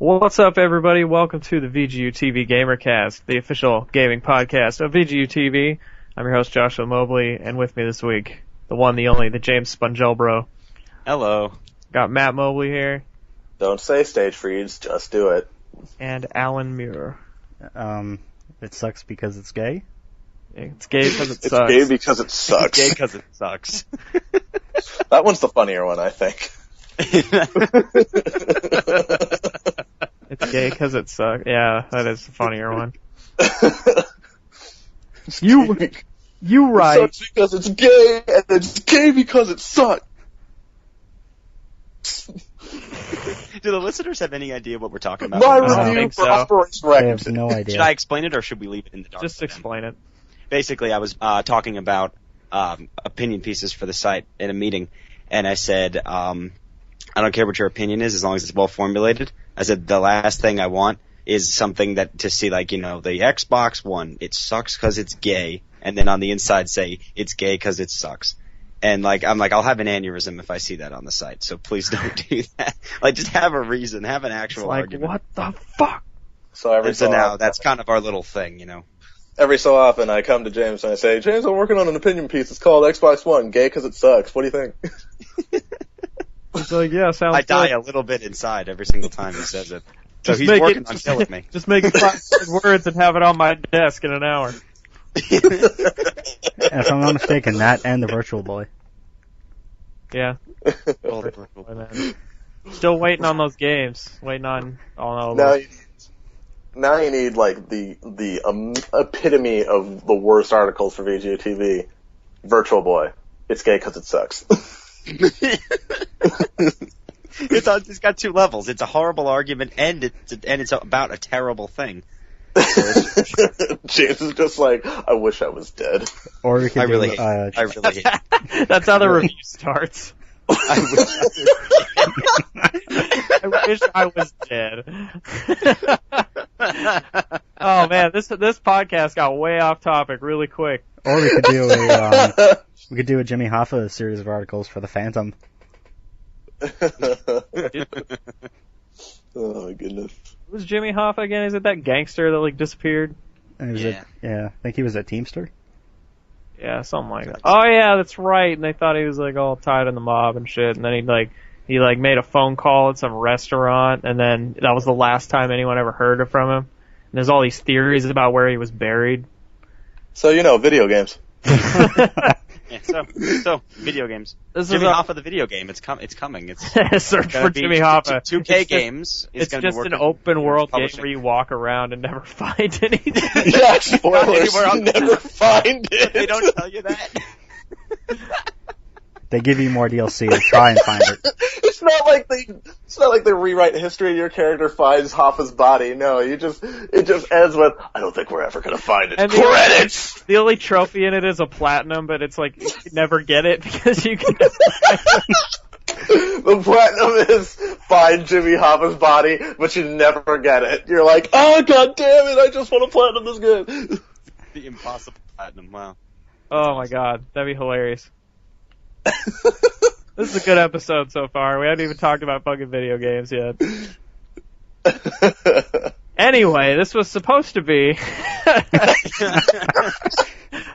What's up, everybody? Welcome to the VGU.TV GamerCast, the official gaming podcast of VGU.TV. I'm your host, Joshua Mobley, and with me this week, the one, the only, the James Pungello. Hello. Got Matt Mobley here. Don't say stage freeze, just do it. And Allan Muir. It sucks because it's gay? It's gay because it It's sucks. gay because it sucks. It's gay because it sucks. That one's the funnier one, I think. It's gay because it sucks. Yeah, that is the funnier one. You right. It sucks because it's gay, and it's gay because it sucks. Do the listeners have any idea what we're talking about? My don't review think for so. Operation I Record. have no idea. Should I explain it, or should we leave it in the dark? Just explain it. Basically, I was talking about opinion pieces for the site in a meeting, and I said, I don't care what your opinion is as long as it's well formulated. I said the last thing I want is something that to see like, the Xbox One, it sucks because it's gay, and then on the inside say it's gay because it sucks. And I'll have an aneurysm if I see that on the site, so please don't do that. Just have a reason, have an actual argument. What the fuck? So Now that's kind of our little thing, Every so often I come to James and I say, James, I'm working on an opinion piece. It's called Xbox One, gay because it sucks. What do you think? It's like, yeah, sounds I die good. a little bit inside every single time he says it. So Just he's make working it- on killing me. Just make it 5 words and have it on my desk in an hour. If I'm not mistaken, that and the Virtual Boy. Yeah. Oh, And then, still waiting on those games. Waiting on all Now those. you need the epitome of the worst articles for VGU TV. Virtual Boy. It's gay because it sucks. It's got two levels. It's a horrible argument, and it's about a terrible thing. James is just like, I wish I was dead. Or we could I do, really hate it. That's how the review starts. I I wish I was dead. Oh man, this podcast got way off topic really quick. or we could do a Jimmy Hoffa series of articles for the Phantom. Oh my goodness. Who's Jimmy Hoffa again? Is it that gangster that disappeared? And he was I think he was at Teamster. Yeah, something like that. Oh yeah, that's right. And they thought he was all tied in the mob and shit. And then he made a phone call at some restaurant, and then that was the last time anyone ever heard from him. And there's all these theories about where he was buried. So, video games. Yeah, so video games. This Jimmy is Hoffa, the video game. It's coming. It's search gonna for be Jimmy Hoffa. 2K It's just- games. It's gonna be just an working open world game publishing. where you walk around and never find anything. Yeah, spoilers. anywhere on- Never find it. They don't tell you that. They give you more DLC to try and find it. It's not like they rewrite history and your character finds Hoffa's body. No, it just ends with, I don't think we're ever gonna find it. And Credits! The only trophy in it is a platinum, but it's you can never get it because you can never find it. The platinum is find Jimmy Hoffa's body, but you never get it. You're like, oh god damn it, I just want a platinum this good. The impossible platinum. Wow. Oh my god, that'd be hilarious. This is a good episode so far. We haven't even talked about fucking video games yet. Anyway, this was supposed to be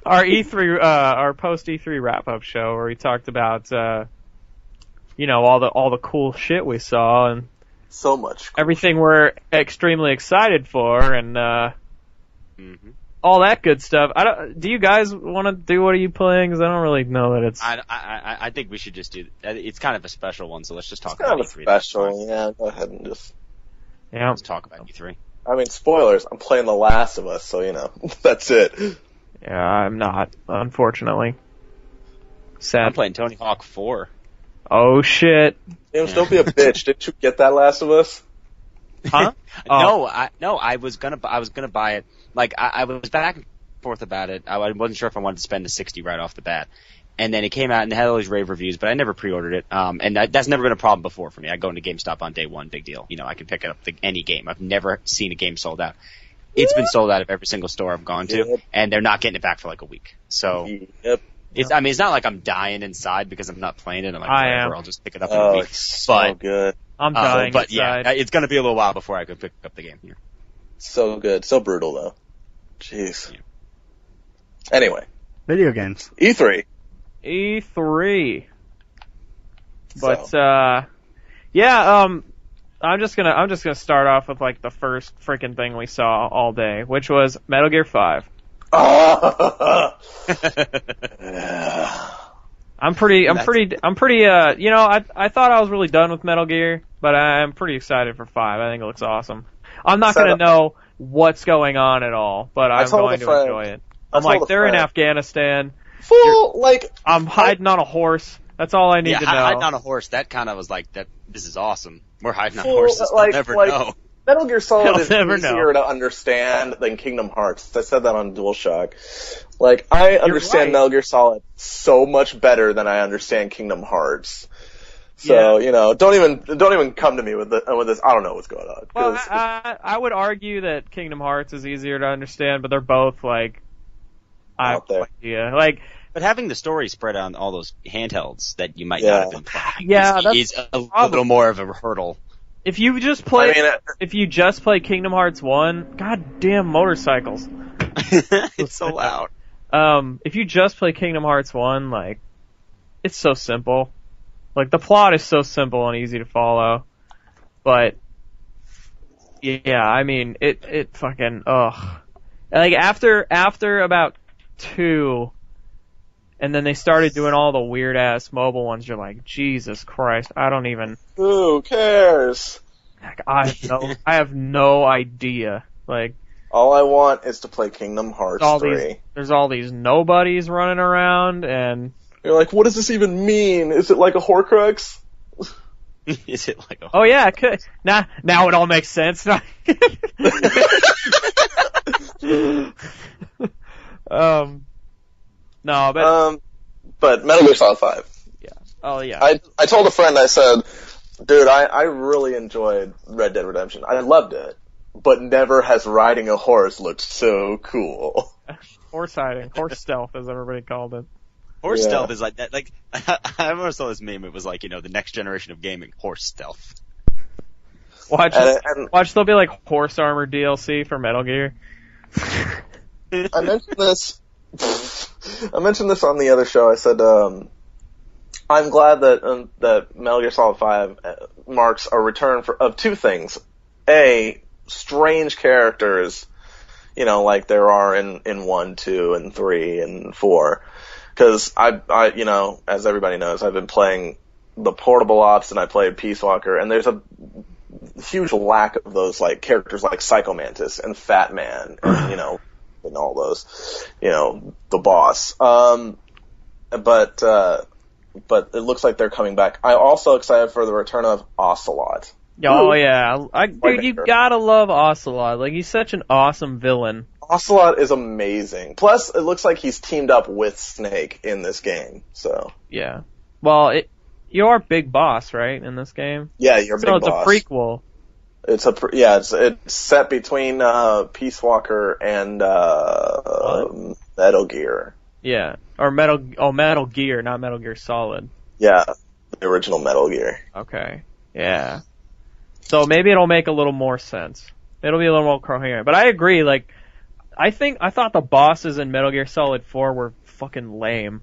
our E3, our post E3 wrap up show where we talked about, all the cool shit we saw and So much. everything we're extremely excited for and all that good stuff. Do you guys want to do what are you playing? Because I don't really know that it's. I think we should just do. It's kind of a special one, so let's just talk It's kind about of E3. special, yeah, go ahead and just... Yeah. Let's talk about E3. I mean, spoilers, I'm playing The Last of Us, so, that's it. Yeah, I'm not, unfortunately. Sad. I'm playing Tony Hawk 4. Oh shit. James, don't be a bitch. Didn't you get that Last of Us? Huh? No, I was gonna buy it. I was back and forth about it. I wasn't sure if I wanted to spend the $60 right off the bat. And then it came out and it had all these rave reviews, but I never pre-ordered it. And that's never been a problem before for me. I go into GameStop on day one, big deal. I can pick it up any game. I've never seen a game sold out. It's been sold out of every single store I've gone to, Yep. and they're not getting it back for a week. So Yep. it's not like I'm dying inside because I'm not playing it. I'm like, I whatever, am. I'll just pick it up in a Oh, week. it's so But good. I'm dying But inside. yeah, it's gonna be a little while before I can pick up the game here. So good. So brutal, though. Jeez. Yeah. Anyway. Video games. E3. E3. But, So. I'm just gonna start off with like the first freaking thing we saw all day, which was Metal Gear 5. Oh. I'm pretty, you know, I thought I was really done with Metal Gear, but I'm pretty excited for 5. I think it looks awesome. I'm not gonna know what's going on at all, but I'm going to enjoy it. I'm like, they're in Afghanistan. I'm hiding on a horse. That's all I need to know. Hiding on a horse, that kind of was like, this is awesome. We're hiding on horses, we'll never know. Metal Gear Solid is never easier to understand than Kingdom Hearts. I said that on DualShock. Like, I understand Metal Gear Solid so much better than I understand Kingdom Hearts. So, you know, don't even come to me with this, I don't know what's going on. Well, I would argue that Kingdom Hearts is easier to understand, but they're both like, I have no idea. Like, but having the story spread on all those handhelds that you might not have been playing is a little more of a hurdle. If you just play, Kingdom Hearts 1, goddamn motorcycles. It's so loud. If you just play Kingdom Hearts 1, like, it's so simple. Like, the plot is so simple and easy to follow. But, yeah, I mean, it fucking, ugh. Like, after about 2, and then they started doing all the weird-ass mobile ones, you're like, Jesus Christ, I don't even... Who cares? I have no idea. Like, all I want is to play Kingdom Hearts 3. There's all these nobodies running around, and... You're like, what does this even mean? Is it like a Horcrux? Is it like a Horcrux? Oh yeah, it could. Now it all makes sense. But Metal Gear Solid 5. Yeah. Oh yeah. I told a friend, I said, dude, I really enjoyed Red Dead Redemption. I loved it, but never has riding a horse looked so cool. Horse stealth, as everybody called it. Horse stealth is like that. Like, I remember saw this meme. It was like, you know, the next generation of gaming, horse stealth. Watch, there'll be like horse armor DLC for Metal Gear. I mentioned this on the other show. I said, I'm glad that Metal Gear Solid 5 marks a return of two things. A, strange characters, you know, like there are in 1, 2, and 3, and 4. Because I, you know, as everybody knows, I've been playing the Portable Ops and I played Peace Walker, and there's a huge lack of those, like, characters like Psycho Mantis and Fat Man, and, you know, and all those, you know, the boss. But it looks like they're coming back. I'm also excited for the return of Ocelot. Oh yeah, dude, you gotta love Ocelot. Like, he's such an awesome villain. Ocelot is amazing. Plus, it looks like he's teamed up with Snake in this game. So yeah, well, you're Big Boss, right, in this game? Yeah, you're Big Boss. So it's a prequel. It's set between Peace Walker and Metal Gear. Yeah, or Metal Gear, not Metal Gear Solid. Yeah, the original Metal Gear. Okay, yeah. So maybe it'll make a little more sense. It'll be a little more coherent. But I agree, like, I thought the bosses in Metal Gear Solid 4 were fucking lame.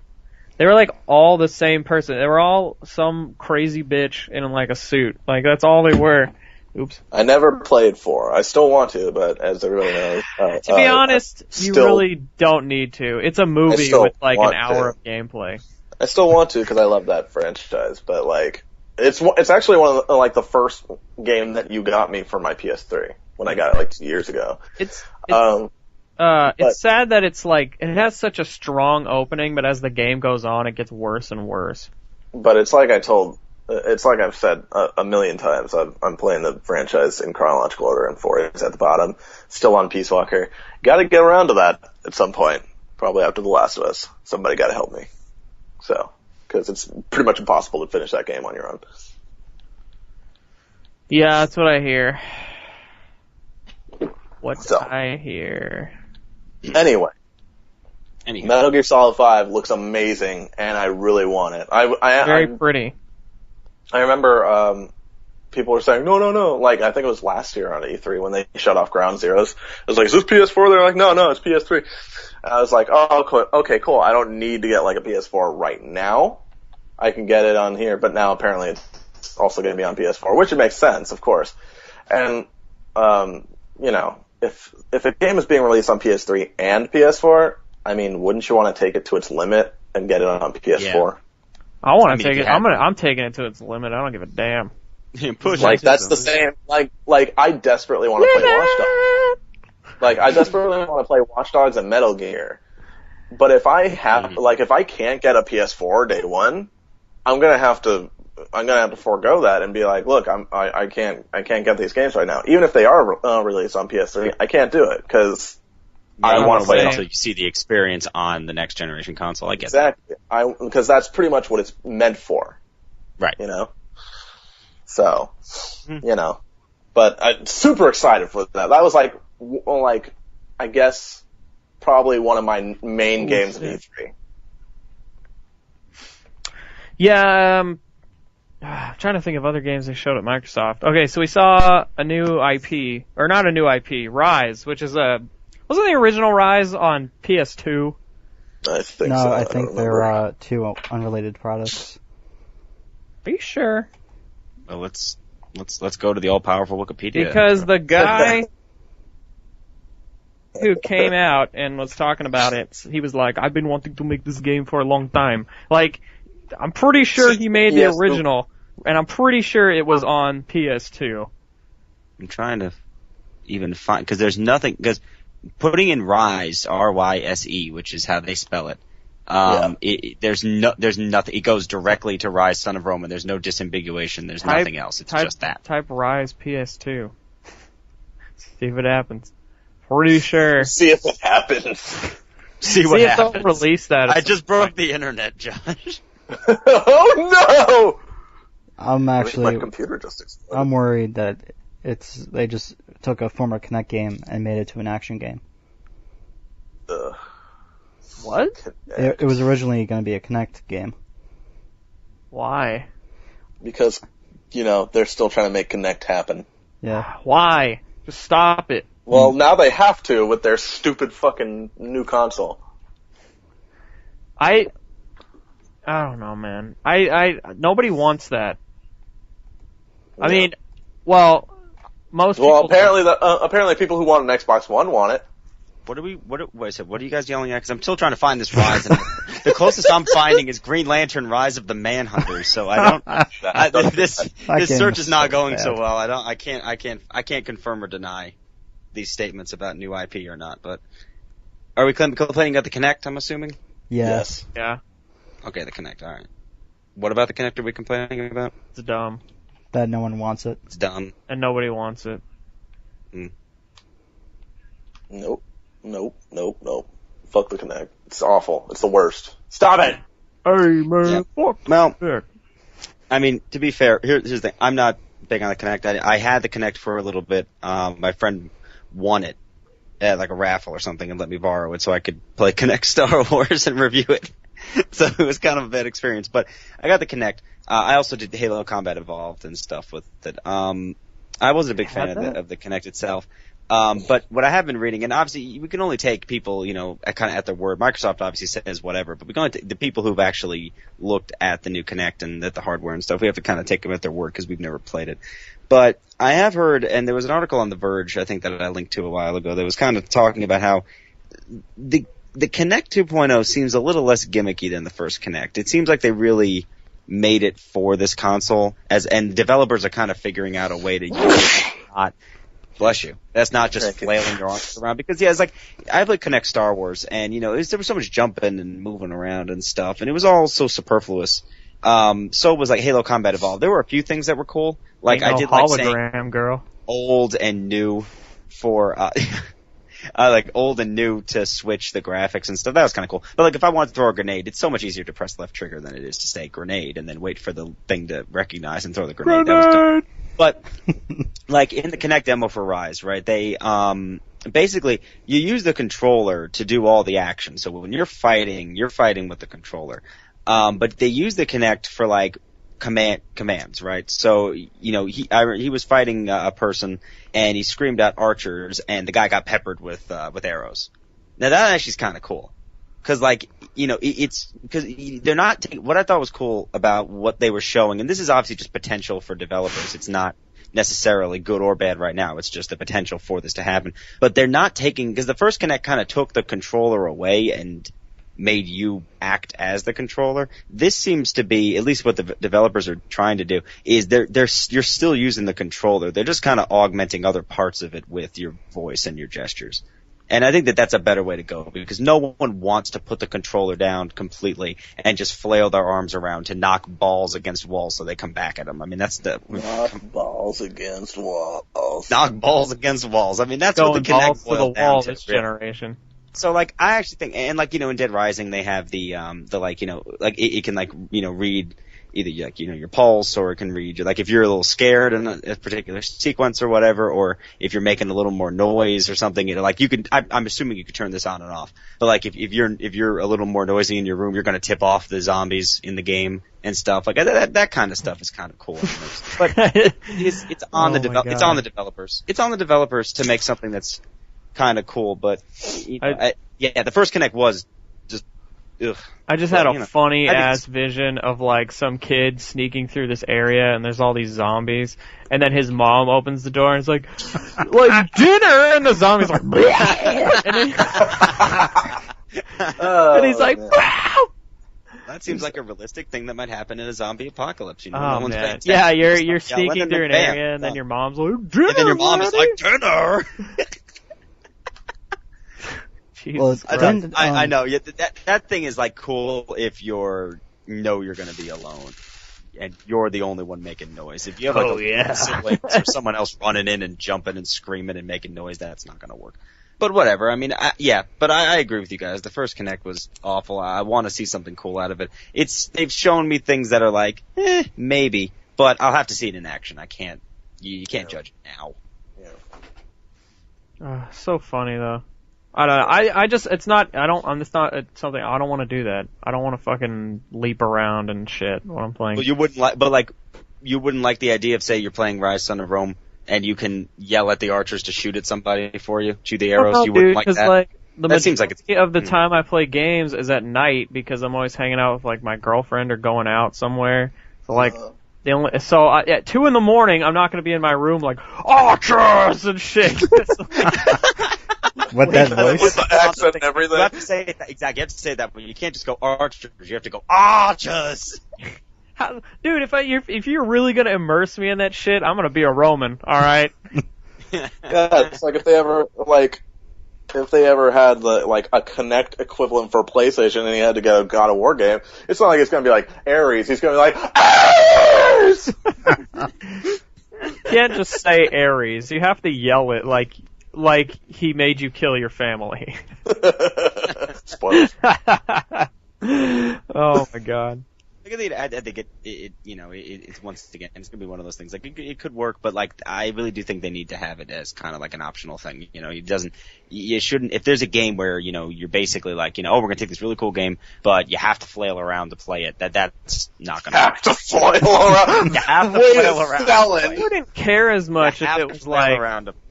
They were like all the same person. They were all some crazy bitch in like a suit. Like, that's all they were. Oops. I never played 4. I still want to, but as everybody knows... to be honest, you really don't need to. It's a movie with like an hour of gameplay. I still want to because I love that franchise, but like... It's actually one of the, like, the first game that you got me for my PS3 when I got it like 2 years ago. It's sad that it's like, it has such a strong opening, but as the game goes on, it gets worse and worse. But it's like I've said a million times, I'm playing the franchise in chronological order, and 4 is at the bottom, still on Peace Walker. Gotta get around to that at some point, probably after The Last of Us. Somebody gotta help me. So, because it's pretty much impossible to finish that game on your own. Yeah, that's what I hear. I hear. Anyway. Metal Gear Solid 5 looks amazing, and I really want it. Very pretty. I remember people were saying, no. Like, I think it was last year on E3 when they shut off Ground Zeroes. It was like, is this PS4? They're like, no, it's PS3. And I was like, oh, okay, cool. I don't need to get like a PS4 right now. I can get it on here, but now apparently it's also going to be on PS4, which it makes sense, of course. And, you know, if a game is being released on PS3 and PS4, I mean, wouldn't you want to take it to its limit and get it on PS4? Yeah. I want to take it. I'm taking it to its limit. I don't give a damn. Like, that's the same. Like I desperately want to play Watch Dogs. Like, I desperately want to play Watch Dogs and Metal Gear. But if I have, if I can't get a PS4 day one, I'm gonna have to forego that and be like, look, I can't get these games right now. Even if they are released on PS3, I can't do it because I want to play it until you see the experience on the next generation console. I get that. Because that's pretty much what it's meant for. Right. You know? So, you know. But I'm super excited for that. That was like, I guess, probably one of my main games of E3. Yeah, I'm trying to think of other games they showed at Microsoft. Okay, so we saw a new IP, or not a new IP, Rise, which is wasn't the original Rise on PS2? I think no, so. I think they're two unrelated products. Are you sure? Well, let's go to the all-powerful Wikipedia. Because the guy who came out and was talking about it, he was like, I've been wanting to make this game for a long time. Like, I'm pretty sure he made the original, and I'm pretty sure it was on PS2. I'm trying to even find, because there's nothing, because putting in Rise, R-Y-S-E, which is how they spell it, there's nothing, it goes directly to Rise, Son of Rome, and there's no disambiguation, there's nothing else, it's just that. Type Rise PS2. See if it happens. Pretty sure. See if it happens. See what happens. If they'll release that. I just broke the internet, Josh. Oh no! My computer just exploded. I'm worried that they just took a former Kinect game and made it to an action game. What? It was originally going to be a Kinect game. Why? Because, you know, they're still trying to make Kinect happen. Yeah. Why? Just stop it. Well, now they have to with their stupid fucking new console. I don't know, man. Nobody wants that. I mean, well, most people. Well, apparently people who want an Xbox One want it. What are you guys yelling at? Because I'm still trying to find this Rise, and the closest I'm finding is Green Lantern: Rise of the Manhunters. So I don't. This search is not going so well. I can't confirm or deny these statements about new IP or not. But are we complaining about the Kinect? I'm assuming. Yes. Yeah. Okay, the Kinect. All right. What about the Kinect are we complaining about? It's dumb. That no one wants it. It's dumb. And nobody wants it. Nope. Fuck the Kinect. It's awful. It's the worst. Stop it! Hey, man. Yeah. Well, I mean, to be fair, here's the thing. I'm not big on the Kinect. I had the Kinect for a little bit. My friend won it at like a raffle or something and let me borrow it so I could play Kinect Star Wars and review it. So it was kind of a bad experience. But I got the Kinect. I also did Halo Combat Evolved and stuff with it. I wasn't a big fan of the Kinect itself. But what I have been reading, and obviously we can only take people, you know, kind of at their word. Microsoft obviously says whatever, but we can only take the people who've actually looked at the new Kinect and at the hardware and stuff. We have to kind of take them at their word because we've never played it. But I have heard, and there was an article on The Verge, I think that I linked to a while ago, that was kind of talking about how the Kinect 2.0 seems a little less gimmicky than the first Kinect. It seems like they really made it for this console, and developers are kind of figuring out a way to use it. Not, bless you. That's not just flailing your arms around. Because, it's like, I played Kinect Star Wars, and, there was so much jumping and moving around and stuff, and it was all so superfluous. So was, like, Halo Combat Evolved. There were a few things that were cool. Like, I did like saying girl. Old and new for, like old and new to switch the graphics and stuff. That was kind of cool. But like if I wanted to throw a grenade, it's so much easier to press left trigger than it is to say grenade and then wait for the thing to recognize and throw the grenade. That was dumb. But like in the Kinect demo for Rise, right? They basically you use the controller to do all the action. So when you're fighting with the controller. But they use the Kinect for like commands, right? So, he was fighting a person, and he screamed out archers, and the guy got peppered with arrows. Now that actually is kind of cool. Cause because they're not what I thought was cool about what they were showing, and this is obviously just potential for developers. It's not necessarily good or bad right now. It's just the potential for this to happen. But they're not because the first Kinect kind of took the controller away and made you act as the controller. This seems to be, at least what the developers are trying to do, is you're still using the controller. They're just kind of augmenting other parts of it with your voice and your gestures. And I think that that's a better way to go, because no one wants to put the controller down completely and just flail their arms around to knock balls against walls so they come back at them. I mean, that's knock balls against walls. Knock balls against walls. I mean, that's what the Kinect boiled down to this generation. So, I actually think, and in Dead Rising, they have it can read either your pulse, or it can read if you're a little scared in a particular sequence or whatever, or if you're making a little more noise or something, I'm assuming you could turn this on and off. But if you're a little more noisy in your room, you're going to tip off the zombies in the game and stuff. That kind of stuff is kind of cool. But it's on the developers. It's on the developers to make something that's kind of cool. But the first Kinect was just. Ugh. I just had a funny ass vision of some kid sneaking through this area, and there's all these zombies, and then his mom opens the door and is like dinner, and the zombies are like, and he's like, wow. That seems like a realistic thing that might happen in a zombie apocalypse. Oh man, yeah, you're sneaking through an area, and then your mom's like, dinner, and then your mom is like, dinner. Well, I know. Yeah, that thing is cool if you're going to be alone, and you're the only one making noise. If you have siblings or someone else running in and jumping and screaming and making noise, that's not going to work. But whatever. I mean, I agree with you guys. The first Kinect was awful. I want to see something cool out of it. They've shown me things that are maybe, but I'll have to see it in action. I can't. You can't judge it now. Yeah. So funny though. I don't know. It's not something, I don't want to do that. I don't want to fucking leap around and shit when I'm playing. Well, you wouldn't like the idea of, say, you're playing Rise Son of Rome, and you can yell at the archers to shoot at somebody for you, shoot the arrows. You wouldn't like that? That seems like it's of the time I play games is at night, because I'm always hanging out with my girlfriend or going out somewhere. So at 2 a.m, I'm not going to be in my room archers and shit. What that voice? With the accent and everything. You have to say that, exactly. You have to say that, but you can't just go archers. You have to go archers. Dude, if you're really gonna immerse me in that shit, I'm gonna be a Roman. All right. Yeah, it's if they ever had a Kinect equivalent for PlayStation, and he had to get a God of War game, it's not like it's gonna be Ares. He's gonna be Ares. You can't just say Ares. You have to yell it like he made you kill your family. Spoilers. Oh my god. I think it's once again, it's gonna be one of those things. It could work, but I really do think they need to have it as kind of an optional thing. You shouldn't. If there's a game where you're basically we're gonna take this really cool game, but you have to flail around to play it. That's not gonna have to flail around. You have to flail around. I wouldn't care as much if it was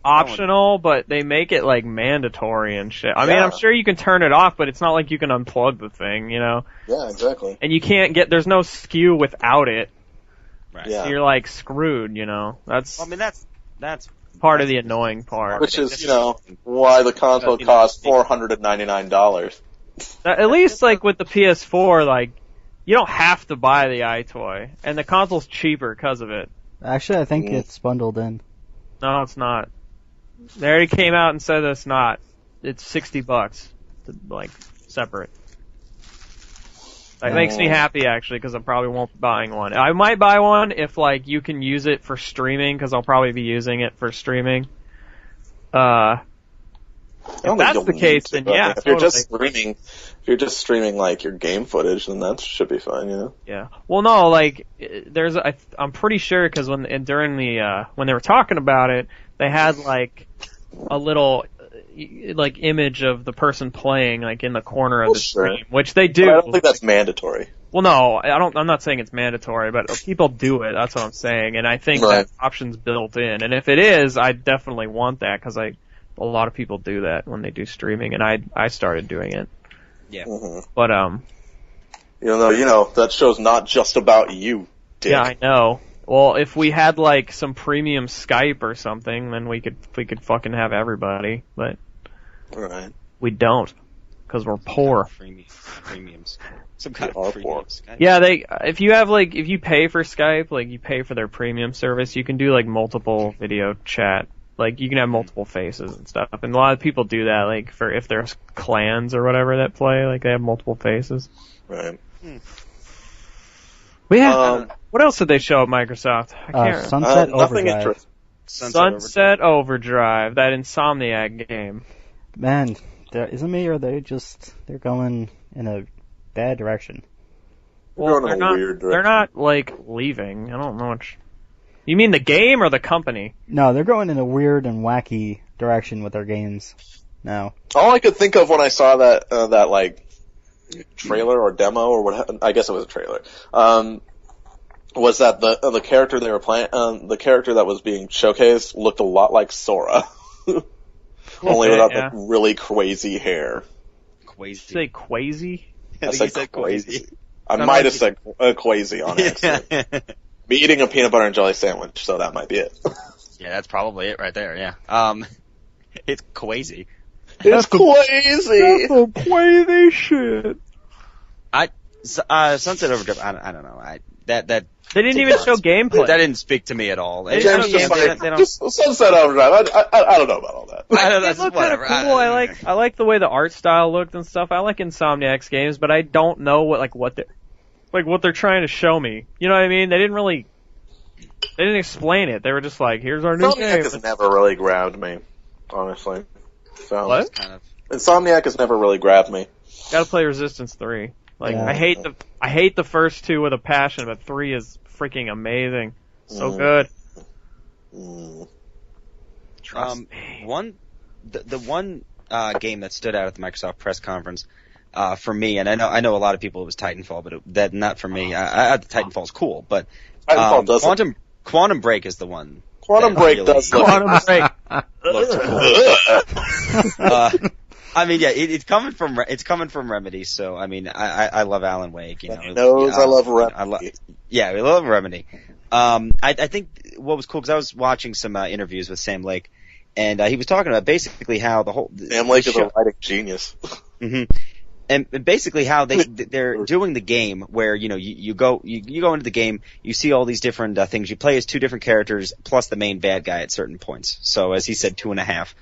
optional, but they make it mandatory and shit. I mean, I'm sure you can turn it off, but it's not like you can unplug the thing, Yeah, exactly. And you can't there's no SKU without it. Right. Yeah. So you're screwed, That's that's part of the annoying part. Which is, why the console costs $499. At least with the PS4, you don't have to buy the iToy, and the console's cheaper because of it. Actually, I think it's bundled in. No, it's not. They already came out and said it's not. It's $60 to separate. That makes me happy actually, because I probably won't be buying one. I might buy one if you can use it for streaming, because I'll probably be using it for streaming. If that's the case, then yeah. If you're just streaming your game footage, then that should be fine, Yeah. Well, no, I'm pretty sure, because when they were talking about it, they had a little. like image of the person playing like in the corner of the sure. stream, which they do. But I don't think that's mandatory. Well, no, I'm not saying it's mandatory, but people do it. That's what I'm saying, and I think that option's built in. And if it is, I definitely want that because a lot of people do that when they do streaming, and I started doing it. Yeah. Mm-hmm. But that show's not just about you, Dick. Yeah, I know. Well, if we had like some premium Skype or something, then we could fucking have everybody, but right. we don't because we're poor. Premiums. Some kind of premium Skype. Yeah, if you pay for Skype, like you pay for their premium service, you can do like multiple video chat. Like you can have multiple faces and stuff. And a lot of people do that, like for if there's clans or whatever that play, like they have multiple faces. Right. But yeah, what else did they show at Microsoft? I can't Sunset nothing Overdrive. interesting. Sunset Overdrive, that Insomniac game. Man, isn't me or they're going in a bad direction. Well, They're going in a weird direction. They're not like leaving. I don't know what. You mean the game or the company? No, they're going in a weird and wacky direction with their games now. All I could think of when I saw that like trailer or demo or what, I guess it was a trailer, was that the character they were playing, the character that was being showcased looked a lot like Sora. Only without the really crazy hair. Quasi. Say Quasi? I said Quasi. I might have said Quasi on accident. Me eating a peanut butter and jelly sandwich, so that might be it. Yeah, that's probably it right there, yeah. It's Quasi. It's Quasi! That's some Quasi shit. Sunset Overdrive, I don't know. They didn't even show gameplay. That didn't speak to me at all. Sunset Overdrive, I don't know about all that. It looked kind of cool. I like the way the art style looked and stuff. I like Insomniac's games, but I don't know what they're trying to show me. You know what I mean? They didn't explain it. They were just like, here's our new game. Insomniac has never really grabbed me, honestly. So, what? Insomniac has never really grabbed me. Gotta play Resistance 3. Like, Yeah. I hate the first two with a passion, but 3 is freaking amazing. So good. Trust me. The one game that stood out at the Microsoft press conference for me, and I know a lot of people it was Titanfall, but that not for me. Titanfall's cool, but Quantum Break is the one. Quantum Break really does look looks cool. I mean, yeah, it's coming from Remedy, so I mean, I love Alan Wake. You know, he knows I love Remedy. Yeah, we love Remedy. I think what was cool because I was watching some interviews with Sam Lake, and he was talking about basically how Sam Lake is a writing genius. Mm-hmm. And basically how they're doing the game where, you know, you go into the game, you see all these different things. You play as 2 different characters plus the main bad guy at certain points. So as he said, 2.5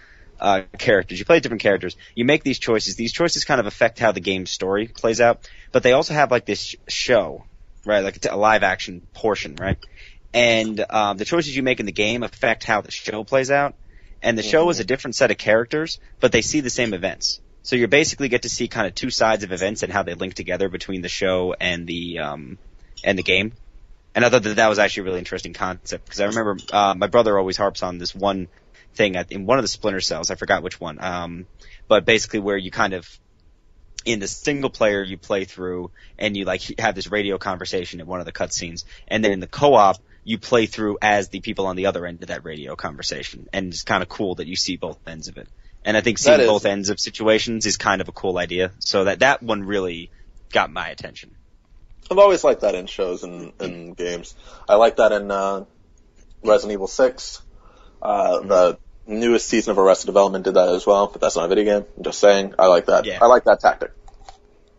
characters. You play different characters. You make these choices. These choices kind of affect how the game's story plays out. But they also have like this show, right? Like a live action portion, right? And the choices you make in the game affect how the show plays out. And the show is a different set of characters, but they see the same events. So you basically get to see kind of 2 sides of events and how they link together between the show and the game. And I thought that was actually a really interesting concept because I remember my brother always harps on this one thing in one of the Splinter Cells. I forgot which one. But basically where you kind of in the single player you play through and you like have this radio conversation at one of the cutscenes, and then in the co-op you play through as the people on the other end of that radio conversation. And it's kind of cool that you see both ends of it. And I think seeing both ends of situations is kind of a cool idea. So that one really got my attention. I've always liked that in shows and games. I like that in Resident Evil 6. The newest season of Arrested Development did that as well, but that's not a video game. I'm just saying, I like that. Yeah. I like that tactic.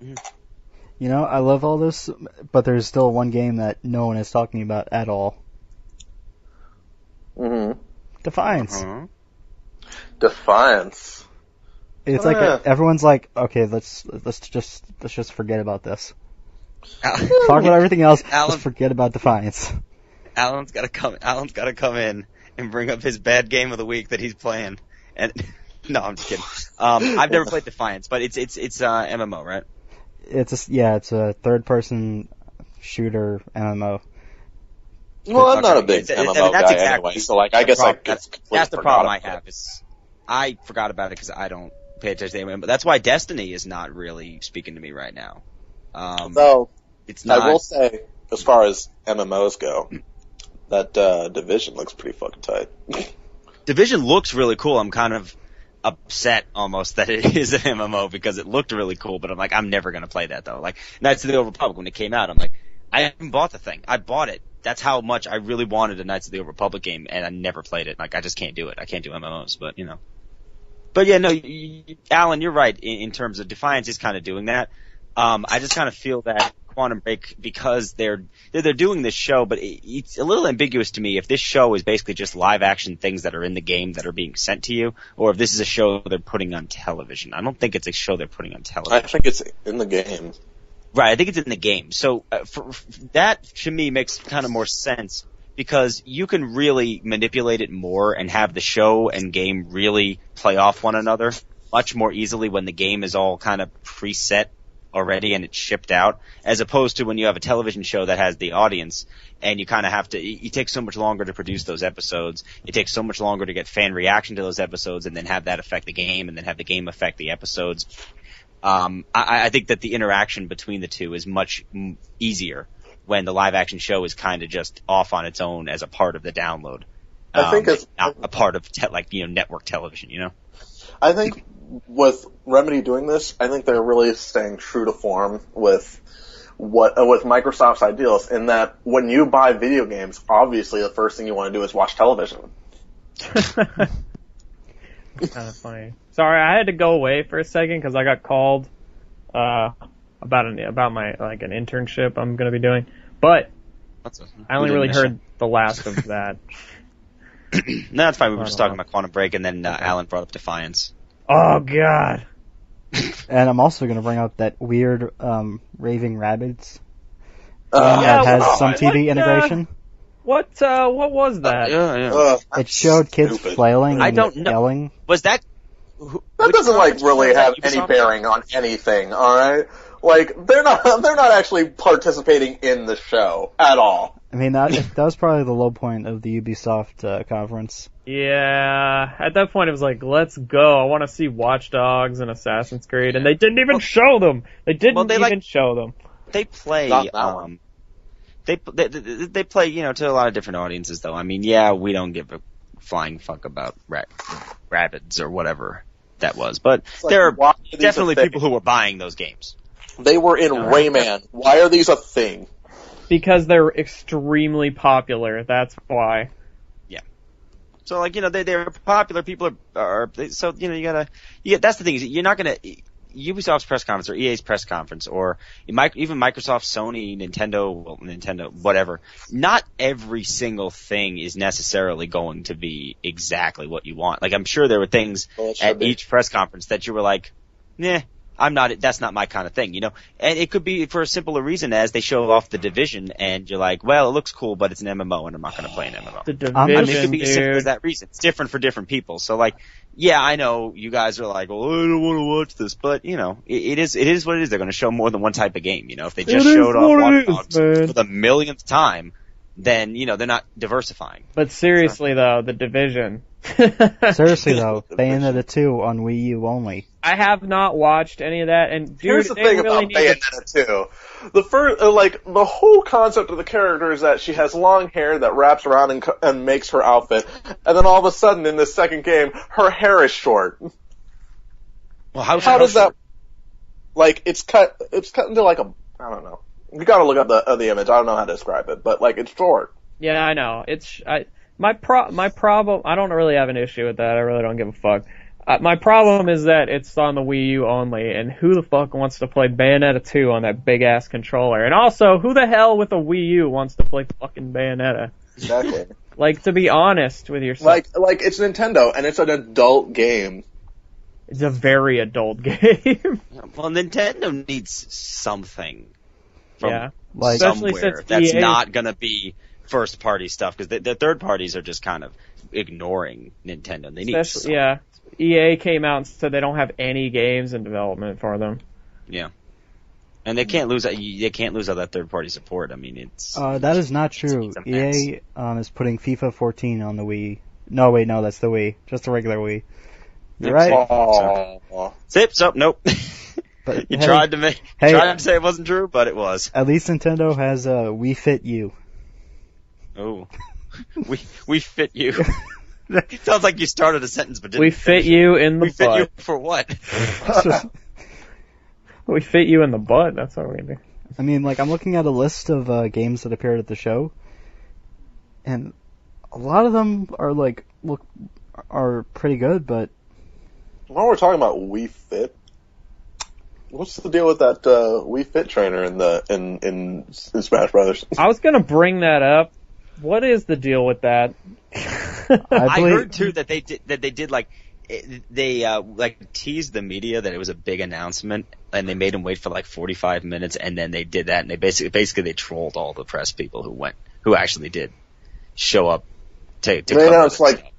You know, I love all this, but there's still one game that no one is talking about at all. Mm-hmm. Defiance. Defiance. It's like everyone's like, okay, let's just forget about this. Talk about everything else. Just forget about Defiance. Alan's got to come in and bring up his bad game of the week that he's playing. And no, I'm just kidding. I've never played Defiance, but it's MMO, right? It's a third-person shooter MMO. Well, I'm not a big MMO guy anyway, so like I guess that's the problem I have is I forgot about it because I don't pay attention to MMO. But that's why Destiny is not really speaking to me right now. Though, it's not. I will say, as far as MMOs go, that Division looks pretty fucking tight. Division looks really cool. I'm kind of upset almost that it is an MMO because it looked really cool, but I'm like, I'm never going to play that though. Like, Knights of the Old Republic, when it came out, I'm like, I haven't bought the thing. I bought it. That's how much I really wanted a Knights of the Old Republic game, and I never played it. Like, I just can't do it. I can't do MMOs, but, you know. But yeah, no, Alan, you're right in terms of Defiance is kind of doing that. I just kind of feel that Quantum Break, because they're doing this show, but it's a little ambiguous to me if this show is basically just live action things that are in the game that are being sent to you, or if this is a show they're putting on television. I don't think it's a show they're putting on television. I think it's in the game. Right, I think it's in the game. So for that, to me, makes kind of more sense, because you can really manipulate it more and have the show and game really play off one another much more easily when the game is all kind of preset already and it's shipped out, as opposed to when you have a television show that has the audience and you kind of have to, it takes so much longer to produce those episodes, it takes so much longer to get fan reaction to those episodes and then have that affect the game and then have the game affect the episodes. I think that the interaction between the two is much easier when the live action show is kind of just off on its own as a part of the download. I think it's not a part of network television, you know? I think with Remedy doing this, I think they're really staying true to form with Microsoft's ideals, in that when you buy video games, obviously the first thing you want to do is watch television. Kind of funny. Sorry, I had to go away for a second because I got called about my an internship I'm going to be doing, but I only really heard the last of that. No, that's fine. We were just talking about Quantum Break, and then Alan brought up Defiance. Oh God! And I'm also going to bring up that weird Raving Rabbids that has some TV integration. What was that? It showed kids flailing I and don't know. yelling. Was that? That doesn't really have any bearing on anything. All right, they're not actually participating in the show at all. I mean, that was probably the low point of the Ubisoft conference. Yeah, at that point it was like, let's go. I want to see Watch Dogs and Assassin's Creed, and they didn't even show them. They didn't even show them. They play. They play, to a lot of different audiences, though. I mean, yeah, we don't give a flying fuck about Rabbids or whatever that was, but there are definitely people who were buying those games. They were in Rayman. Why are these a thing? Because they're extremely popular. That's why. Yeah. So they're popular. People are so you gotta. Yeah, that's the thing, is you're not gonna. Ubisoft's press conference or EA's press conference or even Microsoft, Sony, Nintendo, whatever, not every single thing is necessarily going to be exactly what you want. Like, I'm sure there were things at each press conference that you were like, nah, that's not my kind of thing, And it could be for a simpler reason as they show off the Division and you're like, well, it looks cool, but it's an MMO and I'm not going to play an MMO. The Division, it could be as simple as that reason. It's different for different people. So yeah, I know you guys are like, well, I don't want to watch this, but it is what it is. They're going to show more than one type of game. If they just showed off Watch Dogs for the millionth time, then they're not diversifying. But seriously though, the Division. Seriously though, Bayonetta 2 on Wii U only. I have not watched any of that, and dude, here's the thing about Bayonetta 2. The first, the whole concept of the character is that she has long hair that wraps around and makes her outfit, and then all of a sudden in the second game, her hair is short. Well, how does that? It's cut into I don't know. You gotta look up the image. I don't know how to describe it, but it's short. Yeah, I know. My problem. I don't really have an issue with that. I really don't give a fuck. My problem is that it's on the Wii U only, and who the fuck wants to play Bayonetta 2 on that big ass controller? And also, who the hell with a Wii U wants to play fucking Bayonetta? Exactly. To be honest with yourself. It's Nintendo, and it's an adult game. It's a very adult game. Well, Nintendo needs something from especially somewhere since that's EA not gonna be first party stuff, because the third parties are just kind of ignoring Nintendo. They need something. Yeah. EA came out and said they don't have any games in development for them. Yeah. And they can't lose all that third party support. I mean, it's that is not true. EA is putting FIFA 14 on the Wii. No, wait, no, that's the Wii. Just the regular Wii. You're right. So nope. But You hey, tried to say it wasn't true, but it was. At least Nintendo has Wii Fit U. Oh, we fit you. It sounds like you started a sentence, but didn't. We fit you in the butt. We fit you for what? We fit you in the butt. That's what we do. I mean, like, I'm looking at a list of games that appeared at the show, and a lot of them are pretty good, but while we're talking about Wii Fit, what's the deal with that Wii Fit trainer in Smash Brothers? I was gonna bring that up. What is the deal with that? I heard too that they did like teased the media that it was a big announcement, and they made them wait for like 45 minutes, and then they did that, and they basically they trolled all the press people who actually did show up to they announced like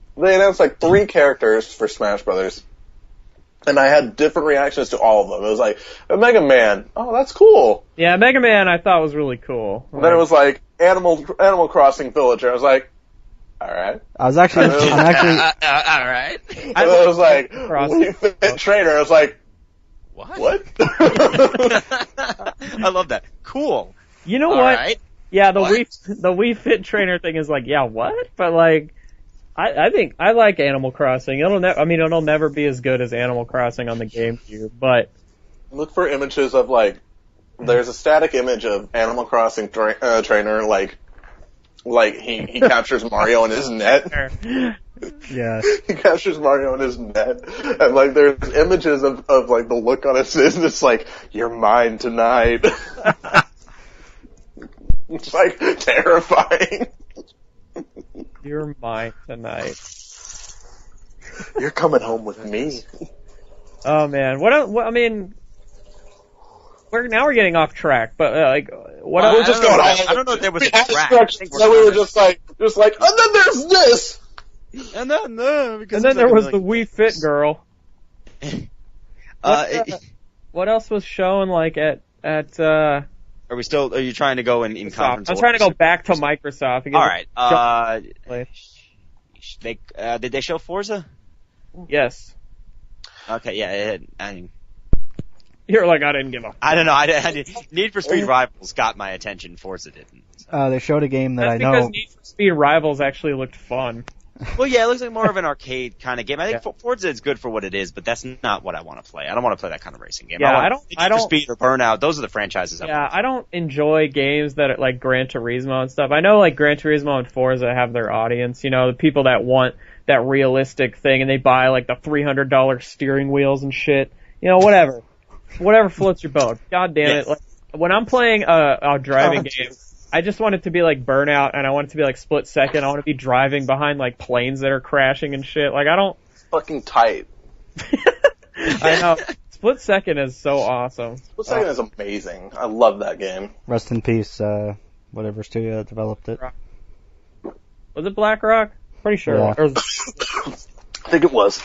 3 characters for Smash Brothers, and I had different reactions to all of them. It was like Mega Man, oh that's cool. Yeah, Mega Man I thought was really cool. And then it was like Animal Crossing Villager. I was like, all right. All right. And then it was like Wii Fit trainer. I was like, what? I love that. Cool. You know all what? Right. Yeah, the Wii Fit trainer thing is like, yeah, what? But like, I think I like Animal Crossing. It'll never be as good as Animal Crossing on the GameCube, but look for images of like, there's a static image of Animal Crossing trainer like he captures Mario in his net. Yeah. He captures Mario in his net, and like there's images of like the look on his face, and it's like, you're mine tonight. It's like terrifying. You're mine tonight. You're coming home with me. Oh man, what we're getting off track, but what? We're just going. I don't know if there was a track. So we were just like, and then there's this. And then there was the Wii Fit girl. What else was shown like at Are you trying to go in conference? I'm trying to go back to Microsoft. All right. Did they show Forza? Yes. Okay, yeah. You're like, I didn't give a... I don't know. Need for Speed Rivals got my attention. Forza didn't. They showed a game that That's because Need for Speed Rivals actually looked fun. Well, yeah, it looks like more of an arcade kind of game. I think Forza is good for what it is, but that's not what I want to play. I don't want to play that kind of racing game. Yeah, I don't. For Speed or Burnout, those are the franchises. I don't enjoy games that are like Gran Turismo and stuff. I know like Gran Turismo and Forza have their audience. You know, the people that want that realistic thing, and they buy like the $300 steering wheels and shit. You know, whatever. Whatever floats your boat. God damn it. Like, when I'm playing a driving game, I just want it to be like Burnout, and I want it to be like Split Second. I want to be driving behind like planes that are crashing and shit. Like, I don't... Fucking tight. I know. Split Second is so awesome. Split Second is amazing. I love that game. Rest in peace, whatever studio that developed it. Was it BlackRock? Pretty sure. Yeah. I think it was.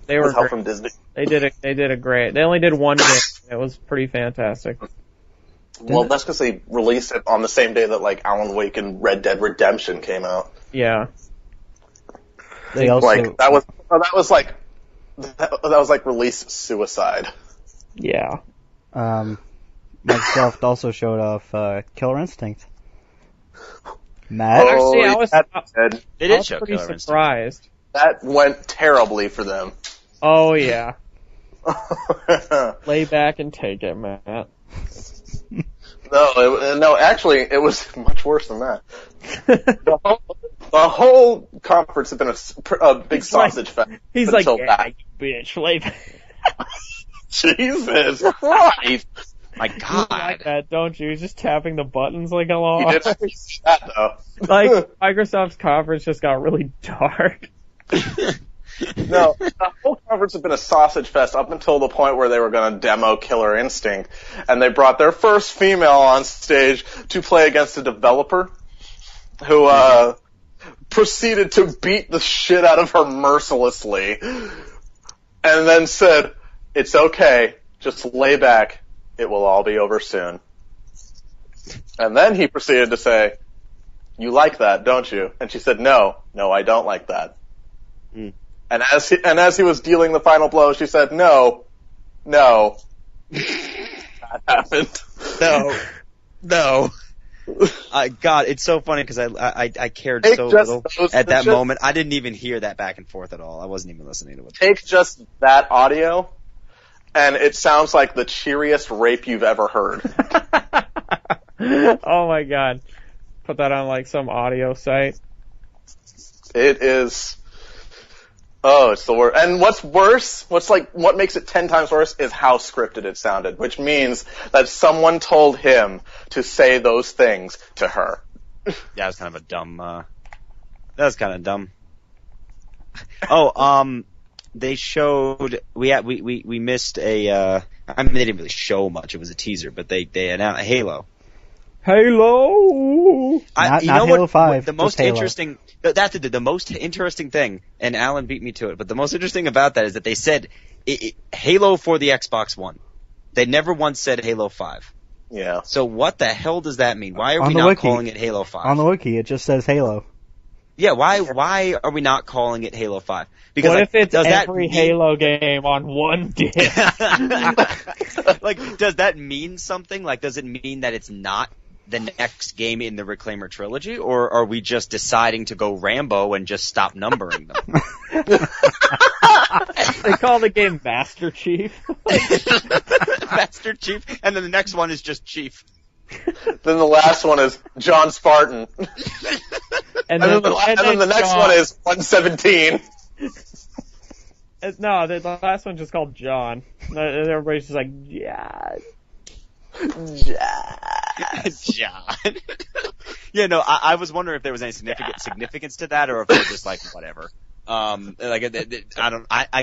They were help from Disney. They did a great. They only did one game. It was pretty fantastic. Well, that's because they released it on the same day that like Alan Wake and Red Dead Redemption came out. Yeah. They also that was like release suicide. Yeah. Microsoft also showed off Killer Instinct. Matt? They did show Killer Instinct. Surprised. That went terribly for them. Oh yeah. Lay back and take it, Matt. No, actually, it was much worse than that. The whole conference had been a big sausage fest. He's like, yeah, you bitch, lay back. Jesus Christ. My God. You like that, don't you? He's just tapping the buttons like a lot. You didn't see that, though. Like, Microsoft's conference just got really dark. No, the whole conference had been a sausage fest up until the point where they were going to demo Killer Instinct, and they brought their first female on stage to play against a developer who proceeded to beat the shit out of her mercilessly, and then said, "It's okay, just lay back, it will all be over soon." And then he proceeded to say, "You like that, don't you?" And she said, No, I don't like that. And as he was dealing the final blow, she said, "No, that happened." No. God, it's so funny because I cared so little at that moment. I didn't even hear that back and forth at all. I wasn't even listening to it. Take just that audio, and it sounds like the cheeriest rape you've ever heard. Oh my god. Put that on like some audio site. It is. Oh, it's the worst. And what's worse, what makes it 10 times worse is how scripted it sounded, which means that someone told him to say those things to her. Yeah, that was kind of a dumb, that was kind of dumb. Oh, they showed, we missed a, I mean, they didn't really show much, it was a teaser, but they announced Halo. Halo! Not Halo 5, the most Halo. interesting, that's the most interesting thing, and Alan beat me to it, but the most interesting about that is that they said Halo for the Xbox One. They never once said Halo 5. Yeah. So what the hell does that mean? Why are we not calling it Halo 5? On the wiki, it just says Halo. Yeah, why are we not calling it Halo 5? Because what like, if it's does every that Halo game on one disc? Like, does that mean something? Like, does it mean that it's not the next game in the Reclaimer trilogy, or are we just deciding to go Rambo and just stop numbering them? They call the game Master Chief. Master Chief, and then the next one is just Chief. Then the last one is John Spartan. And then the next one is 117. No, the last one's just called John. And everybody's just like, yeah. John. Yeah, no, I was wondering if there was any significance to that, or if they're just like whatever. I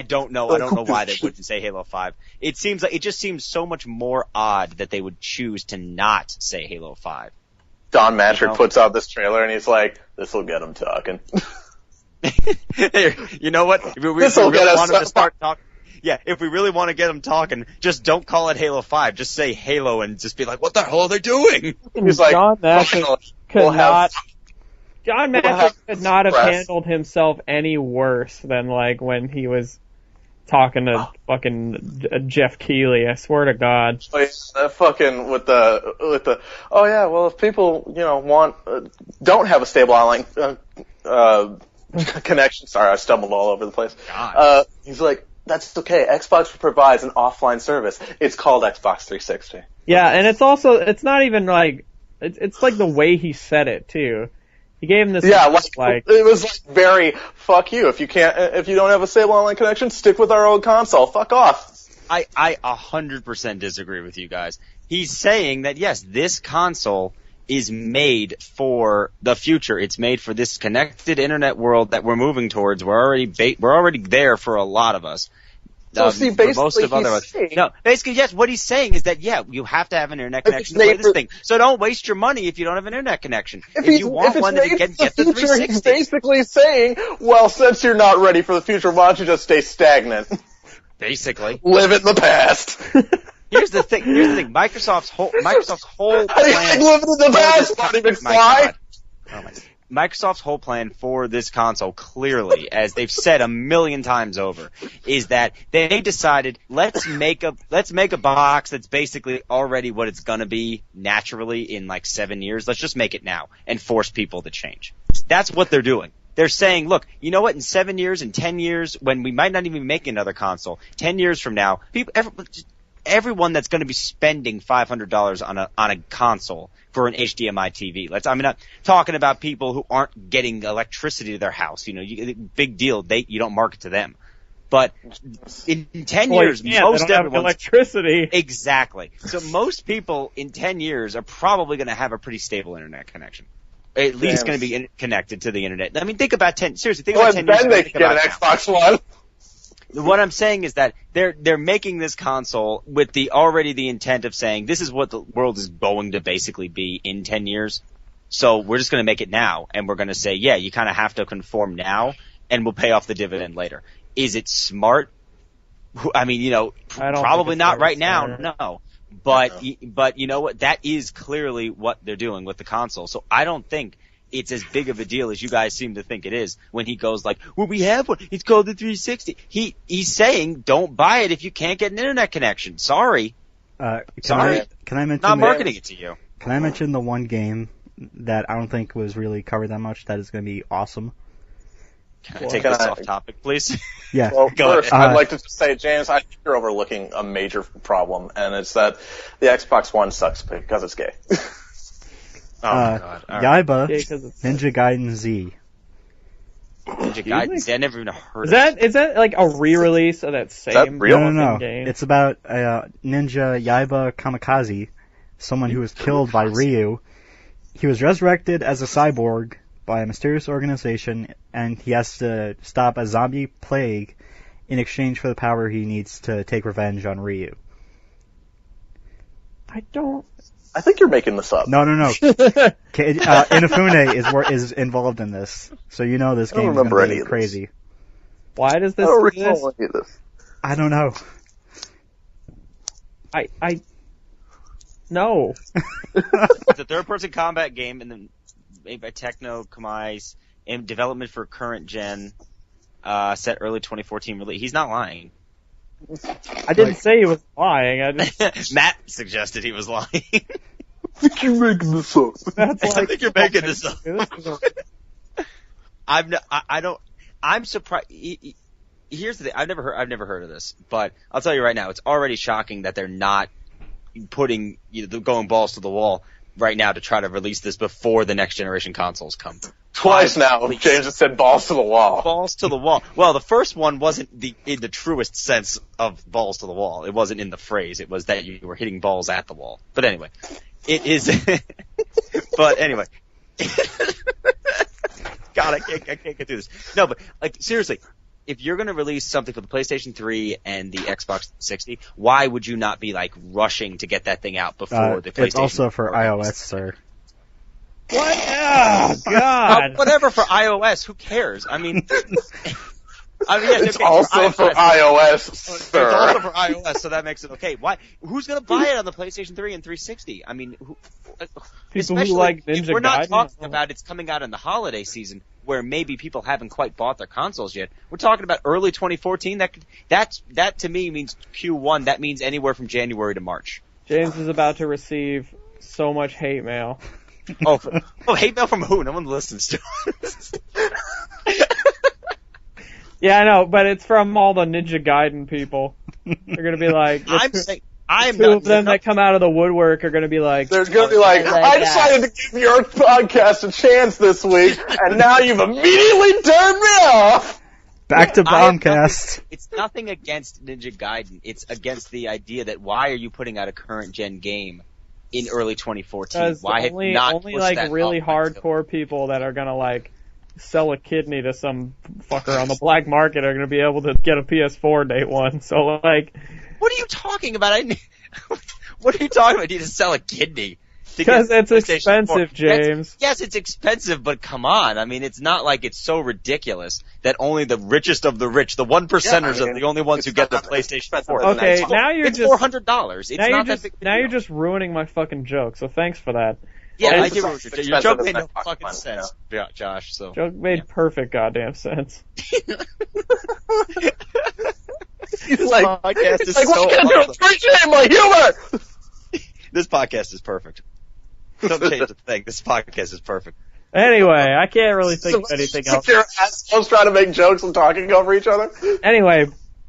don't know why they wouldn't say Halo 5. It just seems so much more odd that they would choose to not say Halo 5. Don Matrick puts out this trailer and he's like, "This will get them talking." You know what? If we really want them to start talking. Yeah, if we really want to get them talking, just don't call it Halo 5. Just say Halo and just be like, what the hell are they doing? He's like, John Matrick could not have handled himself any worse than like when he was talking to fucking Jeff Keighley. I swear to God. Fucking with the oh yeah, well if people don't have a stable online connection. Sorry, I stumbled all over the place. He's like, that's okay. Xbox provides an offline service. It's called Xbox 360. Yeah, and it's not even like, it's like the way he said it too. He gave him this. Yeah, like it was like very fuck you. If you don't have a stable online connection, stick with our old console. Fuck off. I 100% disagree with you guys. He's saying that yes, this console is made for the future. It's made for this connected internet world that we're moving towards. We're already there for a lot of us. So see, basically, most of other basically, yes. What he's saying is that you have to have an internet connection to play this thing. So don't waste your money if you don't have an internet connection. If you want one, then get the 360. He's basically saying, well, since you're not ready for the future, why don't you just stay stagnant? Basically, live in the past. Here's the thing. Microsoft's whole plan. How do you think living in the past, Marty McFly? Oh my. Microsoft's whole plan for this console, clearly, as they've said a million times over, is that they decided let's make a box that's basically already what it's gonna be naturally in like 7 years. Let's just make it now and force people to change. That's what they're doing. They're saying, look, you know what? In 7 years, in 10 years, when we might not even make another console, 10 years from now, everyone that's going to be spending $500 on a console for an HDMI TV. I'm not talking about people who aren't getting electricity to their house. Big deal. You don't market to them. But in 10 years, most everyone's electricity. Exactly. So most people in 10 years are probably going to have a pretty stable internet connection. At least going to be connected to the internet. I mean, think about 10 years. Then they can get an Xbox One. What I'm saying is that they're making this console with the intent of saying this is what the world is going to basically be in 10 years. So we're just going to make it now, and we're going to say, yeah, you kind of have to conform now, and we'll pay off the dividend later. Is it smart? I mean, probably not right now, no. But you know what? That is clearly what they're doing with the console. So I don't think it's as big of a deal as you guys seem to think it is when he goes like, well, we have one. It's called the 360. He's saying don't buy it if you can't get an internet connection. Sorry. Sorry. Can I mention not marketing it to you? Can I mention the one game that I don't think was really covered that much that is going to be awesome? Can I take this off topic, please? Yeah. Well, first, I'd like to just say, James, I think you're overlooking a major problem, and it's that the Xbox One sucks because it's gay. My God. Yaiba, Ninja Gaiden Z. Ninja Gaiden. I never even heard of it. Is that like a re-release of that same No. game? It's about Ninja Yaiba Kamikaze, someone who was killed by Ryu. He was resurrected as a cyborg by a mysterious organization, and he has to stop a zombie plague in exchange for the power he needs to take revenge on Ryu. I think you're making this up. No. Inafune is involved in this, so you know this game is going to be crazy. Why does this I don't exist? recall any of this. I don't know. No. It's a third-person combat game made by Techno Kamai's in development for current gen, set early 2014 release. He's not lying. I didn't say he was lying. Matt suggested he was lying. I think you're making this up. I think you're making this up. I'm surprised. Here's the thing. I've never heard of this, but I'll tell you right now, it's already shocking that they're not going balls to the wall right now to try to release this before the next generation consoles come. Twice now, James has said balls to the wall. Balls to the wall. Well, the first one wasn't in the truest sense of balls to the wall. It wasn't in the phrase. It was that you were hitting balls at the wall. But anyway, it is. But anyway, God, I can't get through this. No, but like seriously, if you're going to release something for the PlayStation 3 and the Xbox 360, why would you not be like rushing to get that thing out before the PlayStation? It's also for iOS, sir. What? Oh, God. Whatever for iOS. Who cares? I mean, it's also for iOS, sir. It's also for iOS, so that makes it okay. Why? Who's going to buy it on the PlayStation 3 and 360? I mean, People who like Ninja Gaiden. We're not talking about it's coming out in the holiday season, where maybe people haven't quite bought their consoles yet. We're talking about early 2014. That to me means Q1. That means anywhere from January to March. James is about to receive so much hate mail. Hate mail from who? No one listens to us. Yeah, I know, but it's from all the Ninja Gaiden people. They're gonna be like, two of them that come out of the woodwork are gonna be like, they're gonna be like, I decided to give your podcast a chance this week, and now you've immediately turned me off. Back to Bombcast. It's nothing against Ninja Gaiden. It's against the idea that why are you putting out a current gen game in early 2014? Why have you not only like that really hardcore people that are gonna like sell a kidney to some fucker on the black market are gonna be able to get a PS4 day one. So like, what are you talking about? What are you talking about? You need to sell a kidney. Because it's expensive, James. Yes, it's expensive, but come on. I mean, it's not like it's so ridiculous that only the richest of the rich, the 1%ers are the only ones who get the PlayStation 4. Okay, now you're it's just $400. It's not that big. Now you're just ruining my fucking joke. So thanks for that. Yeah, I give it your joke made no fucking sense, Josh. So joke made perfect goddamn sense. He's like, podcast is so awesome. Appreciate my humor. This podcast is perfect. Don't change the thing. This podcast is perfect. Anyway, I can't really think of anything else. Your assholes trying to make jokes and talking over each other. Anyway,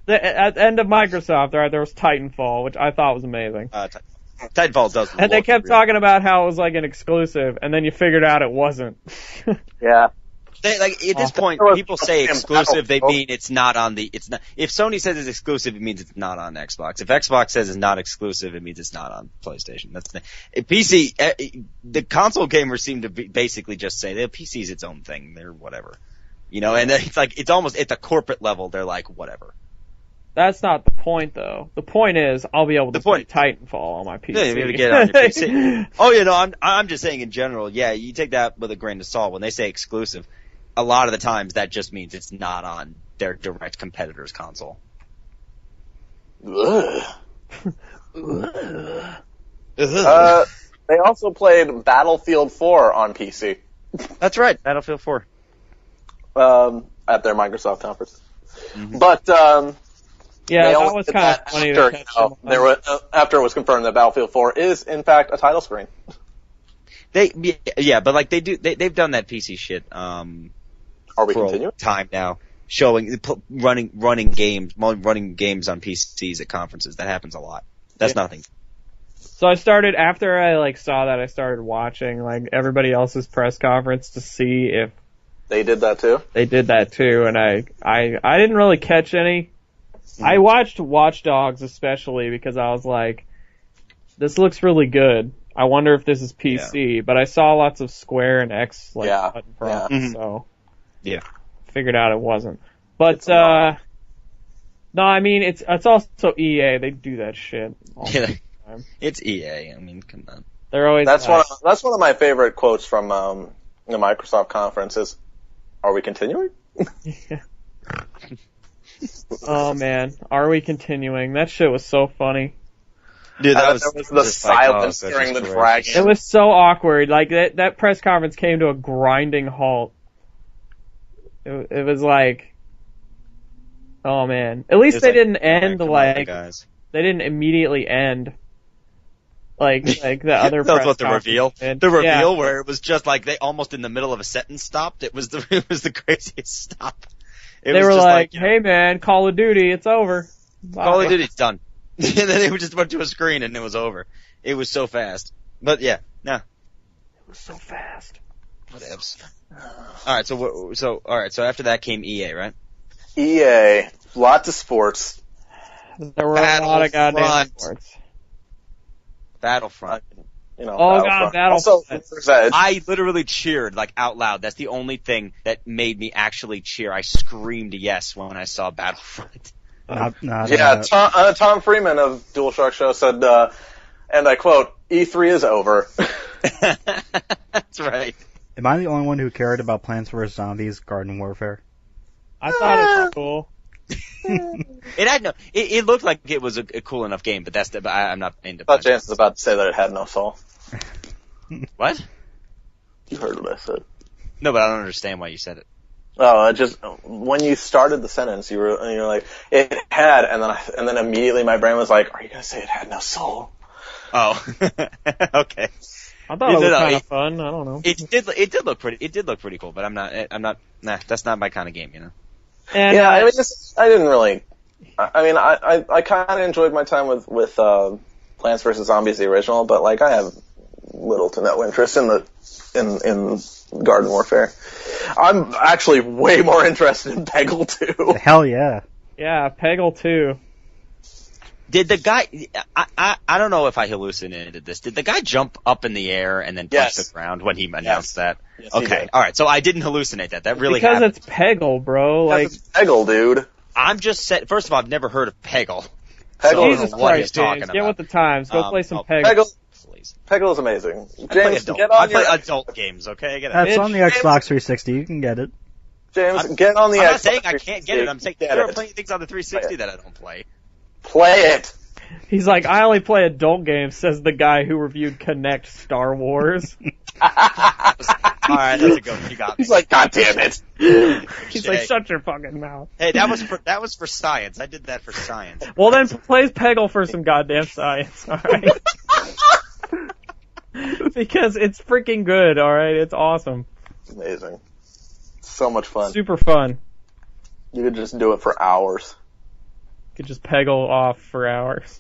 at the end of Microsoft, right, there was Titanfall, which I thought was amazing. Titanfall does. And they kept talking about how it was like an exclusive, and then you figured out it wasn't. Yeah. At this point, people say exclusive, they mean it's not on the, it's not, if Sony says it's exclusive, it means it's not on Xbox. If Xbox says it's not exclusive, it means it's not on PlayStation. That's the, PC, the console gamers seem to basically just say the PC is its own thing. They're whatever. You know, and it's like, it's almost at the corporate level, they're like, whatever. That's not the point, though. The point is, I'll be able to play Titanfall on my PC. Yeah, you'll be able to get it on your PC. Oh, you know, I'm just saying in general, yeah, you take that with a grain of salt. When they say exclusive, a lot of the times that just means it's not on their direct competitor's console. They also played Battlefield 4 on PC. That's right, Battlefield 4. At their Microsoft conference. Mm-hmm. But yeah, that was kind of funny to catch after it was confirmed that Battlefield 4 is in fact a title screen. But like they've done that PC shit. Are we continuing? Time now, showing running games on PCs at conferences. That happens a lot. That's nothing. So I started after I saw that. I started watching everybody else's press conference to see if they did that too. They did that too, and I didn't really catch any. Mm-hmm. I watched Watch Dogs especially because I was like, this looks really good. I wonder if this is PC, but I saw lots of Square and X button prompts, so figured out it wasn't. But no, I mean it's also EA. They do that shit all the time. It's EA. I mean, come on. They're always that's one of my favorite quotes from the Microsoft conference is, "Are we continuing?" Yeah. Oh man, are we continuing? That shit was so funny. Dude, that was the silence during the dragon. It was so awkward. That press conference came to a grinding halt. It was like, oh man. At least they didn't end they didn't immediately end. Like the other press what the reveal. Did. The reveal where it was just they almost in the middle of a sentence stopped. It was the craziest stop. They were like, hey man, Call of Duty, it's over. Bye. Call of Duty's done. And then they just went to a screen and it was over. It was so fast. But yeah, no. It was so fast. Whatevs. Alright, so after that came EA, right? EA. Lots of sports. There were a lot of goddamn sports. Battlefront. Battlefront. Also, I literally cheered out loud. That's the only thing that made me actually cheer. I screamed yes when I saw Battlefront. Tom Freeman of DualShock Show said, and I quote, "E3 is over." That's right. Am I the only one who cared about Plants vs. Zombies Garden Warfare? I thought it was cool. It looked like it was a cool enough game, but I'm not into. I thought James was about to say that it had no soul. What? You heard what I said. No, but I don't understand why you said it. Oh, when you started the sentence, you're like, it had, and then immediately my brain was like, are you gonna say it had no soul? Oh, okay. I thought it was kind of fun. I don't know. It did look pretty cool, but I'm not. That's not my kind of game, you know. And, I didn't really. I kind of enjoyed my time with Plants vs. Zombies the original, but I have little to no interest in Garden Warfare. I'm actually way more interested in Peggle 2. Hell yeah. Yeah, Peggle 2. Did the guy, I don't know if I hallucinated this. Did the guy jump up in the air and then touch the ground when he announced that? Yes, okay. Alright, so I didn't hallucinate that. That really because happened. It's Peggle, bro. It's Peggle, dude. I'm just saying, first of all, I've never heard of Peggle. Jesus Christ, James, get with the times. Go play some Peggle. Peggle is amazing. James, I play adult games, okay? That's on the Xbox 360. You can get it. James, get on the Xbox 360. I'm not saying I can't get it. I'm saying there are plenty of things on the 360 that I don't play. Play it. He's like, I only play adult games, says the guy who reviewed Kinect Star Wars. Alright, that's a good one. You got me. He's like, God damn it. He's like, shut your fucking mouth. Hey, that was for science. I did that for science. Well then, play Peggle for some goddamn science, alright? Because it's freaking good, alright? It's awesome. It's amazing. So much fun. Super fun. You could just do it for hours. You could just Peggle off for hours.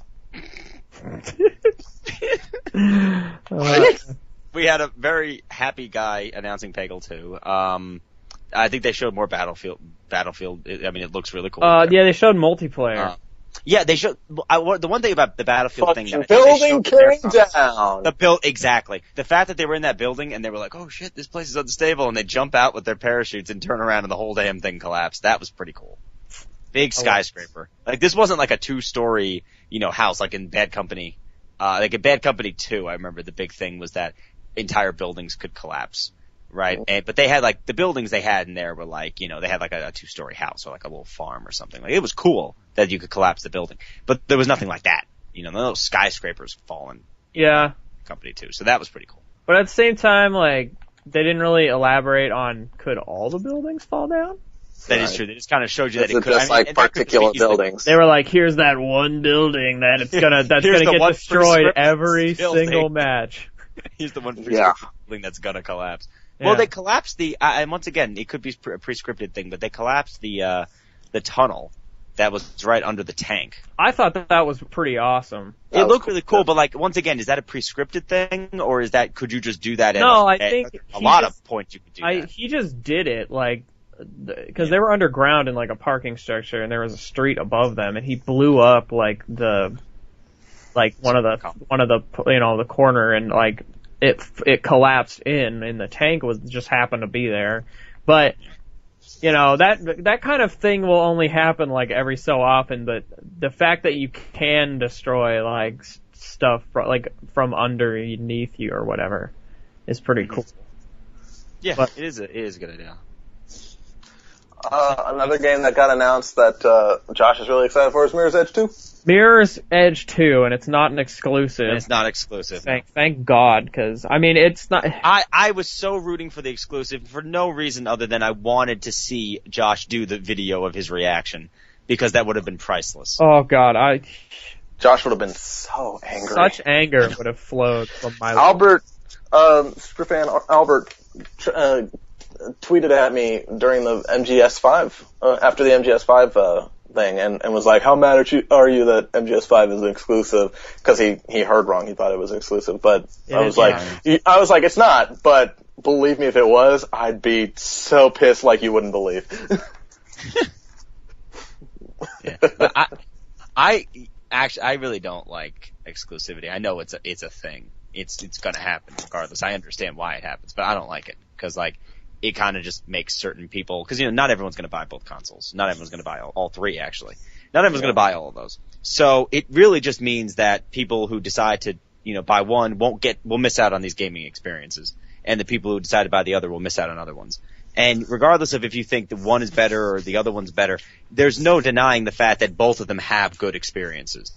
We had a very happy guy announcing Peggle 2. I think they showed more Battlefield. It looks really cool. Yeah, they showed multiplayer. Yeah, they showed. The one thing about the Battlefield thing, the building came down. Exactly. The fact that they were in that building and they were like, "Oh shit, this place is unstable," and they jump out with their parachutes and turn around and the whole damn thing collapsed. That was pretty cool. Big skyscraper. This wasn't like a 2-story, house like in Bad Company. Like in Bad Company 2, I remember the big thing was that entire buildings could collapse. Right? But they had the buildings they had in there were they had a 2-story house or a little farm or something. It was cool that you could collapse the building. But there was nothing like that. No skyscrapers falling. Yeah. Company 2. So that was pretty cool. But at the same time, they didn't really elaborate on could all the buildings fall down. That is true. They just kind of showed you that it could. Just like particular buildings. They were like, "Here's that one building that's gonna get destroyed every single match." He's the one building that's gonna collapse. Yeah. Well, they collapsed and once again, it could be a pre-scripted thing, but they collapsed the tunnel that was right under the tank. I thought that was pretty awesome. It looked really cool, but like once again, is that a pre-scripted thing, or could you just do that? I think a lot of points you could do that. He just did it like. Because they were underground in like a parking structure, and there was a street above them, and he blew up like one of the the corner, and like it collapsed in, and the tank just happened to be there. But that kind of thing will only happen like every so often. But the fact that you can destroy like stuff from underneath you or whatever is pretty cool. Yeah, but it is a good idea. Another game that got announced that Josh is really excited for is Mirror's Edge 2. Mirror's Edge 2, and it's not an exclusive. And it's not exclusive. Thank God, because it's not. I was so rooting for the exclusive for no reason other than I wanted to see Josh do the video of his reaction, because that would have been priceless. Oh God, Josh would have been so angry. Such anger would have flowed from my Albert, superfan Albert, tweeted at me during the MGS5, after the MGS5 thing, and was like, "How mad are you that MGS5 is exclusive?" Because he heard wrong. He thought it was exclusive, but I was like, it's not. But believe me, if it was, I'd be so pissed like you wouldn't believe. Yeah, but I really don't like exclusivity. I know it's a thing. It's gonna happen regardless. I understand why it happens, but I don't like it because it kind of just makes certain people, because not everyone's going to buy both consoles. Not everyone's going to buy all three, actually. Not everyone's going to buy all of those. So it really just means that people who decide to, buy one will miss out on these gaming experiences, and the people who decide to buy the other will miss out on other ones. And regardless of if you think the one is better or the other one's better, there's no denying the fact that both of them have good experiences.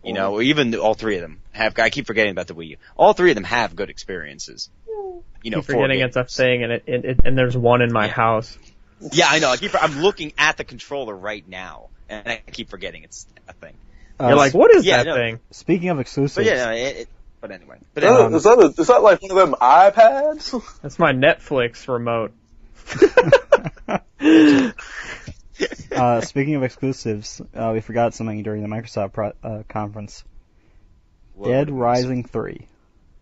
Even all three of them have. I keep forgetting about the Wii U. All three of them have good experiences. Keep forgetting it's a thing, and there's one in my house. Yeah, I know. I'm looking at the controller right now, and I keep forgetting it's a thing. You're like, what is that thing? Speaking of exclusives. But anyway. Is that like one of them iPads? That's my Netflix remote. Speaking of exclusives, we forgot something during the Microsoft conference. Dead Rising 3.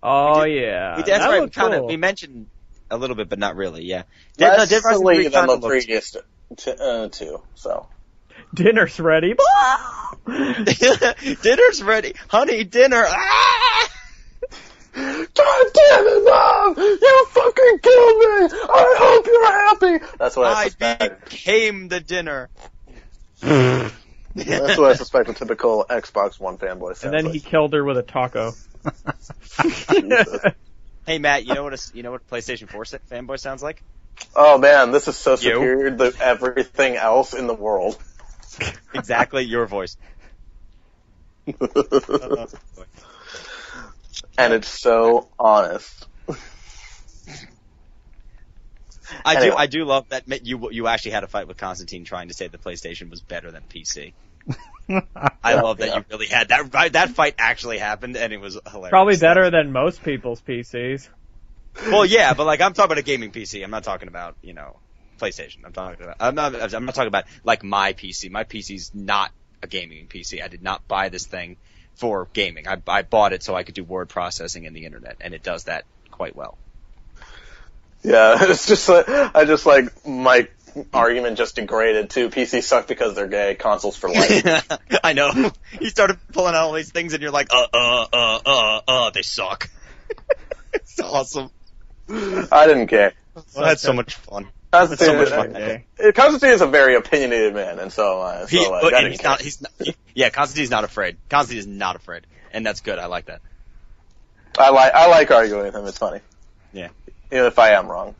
Oh yeah, that's right. Cool. We mentioned a little bit, but not really. Yeah, Dead Rising 3 than the previous two. So dinner's ready. Dinner's ready, honey. Dinner. Ah! God damn it, Mom! You fucking killed me! I hope you're happy! That's what I suspect. I became the dinner. That's what I suspect a typical Xbox One fanboy sounds. And then he killed her with a taco. Hey Matt, you know what PlayStation 4 fanboy sounds like? Oh man, this is so superior to everything else in the world. Exactly your voice. And it's so honest. I do love that you actually had a fight with Constantine trying to say the PlayStation was better than PC. I love that you really had that. That fight actually happened, and it was hilarious. Probably better than most people's PCs. Well, yeah, but I'm talking about a gaming PC. I'm not talking about PlayStation. I'm not talking about like my PC. My PC's not a gaming PC. I did not buy this thing for gaming. I bought it so I could do word processing and the internet, and it does that quite well. Yeah, it's just my argument just degraded to PCs suck because they're gay, consoles for life. I know. You started pulling out all these things and you're like, they suck. It's awesome. I didn't care. I had so much fun. Constantine is a very opinionated man, and Constantine's not afraid. Constantine is not afraid, and that's good. I like that. I like arguing with him. It's funny. Yeah. Even if I am wrong.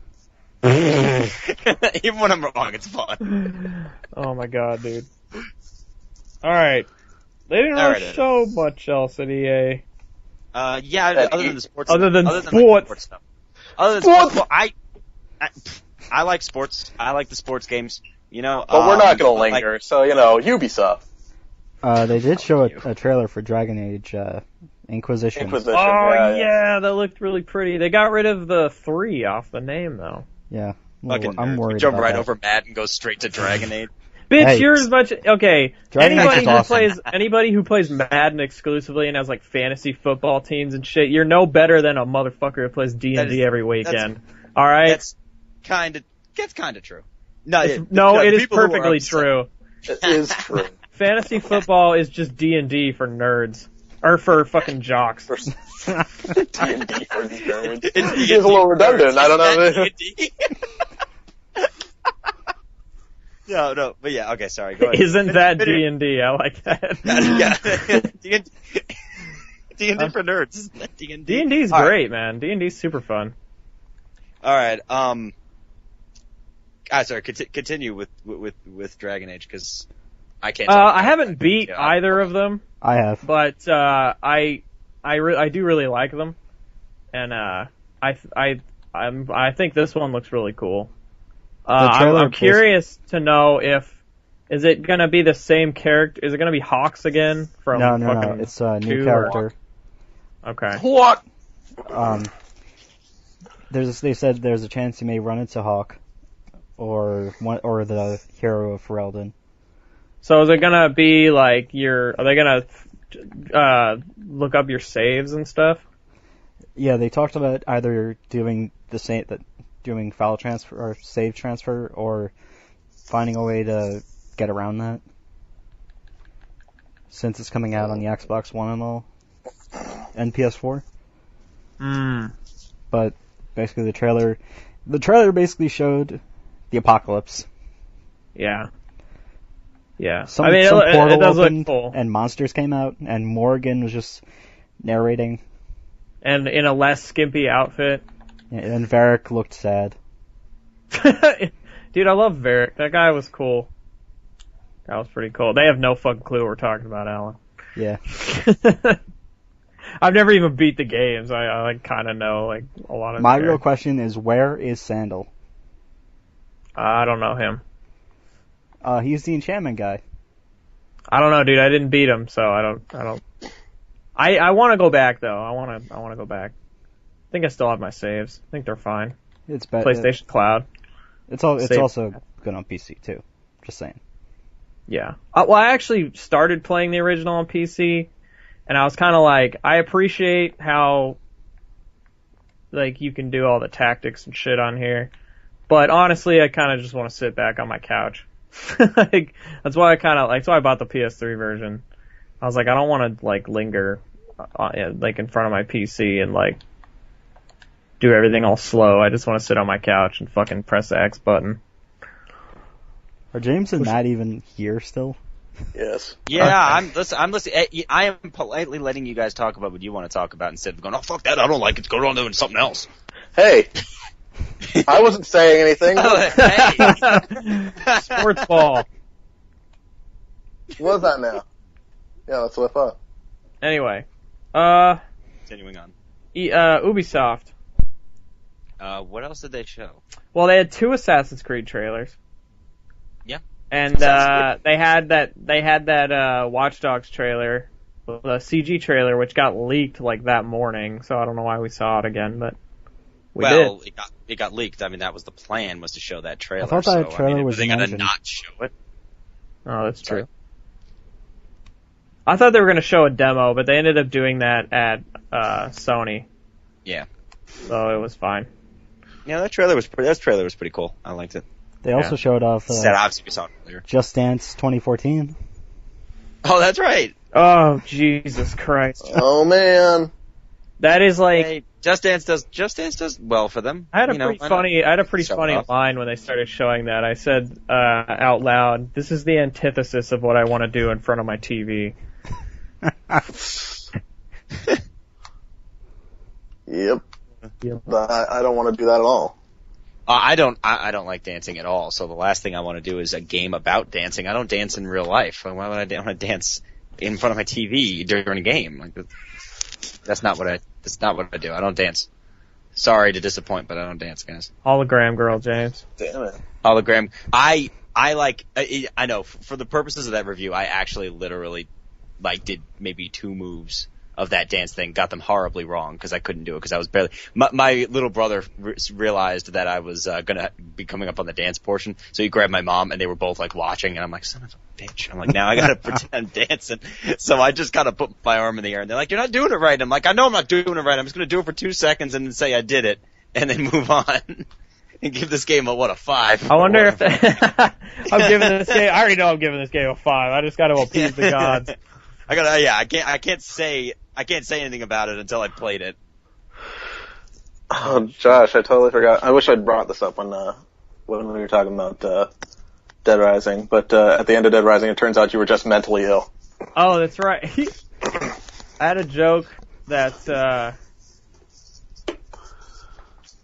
Even when I'm wrong, it's fun. Oh my god, dude. Alright. They didn't really show much else at EA. Other than the sports. Other than sports stuff. Other than sports, well, I like sports. I like the sports games. You know, but we're not going to linger. So Ubisoft. They did show a trailer for Dragon Age Inquisition. Oh yeah, that looked really pretty. They got rid of the 3 off the name though. Yeah, I'm worried. Jump about right that. over Madden and go straight to Dragon Age. Bitch, Hey. you're as much okay. Dragon Age Anybody is who awesome. anybody who plays Madden exclusively and has like fantasy football teams and shit, you're no better than a motherfucker who plays D&D every weekend. All right, That's kind of true. No, it is people who are perfectly upset- true. It is true. Fantasy football is just D&D for nerds or for fucking jocks. For D&D for nerds. It's It's a little redundant. I don't know. No, but yeah, okay, sorry, go ahead. Isn't that D&D? I like that. Yeah. D&D for nerds. Isn't that D&D? D&D's All right. great, man. D&D's super fun. All right. Sorry. Continue with Dragon Age because I can't. I haven't beat either of them, I have. but I do really like them, and I think this one looks really cool. I'm curious to know is it gonna be the same character? Is it gonna be Hawks again from? No. It's a new 2 character. Okay. What? They said there's a chance he may run into Hawk, or the hero of Ferelden. So is it gonna be like are they gonna look up your saves and stuff? Yeah, they talked about either doing doing file transfer or save transfer, or finding a way to get around that, since it's coming out on the Xbox One and all, and PS4. But basically, the trailer basically showed the apocalypse. Yeah. Yeah. Some it portal does opened, look cool. and monsters came out, and Morgan was just narrating. And in a less skimpy outfit. And Varric looked sad. Dude, I love Varric. That guy was cool. That was pretty cool. They have no fucking clue what we're talking about, Alan. Yeah. I've never even beat the games. I like kind of know like a lot of. My real question is, where is Sandal? I don't know him. He's the enchantment guy. I don't know, dude. I didn't beat him, so I don't. I want to go back though. I want to go back. I think I still have my saves. I think they're fine. It's better. PlayStation Cloud. It's also good on PC too. Just saying. Yeah. Well, I actually started playing the original on PC, and I was kind of like, I appreciate how, like, you can do all the tactics and shit on here, but honestly, I kind of just want to sit back on my couch. Like, that's why I bought the PS3 version. I was like, I don't want to, like, linger, like, in front of my PC and, like, do everything all slow. I just want to sit on my couch and fucking press the X button. Are James and Matt even here still? Yes. Yeah, I'm listening. I am politely letting you guys talk about what you want to talk about instead of going, oh, fuck that, I don't like it, go on doing something else. Hey. I wasn't saying anything. Hey. Sports ball. What was that now? Yeah, let's whip up. Anyway. Continuing on. Ubisoft. What else did they show? Well, they had 2 Assassin's Creed trailers. Yeah. And they had that Watch Dogs trailer, the CG trailer, which got leaked like that morning. So I don't know why we saw it again, but we did. It got leaked. I mean, that was the plan, was to show that trailer. I thought that trailer was they gonna mentioned. not show it? Oh, that's Sorry. true. I thought they were going to show a demo, but they ended up doing that at Sony. Yeah. So it was fine. Yeah, that trailer was pretty cool. I liked it. They also showed off Obviously we saw it earlier. Just Dance 2014. Oh, that's right. Oh, Jesus Christ. Oh man. That is like... Hey, Just Dance does well for them. I had a pretty funny line when they started showing that. I said out loud, "This is the antithesis of what I want to do in front of my TV." Yep. I don't want to do that at all. I don't like dancing at all. So the last thing I want to do is a game about dancing. I don't dance in real life. Why would I want to dance in front of my TV during a game? Like that's not what I do. I don't dance. Sorry to disappoint, but I don't dance, guys. Hologram girl, James. Damn it. Hologram. I know, for the purposes of that review, I actually literally, did maybe 2 moves of that dance thing, got them horribly wrong, because I couldn't do it, because I was barely... My little brother realized that I was gonna be coming up on the dance portion, so he grabbed my mom, and they were both, watching, and I'm like, son of a bitch. I'm like, now I gotta pretend I'm dancing. So I just gotta put my arm in the air, and they're like, you're not doing it right. And I'm like, I know I'm not doing it right. I'm just gonna do it for 2 seconds, and then say I did it, and then move on. And give this game a 5. I wonder if I'm giving this game. I already know I'm giving this game a 5. I just got to appease the gods. I can't say anything about it until I played it. Oh, Josh, I totally forgot. I wish I'd brought this up when we were talking about Dead Rising. But at the end of Dead Rising, it turns out you were just mentally ill. Oh, that's right. I had a joke that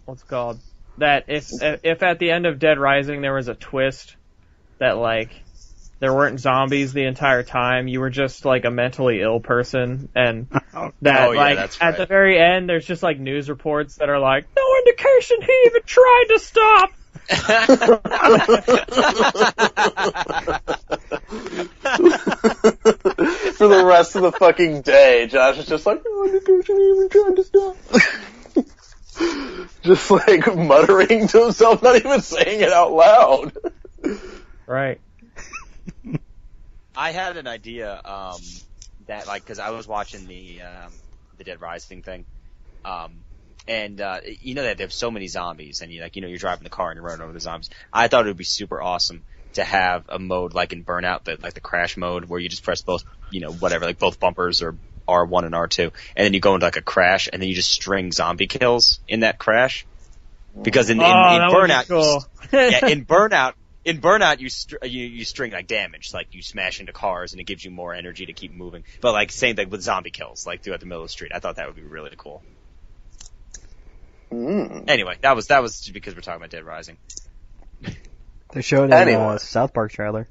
what's it called? That if at the end of Dead Rising there was a twist that there weren't zombies the entire time, you were just a mentally ill person, and that at the very end there's just news reports that are no indication he even tried to stop. For the rest of the fucking day, Josh is just no indication he even tried to stop. Just muttering to himself, not even saying it out loud. Right. I had an idea, that cause I was watching the Dead Rising thing, and you know that there's so many zombies, and you're driving the car and you're running over the zombies. I thought it would be super awesome to have a mode in Burnout, the crash mode, where you just press both, both bumpers or R1 and R2, and then you go into a crash, and then you just string zombie kills in that crash. Because in Burnout, cool. in Burnout you string damage, you smash into cars and it gives you more energy to keep moving. But same thing with zombie kills, throughout the middle of the street. I thought that would be really cool. Anyway, that was just because we're talking about Dead Rising. They showed a South Park trailer.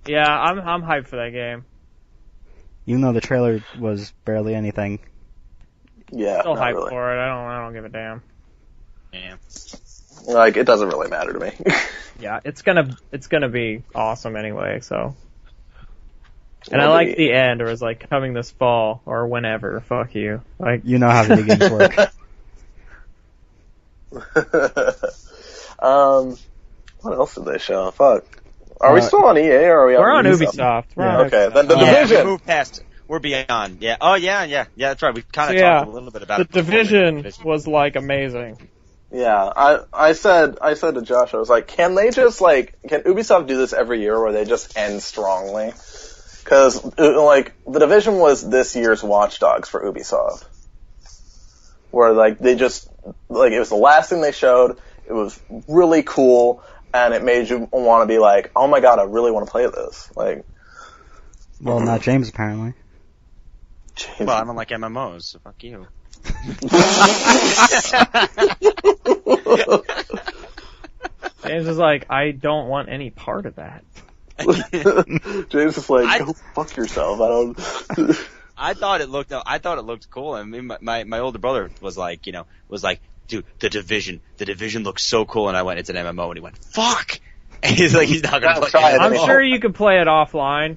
Yeah, I'm hyped for that game. Even though the trailer was barely anything. Yeah, still hyped really. for it. I don't give a damn. Yeah. It doesn't really matter to me. Yeah, it's gonna be awesome anyway, so. And I like the end, or it's coming this fall, or whenever, fuck you. You know how video games work. What else did they show? Fuck. Are we still on EA, or are we on We're on Ubisoft. Okay, then The Division! We moved past it. We're beyond. Yeah. Oh, yeah, that's right. We kind of talked a little bit about it. The Division was, amazing. Yeah, I said to Josh, I was like, can they just, can Ubisoft do this every year where they just end strongly? Because, The Division was this year's Watch Dogs for Ubisoft. Where, they just, it was the last thing they showed, it was really cool, and it made you want to be oh my god, I really want to play this. Well, not James, apparently. James. Well, I don't like MMOs, so fuck you. James is I don't want any part of that. James is go fuck yourself. I thought it looked cool. I mean, my older brother was dude, The Division looks so cool, and I went, it's an MMO, and he went, fuck! And he's he's not gonna play it. I'm sure you could play it offline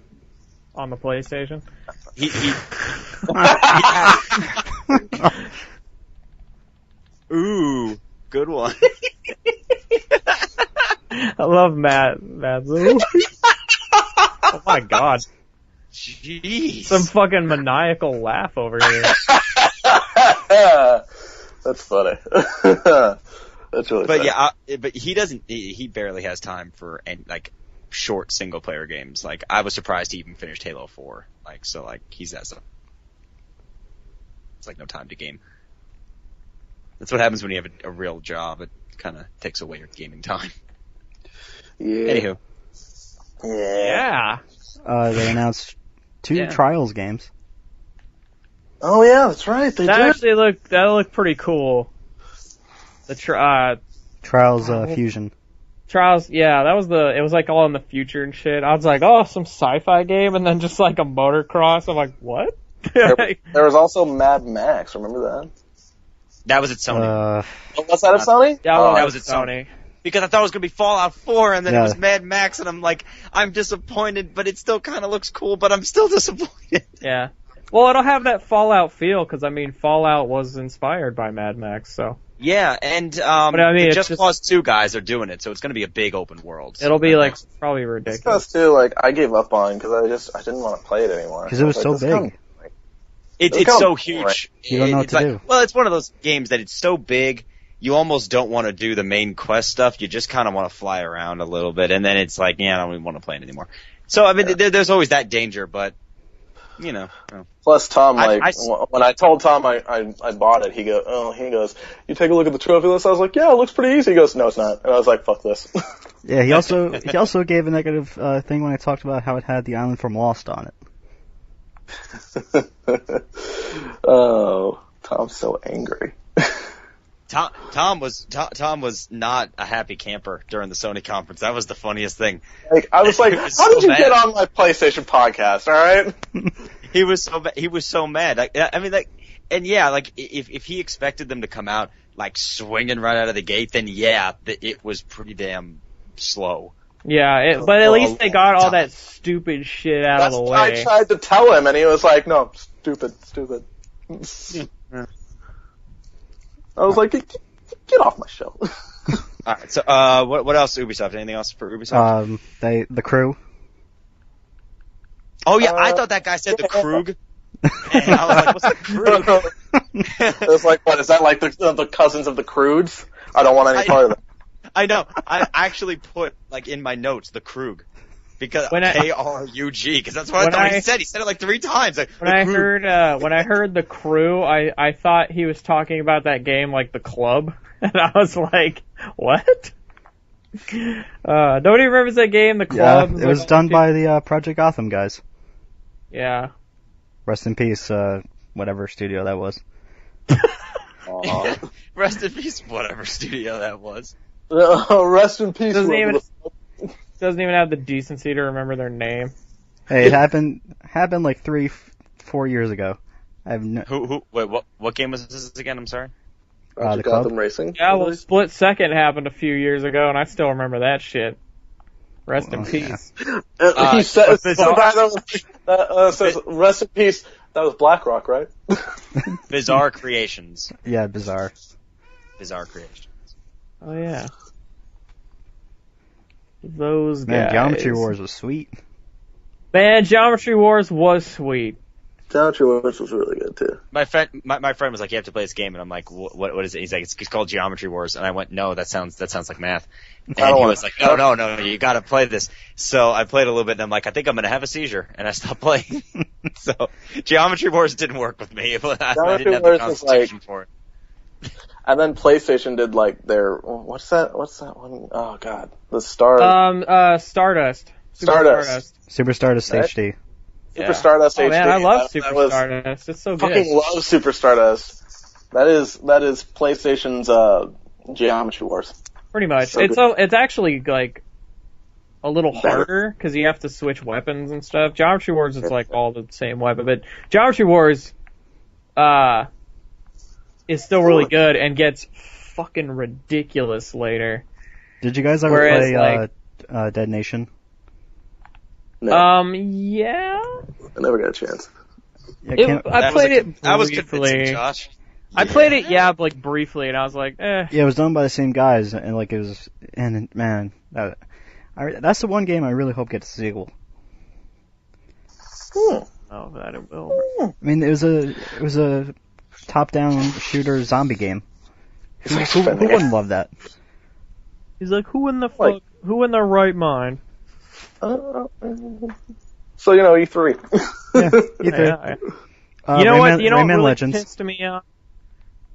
on the PlayStation. Ooh, good one. I love Matt. Oh my god. Jeez. Some fucking maniacal laugh over here. That's funny. That's really funny. Yeah, but he barely has time for short single player games. I was surprised he even finished Halo 4. He's has it's no time to game. That's what happens when you have a real job. It kind of takes away your gaming time. Yeah. Anywho. Yeah. They announced 2 Trials games. Oh yeah, that's right. They did. Actually looked pretty cool. The Trials Fusion. Trials, yeah, it was all in the future and shit. I was oh, some sci-fi game, and then just a motocross. I'm what? There was also Mad Max, remember that? That was at Sony. Was that at Sony? Yeah, that was at Sony. Because I thought it was going to be Fallout 4, and then it was Mad Max, and I'm like, I'm disappointed, but it still kind of looks cool, but I'm still disappointed. Yeah. Well, it'll have that Fallout feel, because, I mean, Fallout was inspired by Mad Max, so. Yeah, and but, I mean, the it's Just Cause 2 guys are doing it, so it's going to be a big open world. It'll be, like, probably ridiculous. Just Cause 2, like, I gave up on, because I didn't want to play it anymore. Because it was so big. It's so huge. You don't know what to do. Well, it's one of those games that it's so big, you almost don't want to do the main quest stuff. You just kind of want to fly around a little bit, and then it's like, yeah, I don't even want to play it anymore. So, I mean, there's always that danger, but, you know. Plus, Tom, when I told Tom I bought it, he goes, you take a look at the trophy list? I was like, yeah, it looks pretty easy. He goes, no, it's not. And I was like, fuck this. Yeah, he also gave a negative thing when I talked about how it had the island from Lost on it. Oh, Tom's so angry. Tom was not a happy camper during the Sony conference. That was the funniest thing. Like, I was like, how did you get on my PlayStation podcast? All right. He was so mad. I mean, like, and yeah, like if he expected them to come out like swinging right out of the gate, then yeah, it was pretty damn slow. Yeah, but at least they got all that stupid shit out of the way. I tried to tell him, and he was like, no, stupid. Yeah. I was like, get off my show. Alright, so, what else, Ubisoft? Anything else for Ubisoft? The crew. Oh yeah, I thought that guy said the Krug. And I was like, what's the Krug? It was like, what, is that like the cousins of the Crudes? I don't want any part of that. I know. I actually put, like, in my notes, the Krug. Because K-R-U-G, because that's what I thought he said. He said it like 3 times. Like, when I heard the crew, I thought he was talking about that game like The Club, and I was like, what? Nobody remembers that game, The Club? Yeah, it was done by the Project Gotham guys. Yeah. Rest in peace, whatever studio that was. Rest in peace, whatever studio that was. Rest in peace. Doesn't even have the decency to remember their name. Hey, it happened like 3-4 years ago. I have no. Wait, what game was this again? I'm sorry. The Gotham Racing. Yeah, well, Split Second happened a few years ago, and I still remember that shit. Rest in peace. He says, says, rest in peace. That was BlackRock, right? Bizarre Creations. Yeah, Bizarre Creations. Oh yeah. Those guys. Man, Geometry Wars was sweet. Man, Geometry Wars was sweet. Geometry Wars was really good too. My friend was like, "You have to play this game," and I'm like, "What is it?" He's like, "It's called Geometry Wars," and I went, "No, that sounds like math." And he was like, "No, you got to play this." So I played a little bit, and I'm like, "I think I'm gonna have a seizure," and I stopped playing. So Geometry Wars didn't work with me. I didn't have the concentration for it. And then PlayStation did like their what's that one? Oh god, the Star. Stardust. Super Stardust HD. Super Stardust HD. Man, I love Super Stardust. It's so good. Fucking love Super Stardust. That is PlayStation's Geometry Wars. Pretty much. So it's actually like a little harder because you have to switch weapons and stuff. Geometry Wars is like all the same weapon, but Geometry Wars is still really good and gets fucking ridiculous later. Did you guys ever play Dead Nation? No. Yeah. I never got a chance. I played it briefly. I was convincing Josh. I played it, like briefly, and I was like, eh. Yeah, it was done by the same guys, and like it was, and man, that's the one game I really hope gets a sequel. Oh, that it will. I mean, it was a top-down shooter zombie game. Who wouldn't love that? He's like, who in the fuck? Who in their right mind? So E3. Yeah, E3. Yeah. You know what Rayman really Legends. pissed me off?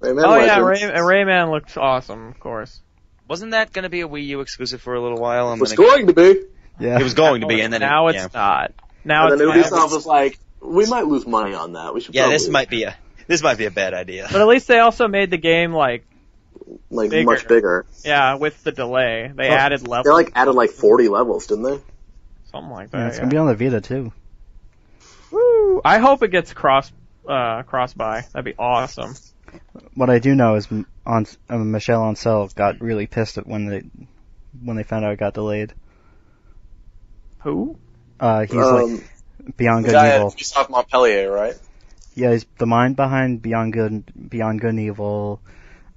Legends. Rayman looks awesome, of course. Wasn't that going to be a Wii U exclusive for a little while? It was going to be. Yeah. It was going to be, and then now it's not. Now and it's then Ubisoft was like, we might lose money on that. We should. Yeah, this might be a bad idea. But at least they also made the game like bigger. Much bigger. Yeah, with the delay, they added levels. They added 40 levels, didn't they? Something like that. Yeah, it's gonna be on the Vita too. Woo! I hope it gets cross buy. That'd be awesome. What I do know is Michel Ancel got really pissed at when they found out it got delayed. Who? He's like Beyond Good guy and at Evil. Ubisoft Montpellier, right? Yeah, he's the mind behind Beyond Good and Evil,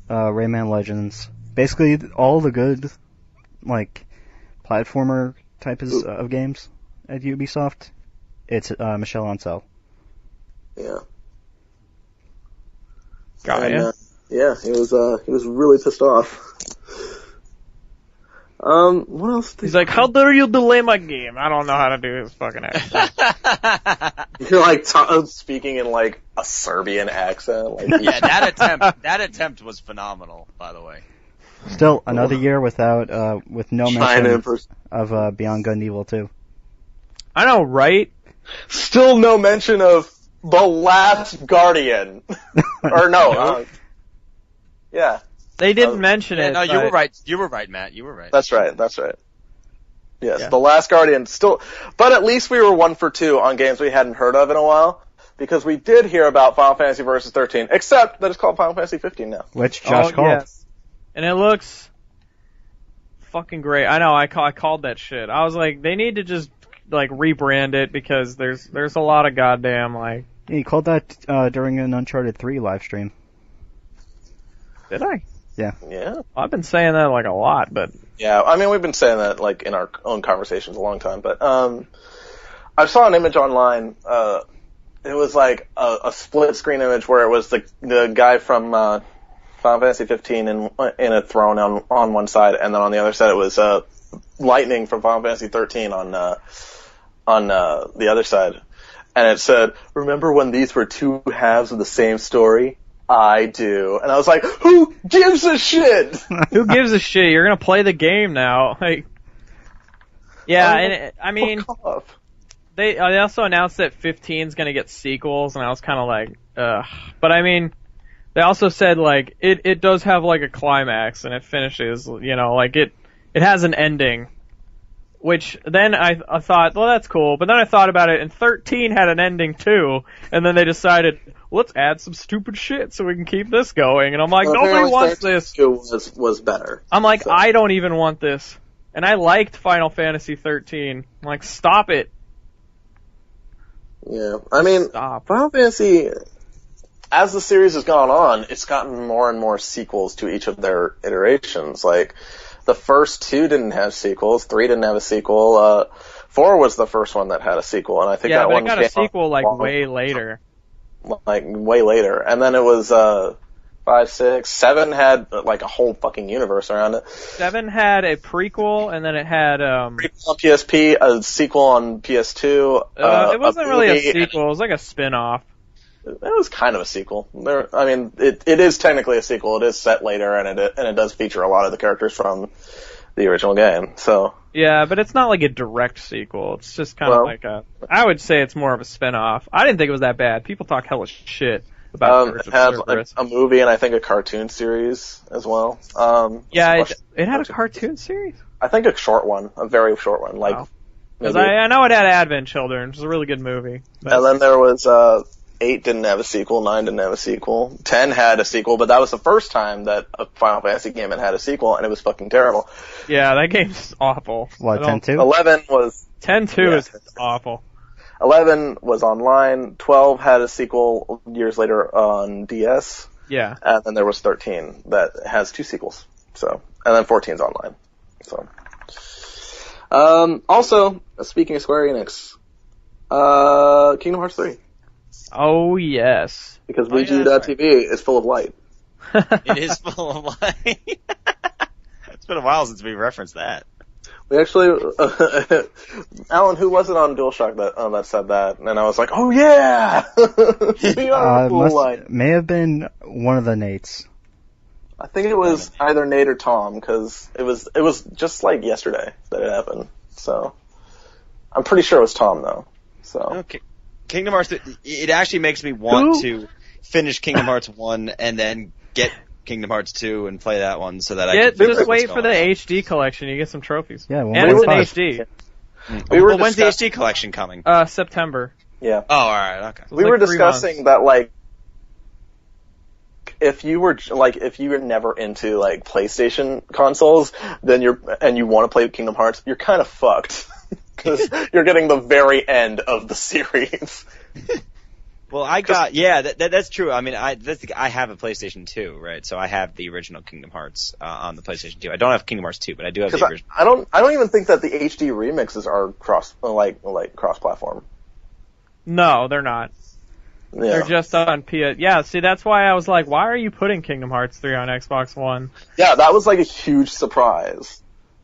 Rayman Legends. Basically, all the good, like, platformer types of games at Ubisoft. It's Michel Ancel. Yeah. Got ya. Yeah, he was really pissed off. What else? He's like, how dare you delay my game? I don't know how to do his fucking accent. You're like speaking in like a Serbian accent. Like, Yeah, that attempt was phenomenal, by the way. Still, another year with no mention China of Beyond Good and Evil 2. I know, right? Still no mention of The Last Guardian. Or no. Yeah. They didn't mention it. No, you were right. You were right, Matt. You were right. That's right. Yes, Yeah. The Last Guardian still, but at least we were 1 for 2 on games we hadn't heard of in a while, because we did hear about Final Fantasy Versus 13, except that it's called Final Fantasy 15 now. Which Josh called. Yes. And it looks fucking great. I know, I called that shit. I was like, they need to just, like, rebrand it, because there's a lot of goddamn, like... Yeah, he called that during an Uncharted 3 live stream. Did I? Yeah. I've been saying that, like, a lot, but... Yeah, I mean, we've been saying that, like, in our own conversations a long time, but, I saw an image online, it was like a split screen image where it was the guy from, Final Fantasy 15 in a throne on one side, and then on the other side it was, Lightning from Final Fantasy 13 on the other side. And it said, remember when these were two halves of the same story? I do. And I was like, who gives a shit? Who gives a shit? You're gonna play the game now. Like, yeah, and I mean, they also announced that 15's gonna get sequels, and I was kind of like, ugh. But I mean, they also said, like, it does have, like, a climax, and it finishes, you know, like, it has an ending. Which, then I thought, well, that's cool, but then I thought about it, and 13 had an ending, too, and then they decided, let's add some stupid shit so we can keep this going, and I'm like, nobody wants this. Was better. I'm like, so. I don't even want this. And I liked Final Fantasy 13. I'm like, stop it. Yeah, I mean, Stop. Final Fantasy, as the series has gone on, it's gotten more and more sequels to each of their iterations. Like, the first 2 didn't have sequels, 3 didn't have a sequel, 4 was the first one that had a sequel, and I think that one got a sequel, like, way later. Like, way later. And then it was, 5, 6, 7 had, like, a whole fucking universe around it. 7 had a prequel, and then it had, prequel on PSP, a sequel on PS2. It wasn't really a sequel, it was like a spin-off. It was kind of a sequel. I mean, it is technically a sequel. It is set later, and it does feature a lot of the characters from the original game. So yeah, but it's not like a direct sequel. It's just kind of like I would say it's more of a spin-off. I didn't think it was that bad. People talk hella shit about it had a movie and I think a cartoon series as well. Yeah, it had a cartoon series? I think a short one, a very short one. Like, because I know it had Advent Children, which is a really good movie. But... And then there was 8 didn't have a sequel, 9 didn't have a sequel, 10 had a sequel, but that was the first time that a Final Fantasy game had a sequel, and it was fucking terrible. Yeah, that game's awful. What, 10-2? 11 was... 10-2 is awful. 11 was online, 12 had a sequel years later on DS. Yeah. And then there was 13 that has 2 sequels. So, and then 14's online. So. Also, speaking of Square Enix, Kingdom Hearts 3. Oh, yes. Because VGU.TV is full of light. It is full of light. It's been a while since we referenced that. We actually, Alan, who was it on DualShock that said that? And I was like, oh yeah! We are full of light. May have been one of the Nates. I think it was either Nate or Tom, because it was just like yesterday that it happened. So, I'm pretty sure it was Tom though. So. Okay. Kingdom Hearts, it actually makes me want to finish Kingdom Hearts 1 and then get Kingdom Hearts 2 and play that one so that I can just wait for the HD collection. You get some trophies. Yeah, and it's in HD. When's the HD collection coming? September. Yeah. Oh, alright, okay. We were discussing that, like, if you were never into like PlayStation consoles, then you want to play Kingdom Hearts, you're kind of fucked because you're getting the very end of the series. Well, that's true. I mean, I have a PlayStation 2, right? So I have the original Kingdom Hearts on the PlayStation 2. I don't have Kingdom Hearts 2, but I do have the original. I don't even think that the HD remixes are cross-platform. No, they're not. Yeah. They're just on PS. Yeah, see, that's why I was like, why are you putting Kingdom Hearts 3 on Xbox One? Yeah, that was like a huge surprise.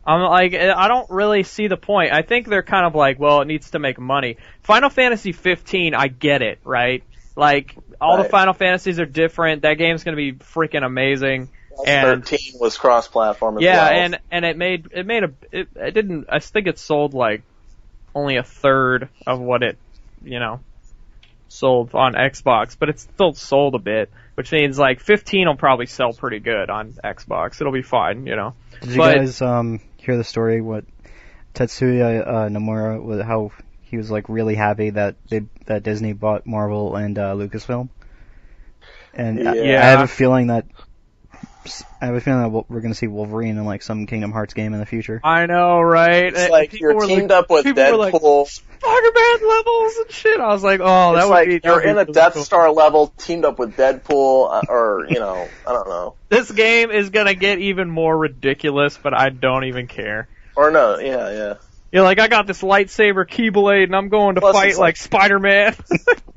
I'm like, I don't really see the point. I think they're kind of like, well, it needs to make money. Final Fantasy 15, I get it, right? Like, all the Final Fantasies are different. That game's gonna be freaking amazing. And 13 was cross-platform as well. Yeah, and I think it sold like only a third of what it, sold on Xbox, but it still sold a bit, which means like 15 will probably sell pretty good on Xbox. It'll be fine, Did you guys hear the story what Tetsuya Nomura, how he was like really happy that Disney bought Marvel and Lucasfilm? And I have a feeling that we're going to see Wolverine in like some Kingdom Hearts game in the future. I know, right? It's like you're teamed up with Deadpool. Spider-Man levels and shit. I was like, oh, that would be... You're in a Death Star level teamed up with Deadpool, or, I don't know. This game is gonna get even more ridiculous, but I don't even care. Or no, yeah. You're like, I got this lightsaber Keyblade, and I'm going to fight like Spider-Man.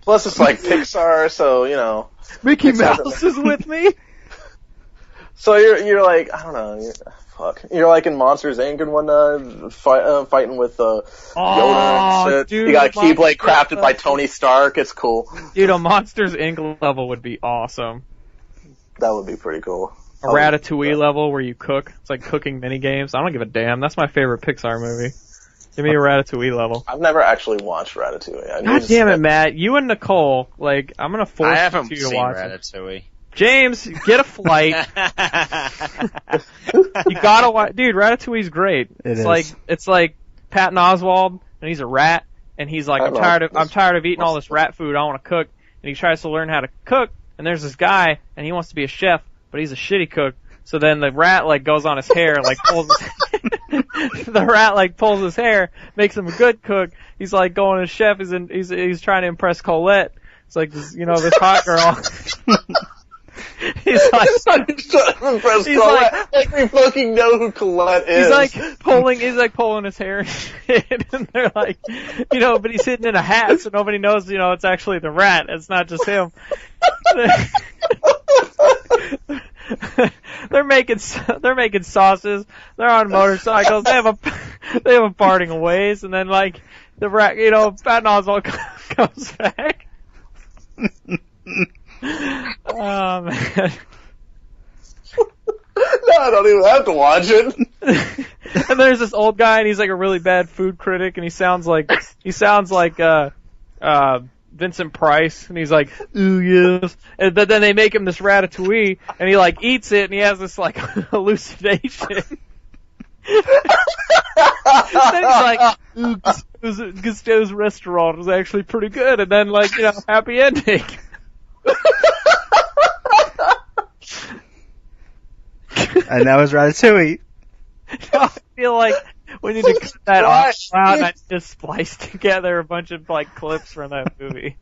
Plus it's like Pixar, so, Mickey Mouse is with me. So you're like, I don't know, you're like in Monsters Inc. and whatnot, fighting with Yoda and shit. Dude, you got a Keyblade crafted by Tony Stark. It's cool. Dude, a Monsters Inc. level would be awesome. That would be pretty cool. A Ratatouille level where you cook. It's like cooking mini games. I don't give a damn. That's my favorite Pixar movie. Give me a Ratatouille level. I've never actually watched Ratatouille. God damn it, Matt. You and Nicole, like, I'm gonna force you to watch it. I haven't seen Ratatouille. James, get a flight. You gotta watch, dude. Ratatouille's great. It's like Patton Oswalt, and he's a rat, and he's like, I'm tired of eating all this rat food. I want to cook, and he tries to learn how to cook. And there's this guy, and he wants to be a chef, but he's a shitty cook. So then the rat like goes on his hair, like pulls the rat like pulls his hair, makes him a good cook. He's like going as chef. He's trying to impress Colette. It's like this, this hot girl. He's like, we fucking know who Colette is. He's like pulling his hair and shit, and they're like, but he's hidden in a hat, so nobody knows, it's actually the rat. It's not just him. They're making sauces. They're on motorcycles. They have a parting of ways, and then like the rat, Patton Oswalt comes back. Oh man. No, I don't even have to watch it. And there's this old guy, and he's like a really bad food critic, and he sounds like Vincent Price, and he's like, ooh yes. And then they make him this ratatouille, and he like eats it, and he has this like hallucination. Then he's like, ooh, Gusteau's restaurant was actually pretty good, and then like, happy ending. And that was Ratatouille. I feel like we need to cut that off out and just splice together a bunch of like clips from that movie.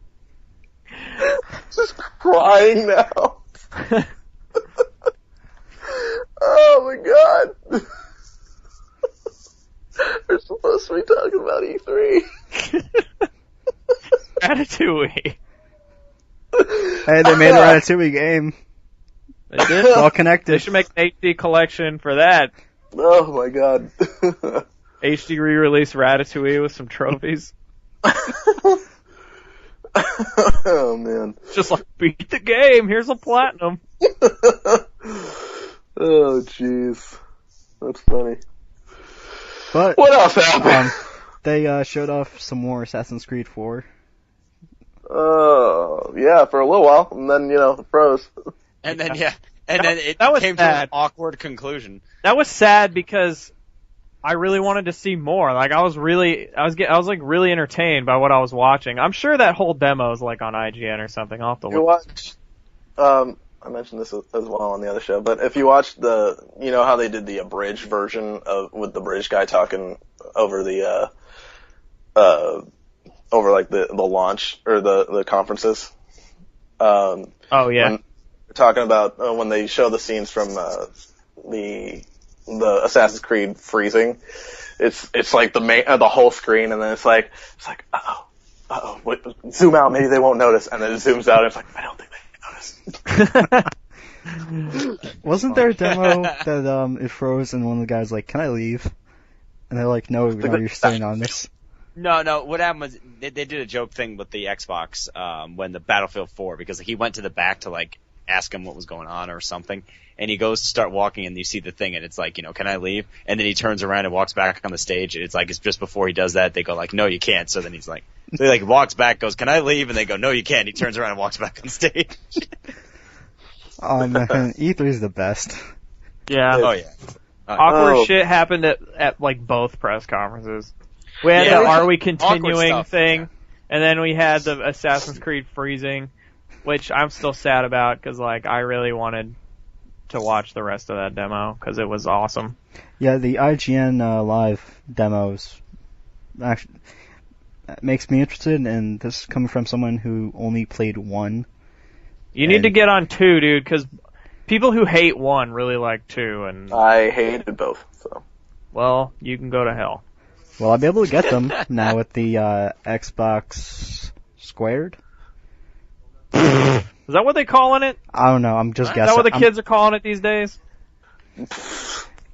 Just crying now. Oh my god. We're supposed to be talking about E3. Ratatouille. Hey, they made a Ratatouille game. They did? It's all connected. They should make an HD collection for that. Oh my god. HD re-release Ratatouille with some trophies. Oh man. Just like, beat the game, here's a platinum. Oh jeez. That's funny. But what else happened? They showed off some more Assassin's Creed 4. Oh, yeah, for a little while, and then, the pros. And then, it came to an awkward conclusion. That was sad because I really wanted to see more. Like, I was really entertained by what I was watching. I'm sure that whole demo is like on IGN or something. I'll have to look. You watch, I mentioned this as well on the other show, but if you watch you know how they did the abridged version with the British guy talking over the, over like the launch, or the conferences? Oh yeah. When, talking about when they show the scenes from, the Assassin's Creed freezing. It's like the whole screen, and then it's like, wait, zoom out, maybe they won't notice, and then it zooms out, and it's like, I don't think they notice. Wasn't there a demo that it froze and one of the guys like, "Can I leave?" And they're like, "No, you're staying on this." No. What happened was they did a joke thing with the Xbox when the Battlefield 4, because he went to the back to like ask him what was going on or something, and he goes to start walking, and you see the thing, and it's like, "Can I leave?" And then he turns around and walks back on the stage. It's like, it's just before he does that, they go like, "No, you can't." So then so he like walks back, goes, "Can I leave?" And they go, "No, you can't." He turns around and walks back on stage. Oh man, E3 is the best. Yeah. Oh yeah. Awkward shit happened at like both press conferences. We had the "Are we continuing" thing, and then we had the Assassin's Creed freezing, which I'm still sad about because like I really wanted to watch the rest of that demo because it was awesome. Yeah, the IGN live demos actually makes me interested, and this is coming from someone who only played 1. You need to get on 2, dude, because people who hate 1 really like 2, and I hated both. So, well, you can go to hell. Well, I'll be able to get them now with the Xbox Squared. Is that what they calling it? I don't know. I'm just guessing. Is that what the kids are calling it these days?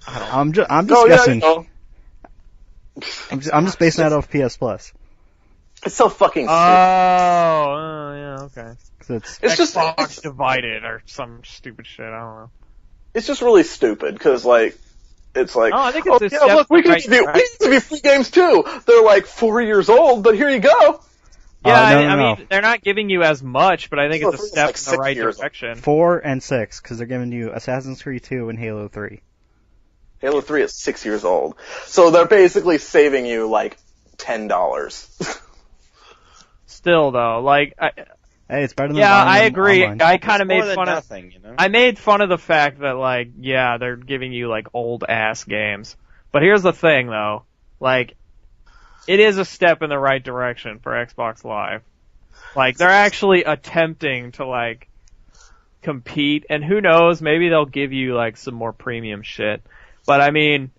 I'm just guessing. Yeah, I'm just basing that off PS Plus. it's so fucking stupid. Yeah, okay. It's Xbox divided or some stupid shit. I don't know. It's just really stupid because it's like, I think it's look, we can give you free games too. They're like 4 years old, but here you go. Yeah, I mean, they're not giving you as much, but I think it's a step in the right direction. 4 and 6, because they're giving you Assassin's Creed 2 and Halo 3. Halo 3 is 6 years old. So they're basically saving you like $10. Still though, like, hey, it's better than I agree. online. I kind of made fun of nothing, I made fun of the fact that like, yeah, they're giving you like old ass games. But here's the thing though, like, it is a step in the right direction for Xbox Live. Like, they're actually attempting to like compete, and who knows, maybe they'll give you like some more premium shit. But I mean,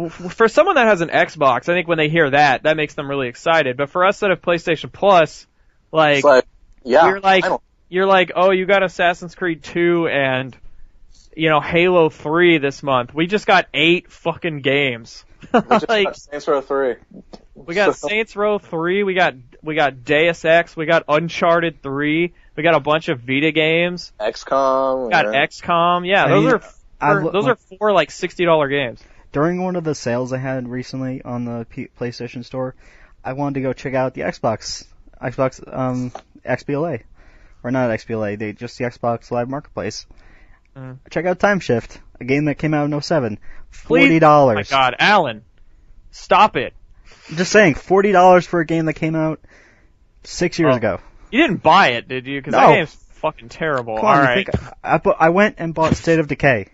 for someone that has an Xbox, I think when they hear that makes them really excited. But for us that have PlayStation Plus, like, you're like, oh, you got Assassin's Creed 2 and, Halo 3 this month. We just got 8 fucking games. We just got Saints Row 3. We got Saints Row 3, we got Deus Ex, we got Uncharted 3, we got a bunch of Vita games. XCOM. We got XCOM, yeah, those are 4 like $60 games. During one of the sales I had recently on the PlayStation Store, I wanted to go check out the Xbox XBLA. Or not XBLA, just the Xbox Live Marketplace. Check out Time Shift, a game that came out in 2007. $40. Oh my god, Alan, stop it. I'm just saying, $40 for a game that came out 6 years ago. You didn't buy it, did you? Because that game's fucking terrible. Come on, alright. I went and bought State of Decay.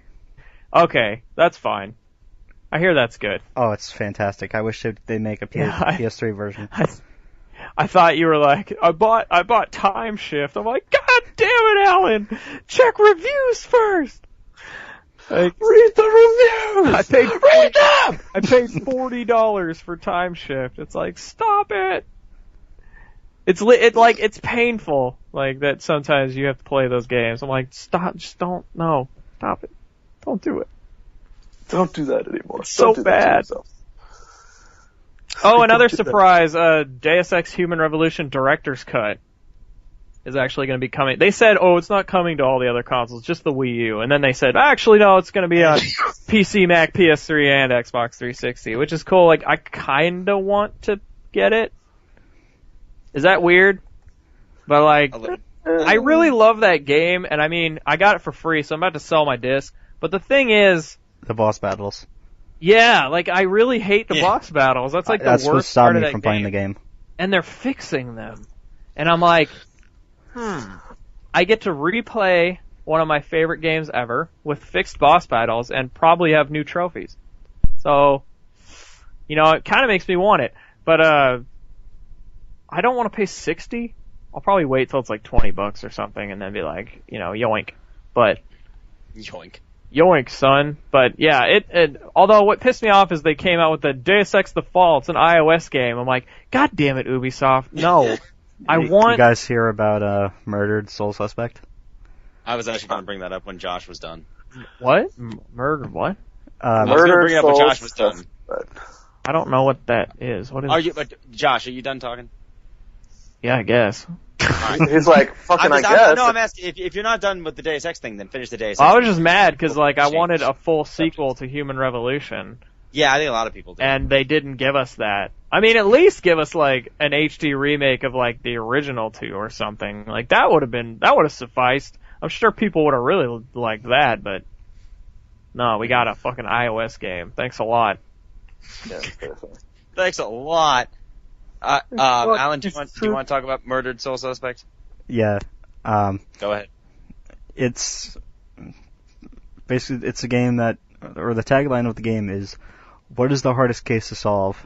Okay, that's fine. I hear that's good. Oh, it's fantastic. I wish they'd make a PS3 version. I thought you were like, I bought Time Shift. I'm like, God damn it, Alan! Check reviews first! Like, read the reviews! I paid $40 for Time Shift. It's like, stop it! It's painful, like, that sometimes you have to play those games. I'm like, stop, just don't, no, stop it. Don't do it. Don't do that anymore. So bad. Oh, another surprise, Deus Ex Human Revolution Director's Cut is actually going to be coming. They said, it's not coming to all the other consoles, just the Wii U. And then they said, actually, no, it's going to be on PC, Mac, PS3, and Xbox 360, which is cool. Like, I kinda want to get it. Is that weird? But, like, I really love that game, and I mean, I got it for free, so I'm about to sell my disc. But the thing is... the boss battles. Yeah, like, I really hate the boss battles. That's, like, the worst part of that game. That's what stopped me from playing the game. And they're fixing them. And I'm like, I get to replay one of my favorite games ever with fixed boss battles and probably have new trophies. So, it kind of makes me want it. But, I don't want to pay $60. I'll probably wait till it's like $20 or something and then be like, yoink. But. Yoink, son. But yeah, although what pissed me off is they came out with the Deus Ex The Fall. It's an iOS game. I'm like, God damn it, Ubisoft. No. You guys hear about Murdered Soul Suspect? I was actually going to bring that up when Josh was done. What? Murdered what? I was going to bring it up when Josh was done. I don't know what that is. What is Josh, are you done talking? Yeah, I guess. He's like, fucking I guess. No, I'm asking, if you're not done with the Deus Ex thing, then finish the Deus Ex. I was just mad because, I wanted a full sequel to Human Revolution. Yeah, I think a lot of people do. And they didn't give us that. I mean, at least give us, an HD remake of, the original 2 or something. That would have sufficed. I'm sure people would have really liked that, but no, we got a fucking iOS game. Thanks a lot. Yeah, thanks a lot. Alan, do you want to talk about Murdered Soul Suspect? Yeah. Go ahead. It's basically, it's a game the tagline of the game is, what is the hardest case to solve?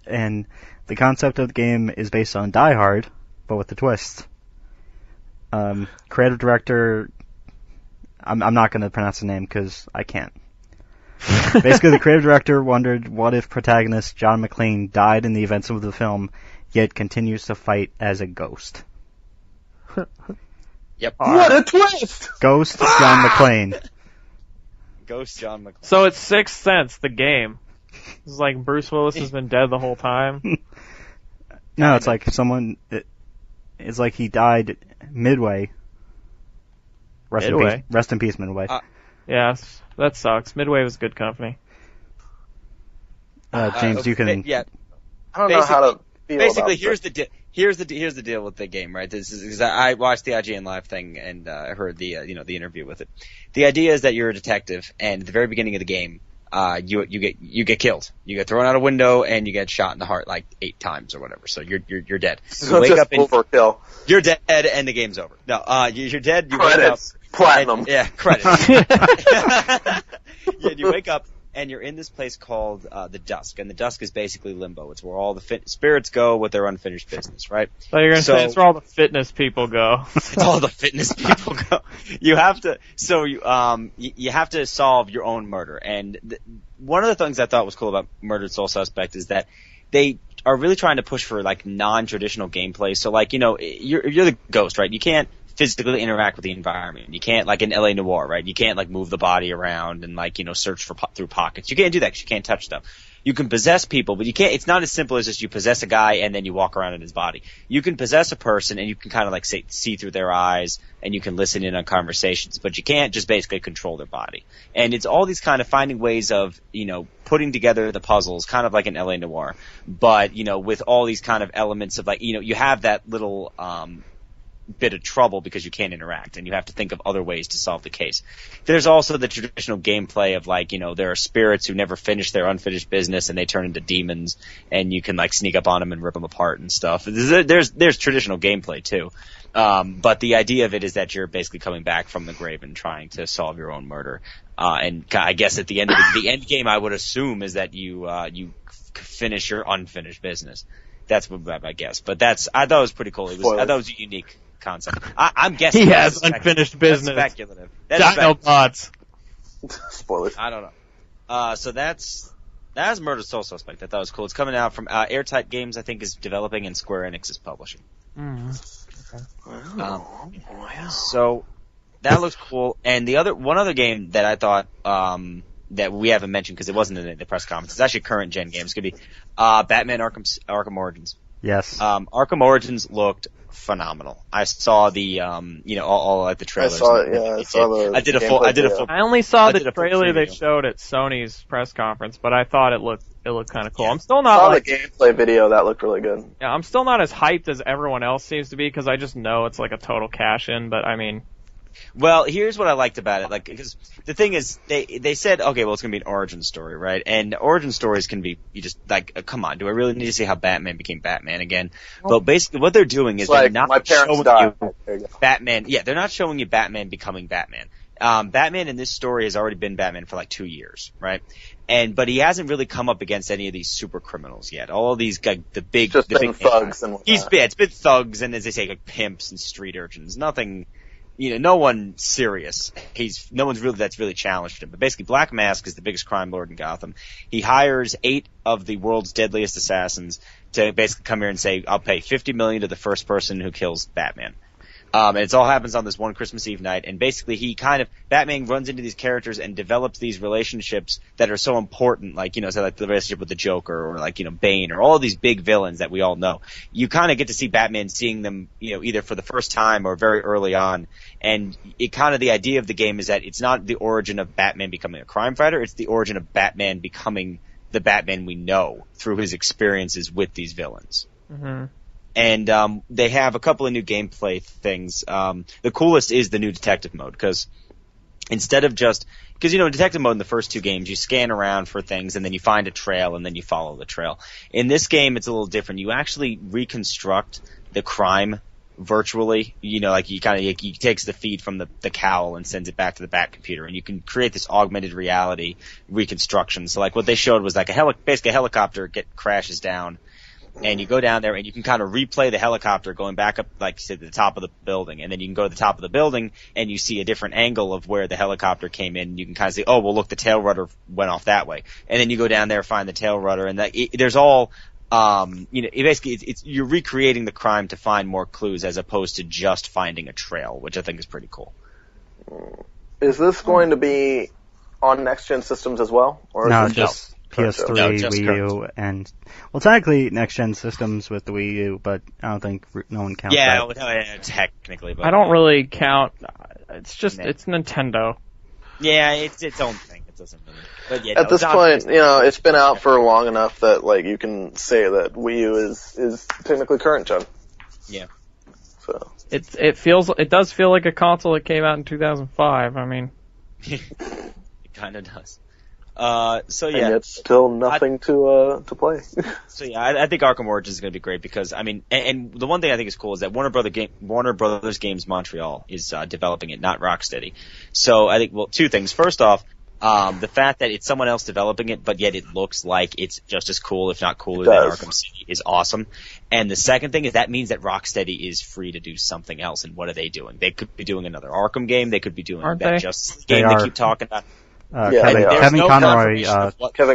And the concept of the game is based on Die Hard, but with a twist. Creative director, I'm not going to pronounce the name because I can't. Basically, the creative director wondered what if protagonist John McClane died in the events of the film, yet continues to fight as a ghost. Yep. What a twist! Ghost John McClane. Ghost John McClane. So it's Sixth Sense, the game. It's like Bruce Willis has been dead the whole time. No, it's like it's like he died midway. Rest in peace, Midway. Yes, that sucks. Midway was good company. James, you can. Yeah. I don't know how to feel basically, about here's the deal with the game, right? This is I watched the IGN Live thing and I heard the the interview with it. The idea is that you're a detective, and at the very beginning of the game, you get killed. You get thrown out a window and you get shot in the heart 8 times or whatever. So you're dead. You wake up and overkill. You're dead and the game's over. No, you're dead. You Credits. wake up. Platinum. Credits. You wake up and you're in this place called the Dusk, and the Dusk is basically limbo. It's where all the spirits go with their unfinished business, right? So you're gonna say it's where all the fitness people go. It's all the fitness people go. You have to. So you have to solve your own murder, and one of the things I thought was cool about Murdered Soul Suspect is that they are really trying to push for non-traditional gameplay. So you're the ghost, right? You can't physically interact with the environment. You can't, in L.A. Noire, right? You can't, move the body around and, search through pockets. You can't do that because you can't touch stuff. You can possess people, but you can't, it's not as simple as just you possess a guy and then you walk around in his body. You can possess a person and you can kind of, see through their eyes and you can listen in on conversations, but you can't just basically control their body. And it's all these kind of finding ways of, putting together the puzzles, kind of like in L.A. Noire, but, with all these kind of elements of, you have that little, bit of trouble because you can't interact and you have to think of other ways to solve the case. There's also the traditional gameplay of there are spirits who never finish their unfinished business and they turn into demons and you can sneak up on them and rip them apart and stuff. There's traditional gameplay too. But the idea of it is that you're basically coming back from the grave and trying to solve your own murder. And I guess at the end of the end game, I would assume is that you finish your unfinished business. That's what I guess. But I thought it was pretty cool. I thought it was a unique concept. I'm guessing he has unfinished business. That's speculative. Dinobots. Spoilers. I don't know. So that's Murdered Soul Suspect. I thought it was cool. It's coming out from Airtight Games, I think, is developing, and Square Enix is publishing. Okay. So that looks cool. And one other game that I thought that we haven't mentioned because it wasn't in the press conference. It's actually a current gen game. It's gonna be Batman Arkham Origins. Yes. Arkham Origins looked phenomenal. I saw the all the trailers. I saw it. Yeah, I saw the. I did a full. I only saw the trailer they showed at Sony's press conference, but I thought it looked kind of cool. Yeah. I'm still not. I saw the gameplay video. That looked really good. Yeah, I'm still not as hyped as everyone else seems to be because I just know it's a total cash in. But I mean, Well, here's what I liked about it, like, because the thing is, they said, okay, well, it's gonna be an origin story, right? And origin stories can be, you just, like, come on, do I really need to see how Batman became Batman again? But basically, what they're doing is they're not my parents showing died. you Batman, yeah, they're not showing you Batman becoming Batman. Batman in this story has already been Batman for like 2 years, right? But he hasn't really come up against any of these super criminals yet. All of these, like, the big thugs and whatnot. It's been thugs and, as they say, like, pimps and street urchins. Nothing, no one serious. No one's really, that's really challenged him. But basically, Black Mask is the biggest crime lord in Gotham. He hires 8 of the world's deadliest assassins to basically come here and say, I'll pay $50 million to the first person who kills Batman. And it all happens on this one Christmas Eve night, and basically Batman runs into these characters and develops these relationships that are so important, like, say like the relationship with the Joker, or like, Bane, or all of these big villains that we all know. You kind of get to see Batman seeing them, either for the first time or very early on, and the idea of the game is that it's not the origin of Batman becoming a crime fighter, it's the origin of Batman becoming the Batman we know through his experiences with these villains. Mm-hmm. And they have a couple of new gameplay things. The coolest is the new detective mode, because instead of because in detective mode in the first 2 games, you scan around for things and then you find a trail and then you follow the trail. In this game, it's a little different. You actually reconstruct the crime virtually. He takes the feed from the cowl and sends it back to the Bat computer, and you can create this augmented reality reconstruction. So like what they showed was like basically a helicopter crashes down. And you go down there and you can kind of replay the helicopter going back up, like you said, to the top of the building. And then you can go to the top of the building and you see a different angle of where the helicopter came in. You can kind of say, oh, well, look, the tail rudder went off that way. And then you go down there, find the tail rudder, and there's all, basically you're recreating the crime to find more clues as opposed to just finding a trail, which I think is pretty cool. Is this going to be on next-gen systems as well? Or No, is just PS3, No, just Wii current. U, and technically next-gen systems with the Wii U, but I don't think no one counts Yeah, that. well, technically, but I don't really count. It's Nintendo. Yeah, it's its own thing. It doesn't really. But yeah, At this point, it's been out for long enough that like you can say that Wii U is technically current gen. Yeah. So It does feel like a console that came out in 2005. I mean, it kind of does. So and yeah, yet still nothing to play. So yeah, I think Arkham Origins is going to be great because I mean, and the one thing I think is cool is that Warner Brothers Games Montreal is developing it, not Rocksteady. So I think 2 things. First off, the fact that it's someone else developing it, but yet it looks like it's just as cool, if not cooler than Arkham City, is awesome. And the second thing is that means that Rocksteady is free to do something else. And what are they doing? They could be doing another Arkham game. They could be doing that Justice League game they keep talking about. Kevin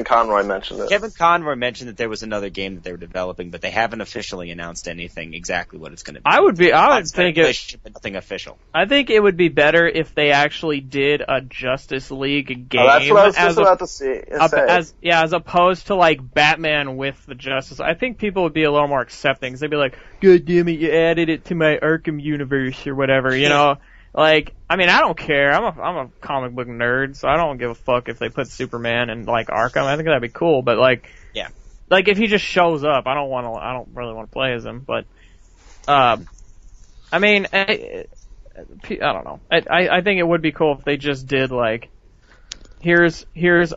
Conroy mentioned it. Kevin Conroy mentioned that there was another game that they were developing, but they haven't officially announced anything exactly what it's going to be. I would think nothing official. I think it would be better if they actually did a Justice League game. Oh, that's what I was just about to say. As opposed to like Batman with the Justice. I think people would be a little more accepting because they'd be like, "God damn it, you added it to my Arkham universe or whatever," you know. Like, I mean, I don't care. I'm a comic book nerd, so I don't give a fuck if they put Superman in like Arkham. I think that'd be cool. But like, yeah, like if he just shows up, I don't really want to play as him. But, I mean, I don't know. I think it would be cool if they just did like, here's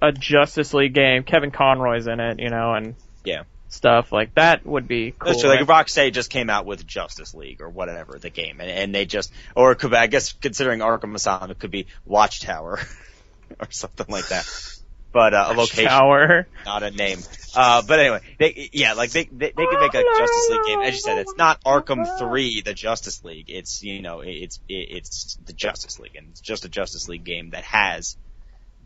a Justice League game. Kevin Conroy's in it, and yeah. Stuff like that would be cool. That's true. Like Rocksteady just came out with Justice League or whatever the game, and they just, or it could be, I guess considering Arkham Asylum, it could be Watchtower or something like that. But a location, Tower. Not a name. But anyway, they could make a Justice League game. As you said, it's not Arkham 3, the Justice League. It's it's the Justice League, and it's just a Justice League game that has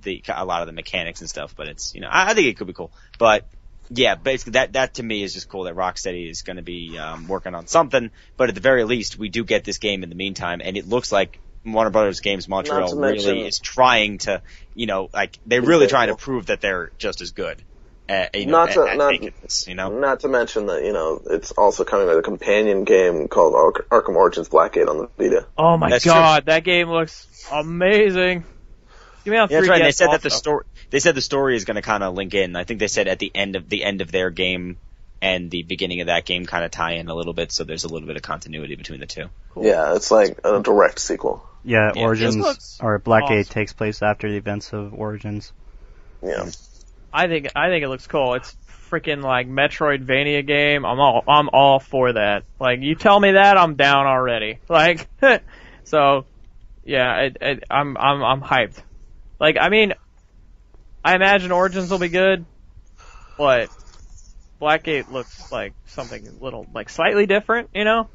a lot of the mechanics and stuff. But it's I think it could be cool, but. Yeah, basically that to me is just cool that Rocksteady is going to be working on something, but at the very least we do get this game in the meantime, and it looks like Warner Brothers Games Montreal really is trying to, they're really trying to prove that they're just as good. Not to mention that it's also coming with a companion game called Arkham Origins Blackgate on the Vita. Oh my God, that game looks amazing. Give me a 3DS. That's right. They said that the story. They said the story is going to kind of link in. I think they said at the end of their game and the beginning of that game kind of tie in a little bit, so there's a little bit of continuity between the two. Cool. Yeah, it's like a direct sequel. Yeah, Yeah, Origins this looks or Blackgate awesome. takes place after the events of Origins. Yeah. I think it looks cool. It's freaking like Metroidvania game. I'm all for that. Like you tell me that, I'm down already. Like so yeah, I'm hyped. Like I mean, I imagine Origins will be good, but Blackgate looks like something a little like slightly different, you know?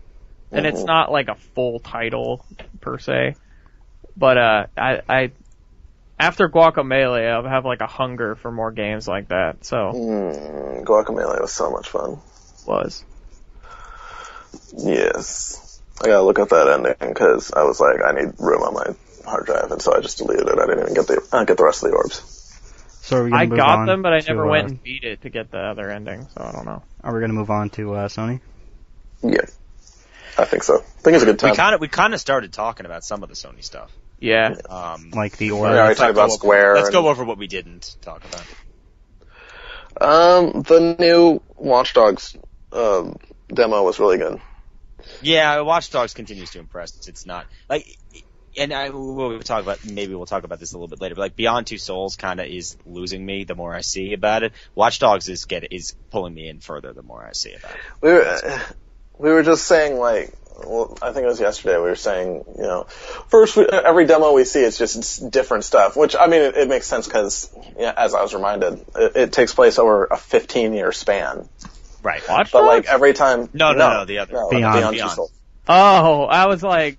And it's not like a full title per se. But I after Guacamelee, I'll have like a hunger for more games like that. So Guacamelee was so much fun. was. Yes. I gotta look at that ending because I was like, I need room on my hard drive, and so I just deleted it. I didn't even get the rest of the orbs. So are we gonna I move got on them, but I to, never went and beat it to get the other ending, so I don't know. Are we gonna move on to Sony? Yeah. I think so. I think it's a good time. We kind of started talking about some of the Sony stuff. Yeah. Like the Yeah, Orb? we talked about Square. Let's go over what we didn't talk about. The new Watch Dogs demo was really good. Yeah, Watch Dogs continues to impress. It's not like, and we'll talk about this a little bit later. But like Beyond Two Souls kind of is losing me the more I see about it. Watch Dogs is pulling me in further the more I see about it. We were just saying, like, well, I think it was yesterday, we were saying, you know, first, every demo we see, it's just different stuff, which, I mean, it makes sense because, yeah, as I was reminded, it takes place over a 15-year span. Right. Watch But, Dogs? like, every time... No, the other. Beyond. Two Souls. Oh, I was like,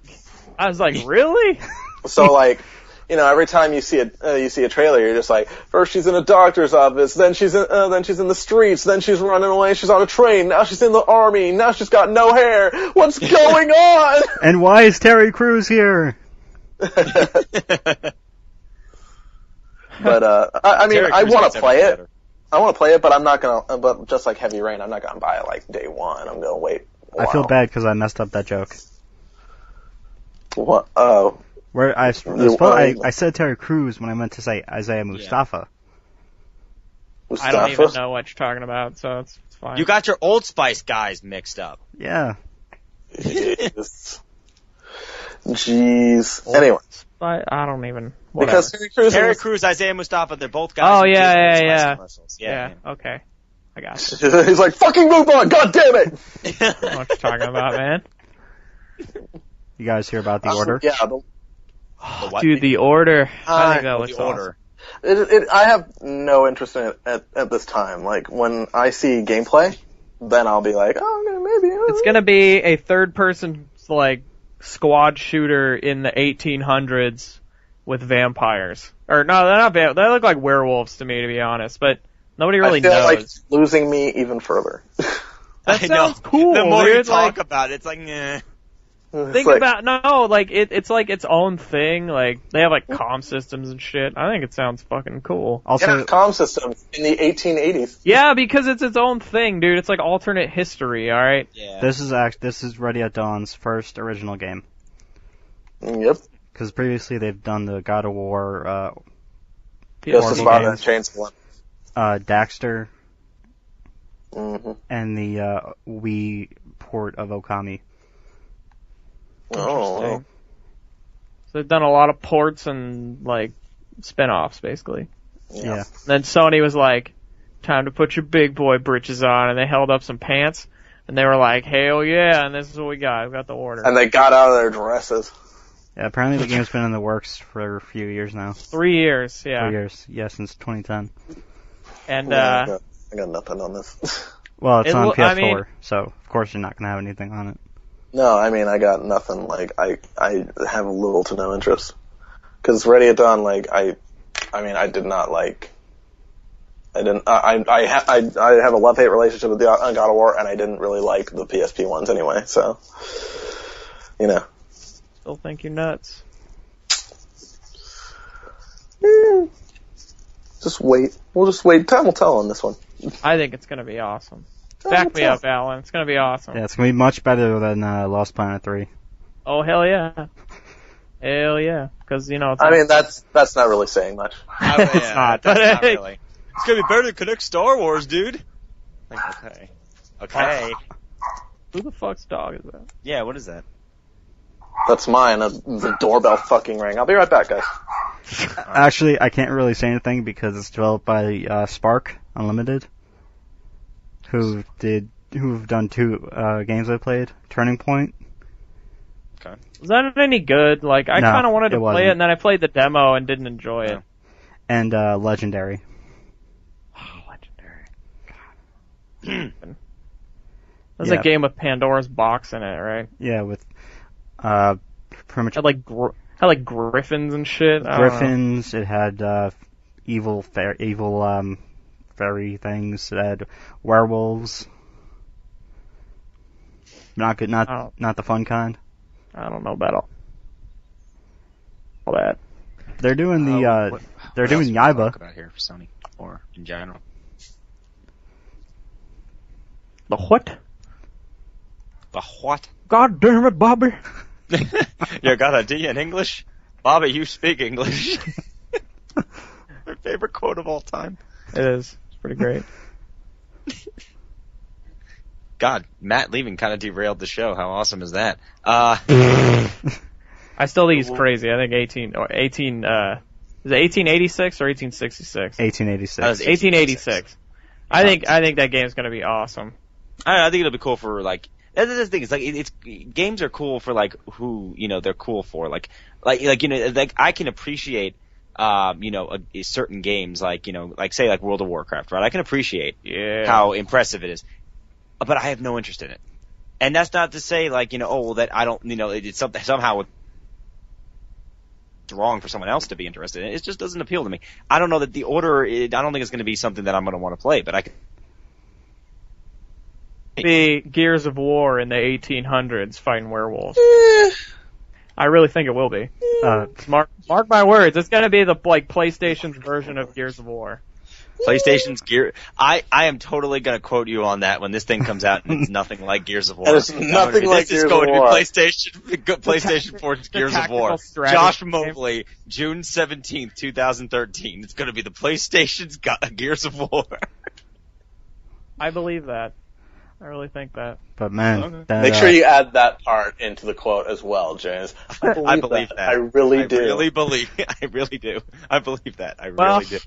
really? So, like, you know, every time you see a trailer, you're just like, first she's in a doctor's office, then she's in the streets, then she's running away, she's on a train, now she's in the army, now she's got no hair. What's going on? And why is Terry Crews here? But I mean, Terry I Crews want gets to play everything it. better. I want to play it, but I'm not gonna. But just like Heavy Rain, I'm not gonna buy it like day one. I'm gonna wait. I feel bad because I messed up that joke. What? Oh. Where I said Terry Crews when I meant to say Isaiah Mustafa. I don't even know what you're talking about, so it's fine. You got your Old Spice guys mixed up. Yeah. Jeez. Anyway. I don't even. Whatever. Because Terry Crews, Isaiah Mustafa, they're both guys. Oh, who did yeah, Old yeah, Spice yeah. commercials. Yeah, okay. I got you. He's like, fucking move on, god damn it! I don't know what you're talking about, man. You guys hear about the order? Yeah, Dude, the order. I think that looks the order. awesome. I have no interest in it at this time. Like, when I see gameplay, then I'll be like, oh, maybe. It's gonna be a third-person, like, squad shooter in the 1800s with vampires. Or, no, they're not vampires. They look like werewolves to me, to be honest, but nobody really I feel knows. like it's losing me even further. That I sounds know. cool, The more dude. you talk Like, about it, it's like, eh. think about, no, like, it's like its own thing. Like, they have, like, comm systems and shit. I think it sounds fucking cool. Also, Yeah, comm systems in the 1880s. Yeah, because it's its own thing, dude. It's like alternate history, alright? Yeah. this is Ready at Dawn's first original game. Yep. Because previously they've done the God of War, Just Horrible about games. that Chainsaw one. Daxter, Mm-hmm. and the Wii port of Okami. Oh. So they've done a lot of ports and, like, spin-offs, basically. Yeah. And then Sony was like, time to put your big boy britches on, and they held up some pants, and they were like, hell yeah, and this is what we got. We got the order. And they got out of their dresses. Yeah, apparently the game's been in the works for a few years now. 3 years, yeah. 3 years, yeah, since 2010. And, Yeah, I got nothing on this. Well, it's on PS4, I mean, so of course you're not gonna have anything on it. No, I mean, I got nothing. Like, I have little to no interest. Cause Ready at Dawn, like, I did not like, I have a love-hate relationship with the God of War, and I didn't really like the PSP ones anyway, so, you know. still think you're nuts. Just wait. We'll just wait. Time will tell on this one. I think it's gonna be awesome. Back me up, Alan. It's gonna be awesome. Yeah, it's gonna be much better than Lost Planet 3. Oh, hell yeah. Hell yeah. Cause, you know, it's I mean, that's not really saying much. It's not, That's but not really. It's gonna be better than Connect Star Wars, dude. Like, okay. who the fuck's dog is that? Yeah, what is that? That's mine. The doorbell fucking rang. I'll be right back, guys. Actually, I can't really say anything because it's developed by Spark Unlimited, who've done 2 games I played. Turning Point. Okay. Was that any good? Like, I No, kind of wanted to it play wasn't. it, and then I played the demo and didn't enjoy it. And Legendary. Oh, Legendary. God. There's a Yeah. game with Pandora's Box in it, right? Yeah, with pretty much Had like griffins and shit. I don't know. griffins. It had evil fairy things. It had werewolves. Not good. Oh. Not the fun kind. I don't know about all that. They're doing the they're What doing else we talk Yaiba. about here for Sony or in general. The what? The what? God damn it, Bobby! You got a D in English? Bobby, you speak English. My favorite quote of all time. It is. It's pretty great. God, Matt leaving kind of derailed the show. How awesome is that? I still think he's crazy. I think 18 is it 1886 or 1866? 1886. 1886. I think that game's gonna be awesome. I think it'll be cool for like. That's the thing. It's like games are cool for like who they're cool for. Like I can appreciate certain games like say like World of Warcraft, right? I can appreciate how impressive it is, but I have no interest in it. And that's not to say like that I don't it's somehow it's wrong for someone else to be interested in it. It just doesn't appeal to me. I don't know that the order. I don't think it's going to be something that I'm going to want to play, but I can. Be Gears of War in the 1800s fighting werewolves. I really think it will be. Mark my words. It's gonna be the PlayStation's version of Gears of War. PlayStation's Gear. I am totally gonna quote you on that when this thing comes out and it's nothing like Gears of War. And it's nothing like This is Gears going of to be War. PlayStation 4's Gears of War. strategy Josh game. Mobley, June 17th, 2013. It's gonna be the PlayStation's Gears of War. I believe that. I really think that. But man, that, Make sure you add that part into the quote as well, James. I believe that. I really do. I really do. I believe that. I really do.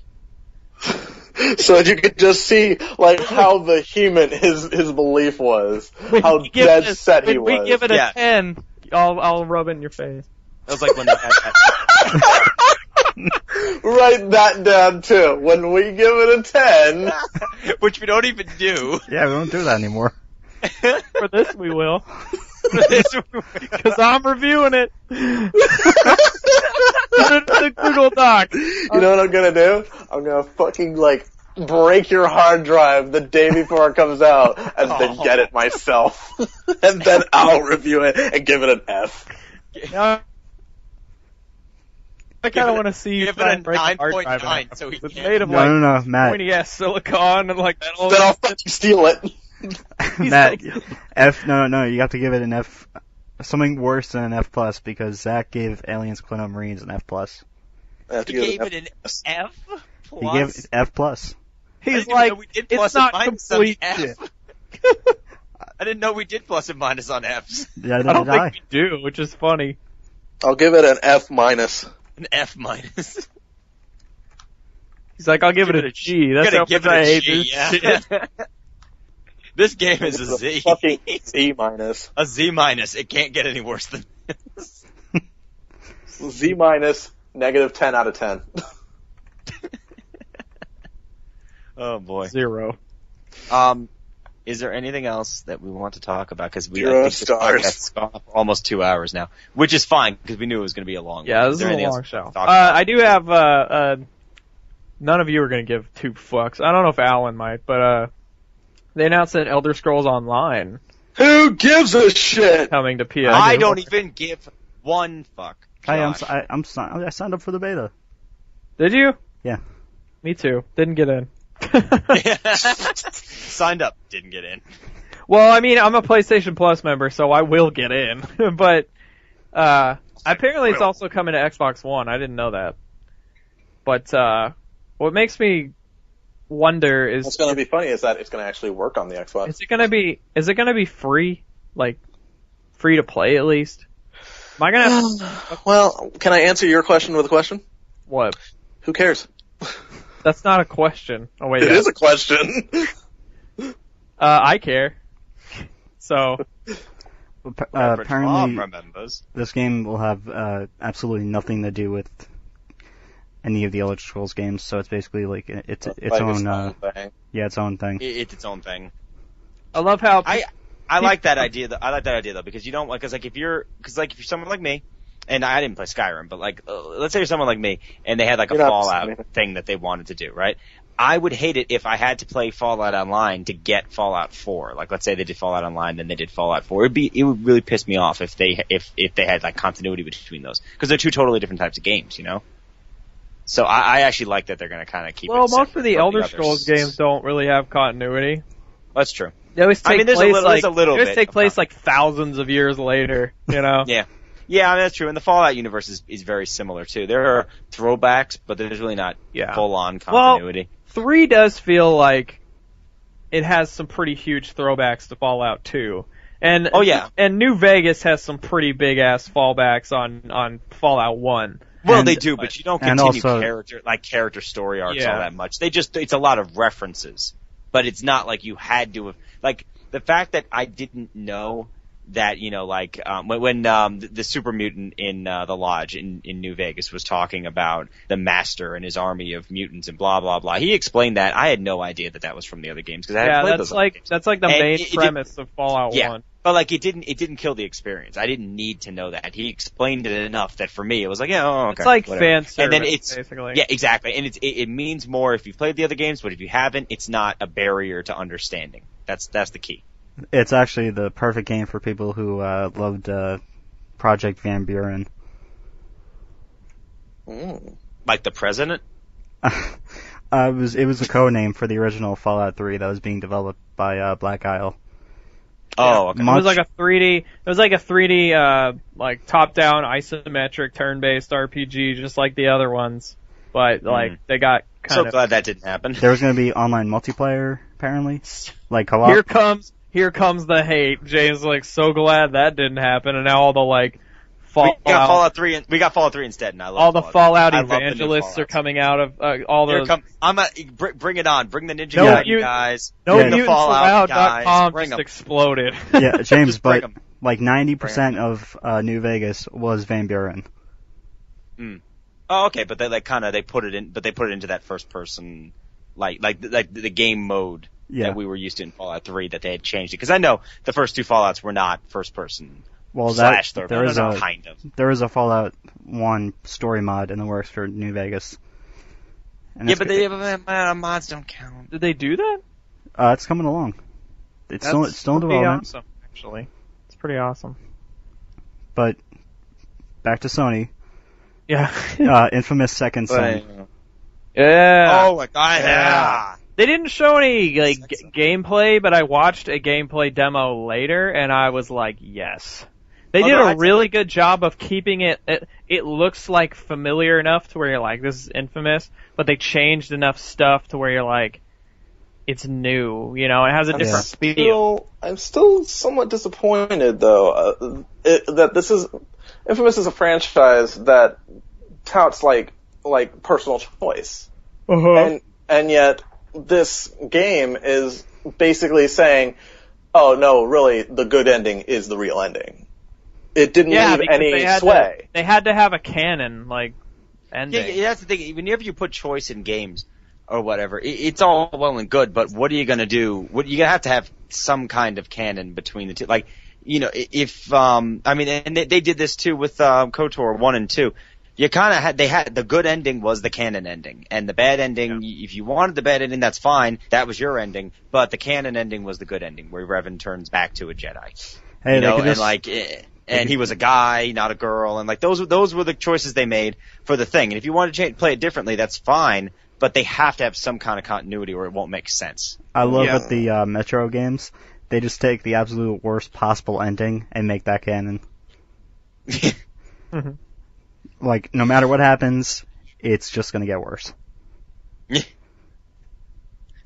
So that you could just see like how vehement his belief was, how dead set he was. When we give it a 10, I'll rub it in your face. That was like when they had that. Write that down too. When we give it a 10, Which we don't even do. yeah, we don't do that anymore. For this, we will. Because I'm reviewing it. Put it in the Google Doc. you know what I'm gonna do? I'm gonna fucking like break your hard drive the day before it comes out, and then get it myself, and then I'll review it and give it an F. I kind of want to see you give try it a and break a hard drive. 9.9 so he It's can't. made of No, Matt. pointy ass silicon and like that. Then I'll fucking steal it. Matt, F. No. You have to give it an F. Something worse than an F plus because Zach gave Aliens Colonial Marines an F plus. I have to He give gave it it an F plus. He gave it F plus. He's I like, didn't know we did plus it's not and minus on complete F. shit. I didn't know we did plus and minus on Fs. Yeah, I don't think we do, which is funny. I'll give it an F minus. An F minus. He's like, I'll give it a G. That's Gotta how give much it I a hate G, this yeah. shit. This game is a Z. Fucking Z minus. A Z minus. It can't get any worse than this. Z minus, negative 10 out of 10. Oh boy. 0. Is there anything else that we want to talk about? Because I 0 think this stars. podcast's gone up for almost 2 hours now, which is fine because we knew it was going to be a long. Yeah, one. this is there a anything long else show. we talk about? I do have, none of you are going to give 2 fucks. I don't know if Alan might, but, they announced that Elder Scrolls Online Who gives a shit? coming to PS. I don't even give one fuck. I signed up for the beta. Did you? Yeah. Me too. Didn't get in. Signed up, didn't get in. Well, I mean, I'm a PlayStation Plus member, so I will get in. But, apparently it's also coming to Xbox One. I didn't know that. But, what makes me wonder is... What's going to be funny is that it's going to actually work on the Xbox. Is it gonna be free? Like, free to play at least? Am I gonna have Well, can I answer your question with a question? what? Who cares? That's not a question. Oh wait, It is a question. I care. So Apparently, remembers. this game will have absolutely nothing to do with any of the Elder Scrolls games, so it's basically like its Like own thing. its own thing. It's its own thing. I love how I like that idea. I like that idea though, because you don't like, if you're someone like me, and I didn't play Skyrim, but like let's say you're someone like me, and they had like a You're not Fallout missing thing that they wanted to do, right? I would hate it if I had to play Fallout Online to get Fallout 4. Like, let's say they did Fallout Online, then they did Fallout 4. It would really piss me off if they had like continuity between those, because they're two totally different types of games, you know. So I actually like that they're going to kind of keep. well, it most separate of the from Elder others. Scrolls games don't really have continuity. That's true. They always take there's place there's a little they always bit take of place like thousands of years later. You know. Yeah. Yeah, I mean, that's true. And the Fallout universe is very similar too. There are throwbacks, but there's really not full on continuity. 3 does feel like it has some pretty huge throwbacks to Fallout 2. And and New Vegas has some pretty big ass fallbacks on Fallout 1. Well, they do, but you don't continue also, character story arcs all that much. It's a lot of references, but it's not like you had to have, like, the fact that I didn't know that, you know, like, when the super mutant in the lodge in New Vegas was talking about the master and his army of mutants and blah blah blah, he explained that. I had no idea that was from the other games, because I hadn't played those other games. That's like the main premise of Fallout 1. But like, it didn't kill the experience. I didn't need to know that. He explained it enough that for me it was like, yeah, okay. It's like whatever. fan service, and then basically. Yeah, exactly. And it means more if you've played the other games, but if you haven't, it's not a barrier to understanding. That's the key. It's actually the perfect game for people who loved Project Van Buren. Like the president? It was a code name for the original Fallout 3 that was being developed by Black Isle. Oh, okay. It was like a 3D. It was like a 3D, like top-down isometric turn-based RPG, just like the other ones. But like they got kind of. So glad that didn't happen. There was going to be online multiplayer, apparently, like co-op. Here comes the hate. James like so glad that didn't happen, and now all the like Fallout. We got Fallout 3 instead, and I love all the Fallout I love the new evangelists are Fallouts. coming out of all those. Bring it on. Bring the ninja guys. No Bring the Fallout mutantsallowed.com guys. Bring just 'em. exploded. Yeah, James, bring but 'em. like 90% of New Vegas was Van Buren. Oh, okay, but they put it into that first person, like the game mode that we were used to in Fallout 3, that they had changed it. Because I know the first two Fallouts were not first person. Well, slash third there is person, kind of. There is a Fallout 1 story mod in the works for New Vegas. And Yeah, but mods don't count. Did they do that? It's coming along. It's still in development. Awesome, actually. It's pretty awesome. But back to Sony. Yeah. Infamous Second Son. Yeah. Oh my god, yeah. They didn't show any gameplay, but I watched a gameplay demo later, and I was like, yes. They did a really good job of keeping it. It looks like familiar enough to where you're like, this is Infamous, but they changed enough stuff to where you're like, it's new. You know, it has a different feel. I'm still somewhat disappointed though that this is Infamous is a franchise that touts like personal choice, and yet this game is basically saying, oh no, really, the good ending is the real ending. It didn't leave any sway. They had to have a canon, ending. Yeah, that's the thing. Whenever you put choice in games or whatever, it's all well and good, but what are you gonna do? You're gonna have some kind of canon between the two. Like, you know, if, and they did this too with, KOTOR 1 and 2. You kinda had, the good ending was the canon ending, and the bad ending, if you wanted the bad ending, that's fine, that was your ending, but the canon ending was the good ending, where Revan turns back to a Jedi. Hey, you know, and he was a guy, not a girl, and like, those were the choices they made for the thing, and if you want to play it differently, that's fine, but they have to have some kind of continuity or it won't make sense. I love at the Metro games, they just take the absolute worst possible ending and make that canon. Like, no matter what happens, it's just gonna get worse.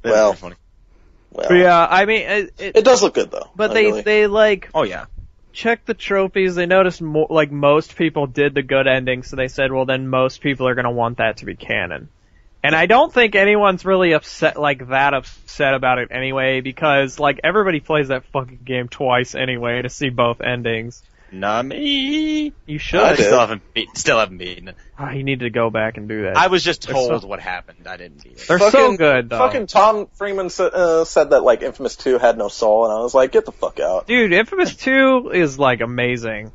Well, funny. But yeah, I mean, it does look good though. But they oh yeah, checked the trophies. They noticed like most people did the good ending, so they said, well, then most people are gonna want that to be canon. And I don't think anyone's really upset about it anyway, because like everybody plays that fucking game twice anyway to see both endings. Not me. You should. I still haven't beaten it. Oh, you need to go back and do that. I was just told what happened. I didn't beat it. They're so good, though. Fucking Tom Freeman said that like Infamous 2 had no soul, and I was like, get the fuck out. Dude, Infamous 2 is like amazing.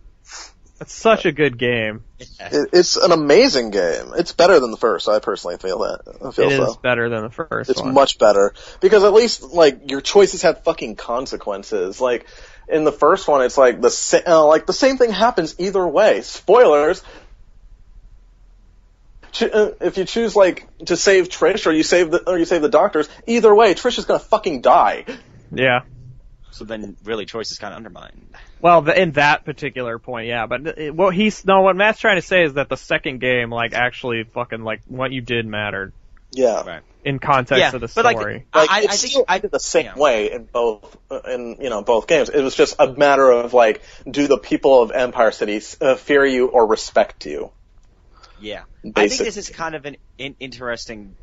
It's such a good game. It's an amazing game. It's better than the first. I personally feel that. It is better than the first. It's much better because at least like your choices have fucking consequences. Like in the first one, it's like the same thing happens either way. Spoilers. If you choose like to save Trish or you save the doctors, either way, Trish is gonna fucking die. Yeah. So then, really, choice is kind of undermined. Well, in that particular point, yeah. But what Matt's trying to say is that the second game, like, actually fucking, like, what you did mattered. Yeah. Right. In context of the story. I think I did the same way in both games. It was just a matter of, like, do the people of Empire City fear you or respect you? Yeah. I think this is kind of an interesting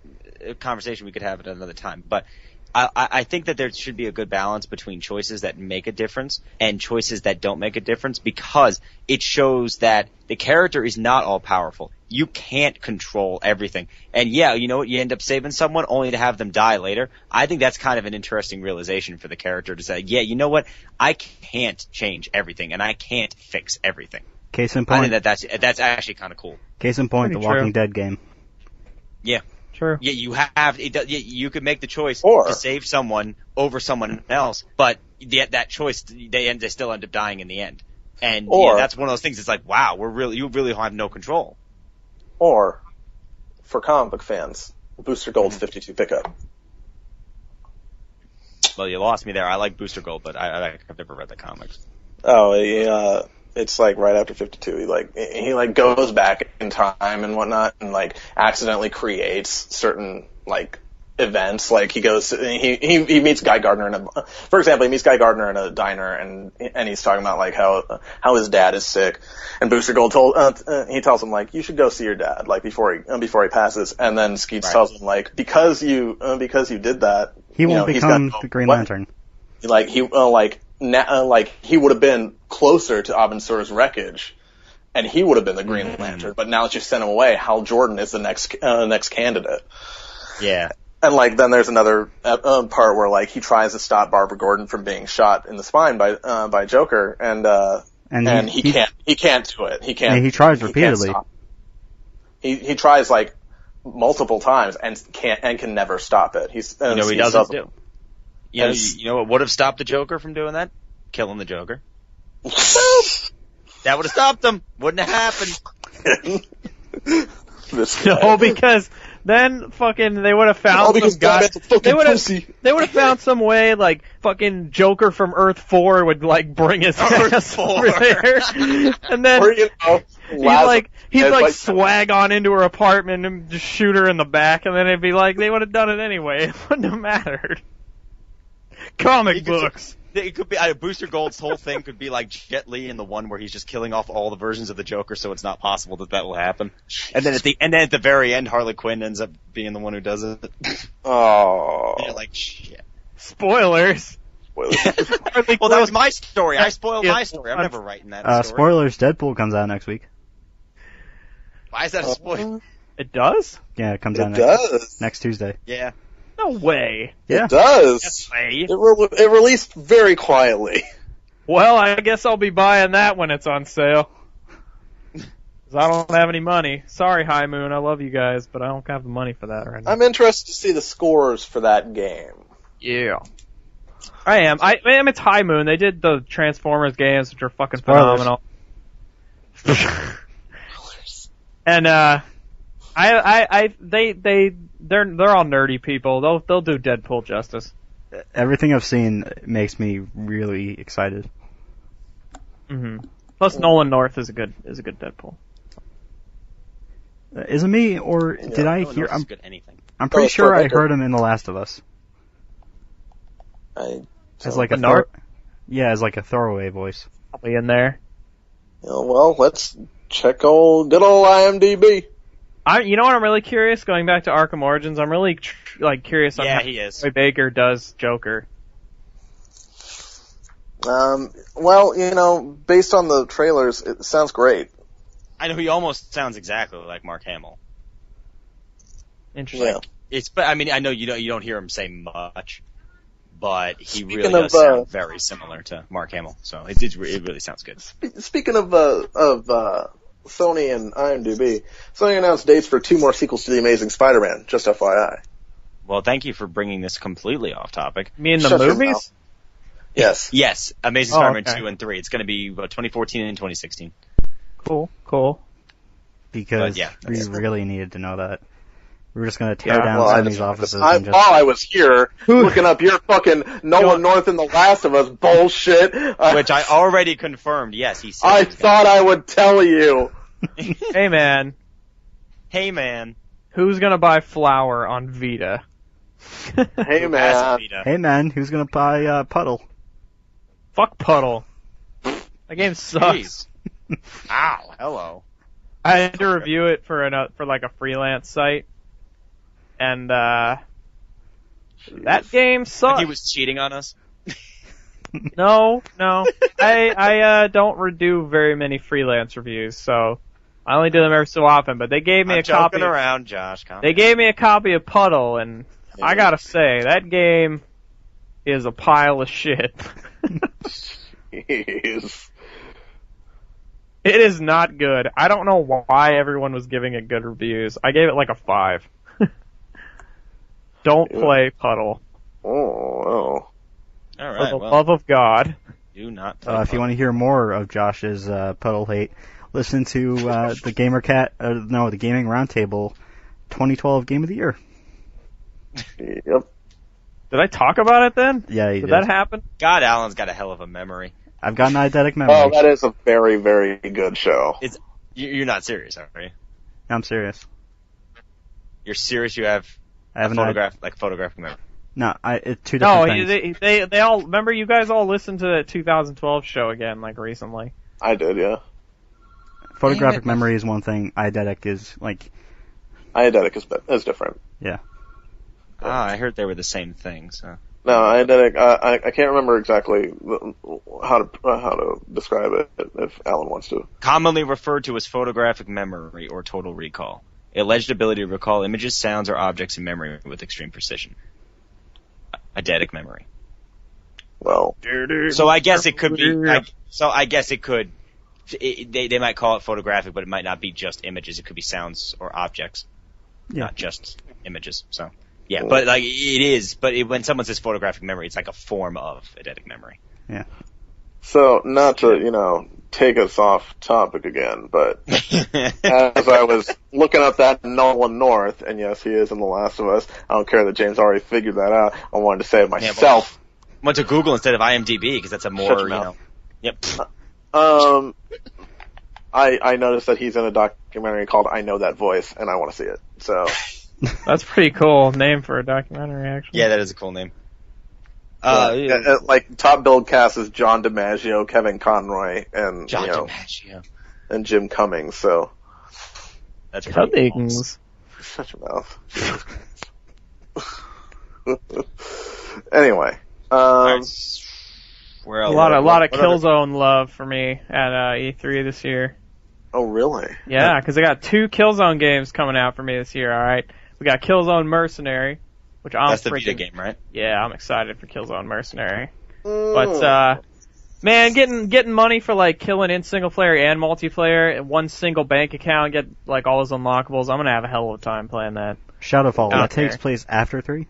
conversation we could have at another time, but I think that there should be a good balance between choices that make a difference and choices that don't make a difference, because it shows that the character is not all powerful. You can't control everything. And yeah, you know what? You end up saving someone only to have them die later. I think that's kind of an interesting realization for the character to say, yeah, you know what? I can't change everything and I can't fix everything. Case in point. I think that's actually kind of cool. Case in point, the Walking Dead game. Yeah. True. Yeah, you could make the choice to save someone over someone else, but that choice, they still end up dying in the end. And that's one of those things. It's like, wow, you really have no control. Or, for comic book fans, Booster Gold's 52 pickup. Well, you lost me there. I like Booster Gold, but I've never read the comics. Oh, yeah. It's like right after 52, he goes back in time and whatnot, and like accidentally creates certain like events. Like he meets Guy Gardner for example, he meets Guy Gardner in a diner, and he's talking about like how his dad is sick, and Booster Gold he tells him like, you should go see your dad like before he passes, and then Skeets tells him like, because you did that, he won't become the Green Lantern. Like he he would have been closer to Abin Sur's wreckage, and he would have been the Green Lantern. But now that you sent him away, Hal Jordan is the next candidate. Yeah. And like then there's another part where like he tries to stop Barbara Gordon from being shot in the spine by Joker, and he can't do it. He can't. Yeah, he tries repeatedly. He tries like multiple times and can never stop it. He doesn't do. You know what would have stopped the Joker from doing that? Killing the Joker. That would have stopped him. Wouldn't have happened. No, because then fucking they would have found some guy. They would have found some way like fucking Joker from Earth 4 would like bring his ass over there, and then he'd swag on into her apartment and just shoot her in the back, and then it'd be like they would have done it anyway. It wouldn't have mattered. Comic books. It could be Booster Gold's whole thing could be like Jet Li in the one where he's just killing off all the versions of the Joker, so it's not possible that will happen. And then at the very end, Harley Quinn ends up being the one who does it. Oh, and you're like, shit. Spoilers. Well, that was my story. I spoiled my story. I'm never writing that story. Spoilers. Deadpool comes out next week. Why is that a spoiler? It does? Yeah, it comes out next Tuesday. Yeah. No way. Yeah. It does. No way. It released very quietly. Well, I guess I'll be buying that when it's on sale. 'Cause I don't have any money. Sorry, High Moon. I love you guys, but I don't have the money for that right now. I'm interested to see the scores for that game. Yeah. I am. It's High Moon. They did the Transformers games, which are fucking phenomenal. And, they're all nerdy people. They'll do Deadpool justice. Everything I've seen makes me really excited. Mm-hmm. Plus, Nolan North is a good Deadpool. Is it me or did I hear? I'm pretty it's sure I Baker. heard him in The Last of Us. As like a Nart? as like a throwaway voice. Probably in there. Yeah, well, let's check good old IMDb. You know what? I'm really curious. Going back to Arkham Origins, I'm really curious on how he is. Troy Baker does Joker. Well, based on the trailers, it sounds great. I know he almost sounds exactly like Mark Hamill. Interesting. Yeah. But I mean, I know you don't hear him say much, but he Speaking really does sound very similar to Mark Hamill. So it really sounds good. Speaking of Sony and IMDb, Sony announced dates for 2 more sequels to The Amazing Spider-Man, just FYI. Well, thank you for bringing this completely off topic. You mean the Shut your movies? mouth. Yes. Yes, Amazing Spider-Man okay. 2 and 3. It's going to be 2014 and 2016. Cool. Because yeah, we really needed to know that. We're just going to tear down well, Sony's offices while and just... I was here looking up your fucking Nolan North and The Last of Us bullshit, Which I already confirmed. Yes, he said. I thought I would tell you. Hey man, who's gonna buy flour on Vita? Hey man. Hey man, who's going to buy Puddle? Fuck Puddle. That game sucks. Ow, hello. I had to review it for like a freelance site, and that game sucks. Like he was cheating on us. No. I don't do very many freelance reviews, so I only do them every so often. But they gave me a copy. Joking around, Josh. They gave me a copy of Puddle, and I gotta say that game is a pile of shit. Jeez. It is not good. I don't know why everyone was giving it good reviews. I gave it like a 5. Don't play Puddle. Oh. All right. For the love of God. Do not play If you want to hear more of Josh's Puddle hate, listen to the the Gaming Roundtable 2012 Game of the Year. Yep. Did I talk about it then? Yeah, you did. did. That happen? God, Alan's got a hell of a memory. I've got an eidetic memory. Oh, that is a very, very good show. You're not serious, are you? I'm serious. You're serious? You have I have photographic memory. No, it's 2 different things. they all remember. You guys all listened to the 2012 show again, like recently. I did, yeah. Photographic memory is one thing. Eidetic is like. Eidetic is different. Yeah. I heard they were the same thing. So. No, eidetic. I can't remember exactly how to describe it. If Alan wants to. Commonly referred to as photographic memory or total recall. Alleged ability to recall images, sounds, or objects in memory with extreme precision. Eidetic memory. Well. So I guess it could be. I guess it could. They might call it photographic, but it might not be just images. It could be sounds or objects, not just images. So yeah, but like it is. But when someone says photographic memory, it's like a form of eidetic memory. Yeah. So not to take us off topic again, but as I was looking up that Nolan North, and yes, he is in The Last of Us. I don't care that James already figured that out. I wanted to say it myself. Went to Google instead of IMDb because that's a more Yep. I noticed that he's in a documentary called I Know That Voice, and I want to see it. So That's pretty cool name for a documentary, actually. Yeah, that is a cool name. Like top build cast is John DiMaggio, Kevin Conroy, and DiMaggio and Jim Cummings. So that's pretty cool. Shut your mouth. Anyway, a lot of Killzone love for me at E3 this year. Oh, really? Yeah, because I got 2 Killzone games coming out for me this year. All right, we got Killzone Mercenary, which that's the Vita game, right? Yeah, I'm excited for Killzone Mercenary. But man, getting money for like killing in single player and multiplayer in one single bank account, get like all those unlockables. I'm gonna have a hell of a time playing that. Shadowfall. That takes place after 3.